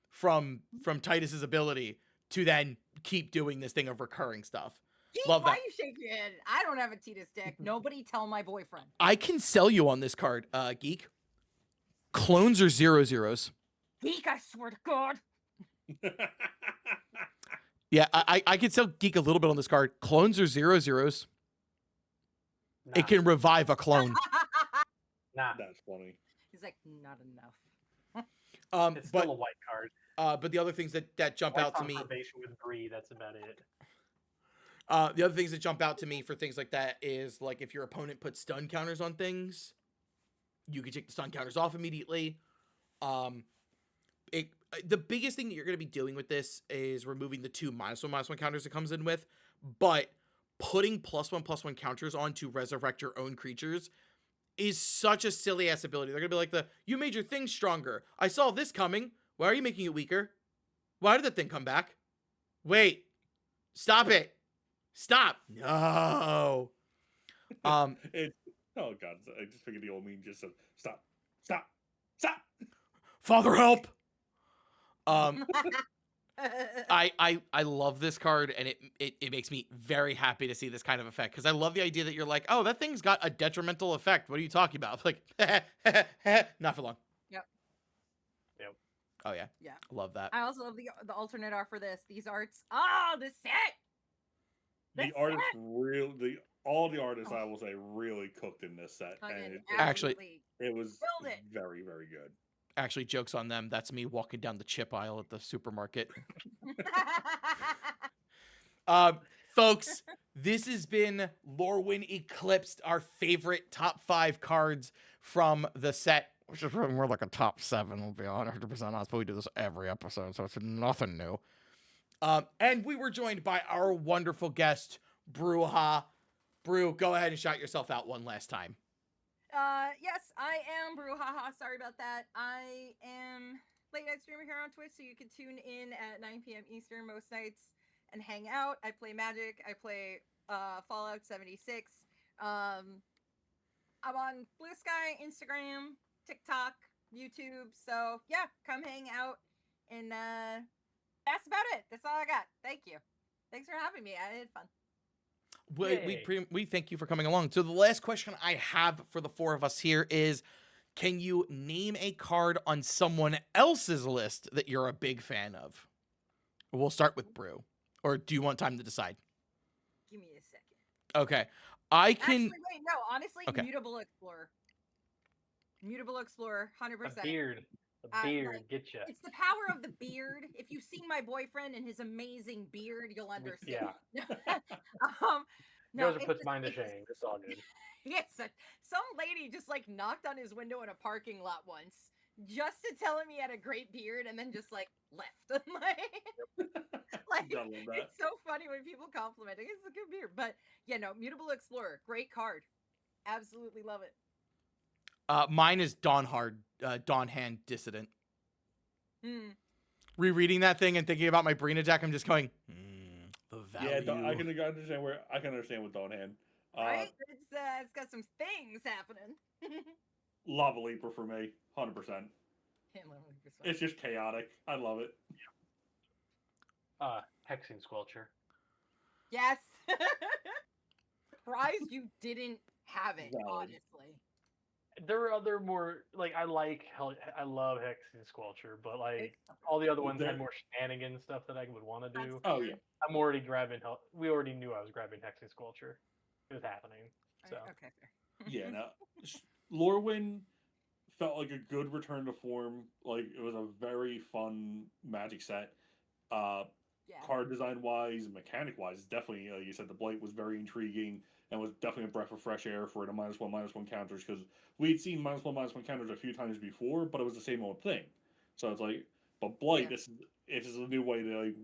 from Titus's ability to then keep doing this thing of recurring stuff. Geek, Love that. why you shake your head? I don't have a Titus deck. Nobody tell my boyfriend. I can sell you on this card, Geek. Clones are 0/0s. Geek, I swear to God. Yeah, I can sell Geek a little bit on this card. Clones are 0/0s. Nah. It can revive a clone. Nah. That's funny. He's like, not enough. It's still a white card. But the other things that jump White out to me. confirmation with Bree, that's about it. The other things that jump out to me for things like that is like if your opponent puts stun counters on things, you can take the stun counters off immediately. The biggest thing that you're going to be doing with this is removing the 2 -1/-1 counters it comes in with, but putting +1/+1 counters on to resurrect your own creatures is such a silly ass ability. They're going to be like you made your thing stronger. I saw this coming. Why are you making it weaker? Why did that thing come back? Wait. Stop it. Stop. No. Oh god, I just figured the old meme just said stop. Father help. I love this card, and it makes me very happy to see this kind of effect, because I love the idea that you're like, oh, that thing's got a detrimental effect. What are you talking about? Like, not for long. Yep. Oh yeah. Yeah. Love that. I also love the alternate art for this. These arts. Oh, the set. All the artists, I will say, really cooked in this set, and Actually, it was it. very, very good. Actually, jokes on them. That's me walking down the chip aisle at the supermarket. Folks, this has been Lorwyn Eclipsed, our favorite top 5 cards from the set, which is really more like a top 7, we'll be 100% honest, but we do this every episode, so it's nothing new. And we were joined by our wonderful guest, Brujaja. Brew, go ahead and shout yourself out one last time. Yes, I am Brujaja. Sorry about that. I am late night streamer here on Twitch, so you can tune in at 9 p.m. Eastern most nights and hang out. I play Magic. I play Fallout 76. I'm on Bluesky, Instagram, TikTok, YouTube. So yeah, come hang out, and that's about it. That's all I got. Thank you. Thanks for having me. I had fun. We thank you for coming along. So the last question I have for the 4 of us here is, can you name a card on someone else's list that you're a big fan of? We'll start with Brew. Or do you want time to decide? Give me a second. Okay. I can... Actually, wait, no. Honestly, okay. Mutable Explorer. Mutable Explorer, 100%. A beard. A beard, like, get you. It's the power of the beard. If you've seen my boyfriend and his amazing beard, you'll understand. Yeah. No, Goes and puts mine to shame. It's all good. Yes, some lady just like knocked on his window in a parking lot once, just to tell him he had a great beard, and then just like left. like it's so funny when people compliment it. It's a good beard, but yeah, no, Mutable Explorer, great card, absolutely love it. Mine is Dawn Hand Dissident. Rereading that thing and thinking about my Brina deck, I'm just going, the value. Yeah, I can understand with Dawn Hand. Right? It's got some things happening. Lava Leaper for me, 100%. It's just chaotic. I love it. Hexing Squelcher. Yes. Surprised you didn't have it, honestly. There are other more I love Hexing Squelcher, but like all the other ones had more shenanigans stuff that I would want to do. Oh yeah, I'm already grabbing. We already knew I was grabbing Hexing Squelcher. It was happening. So okay, fair. Yeah, no, Lorwyn felt like a good return to form. Like it was a very fun Magic set. Card design wise, mechanic wise, definitely like you said, the Blight was very intriguing and was definitely a breath of fresh air for the -1/-1 counters, because we'd seen -1/-1 counters a few times before, but it was the same old thing. So it's like, but Blight, this is a new way to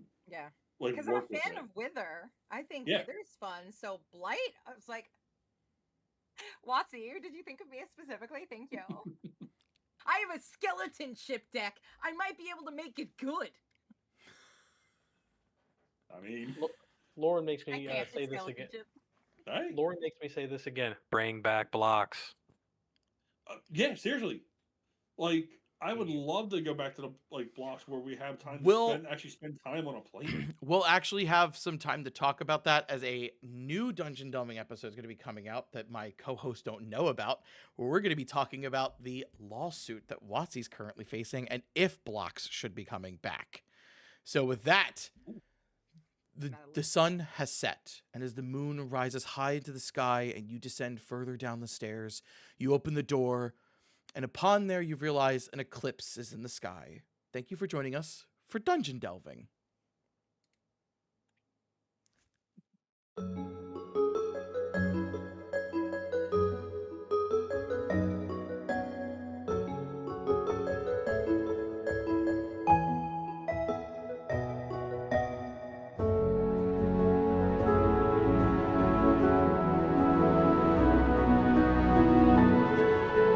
because I'm a fan of Wither. I think Wither's fun. So Blight, I was like, Watsy, did you think of me specifically? Thank you. I have a skeleton ship deck. I might be able to make it good. I mean, Lauren makes me say this again. Hey. Lauren makes me say this again. Bring back blocks. Yeah, seriously. Like, I would love to go back to the blocks where we have time to actually spend time on a plane. We'll actually have some time to talk about that, as a new Dungeon Delving episode is going to be coming out that my co-hosts don't know about, where we're going to be talking about the lawsuit that Watsy's currently facing and if blocks should be coming back. So with that, the sun has set, and as the moon rises high into the sky and you descend further down the stairs, you open the door, and upon there you realize an eclipse is in the sky. Thank you for joining us for Dungeon Delving.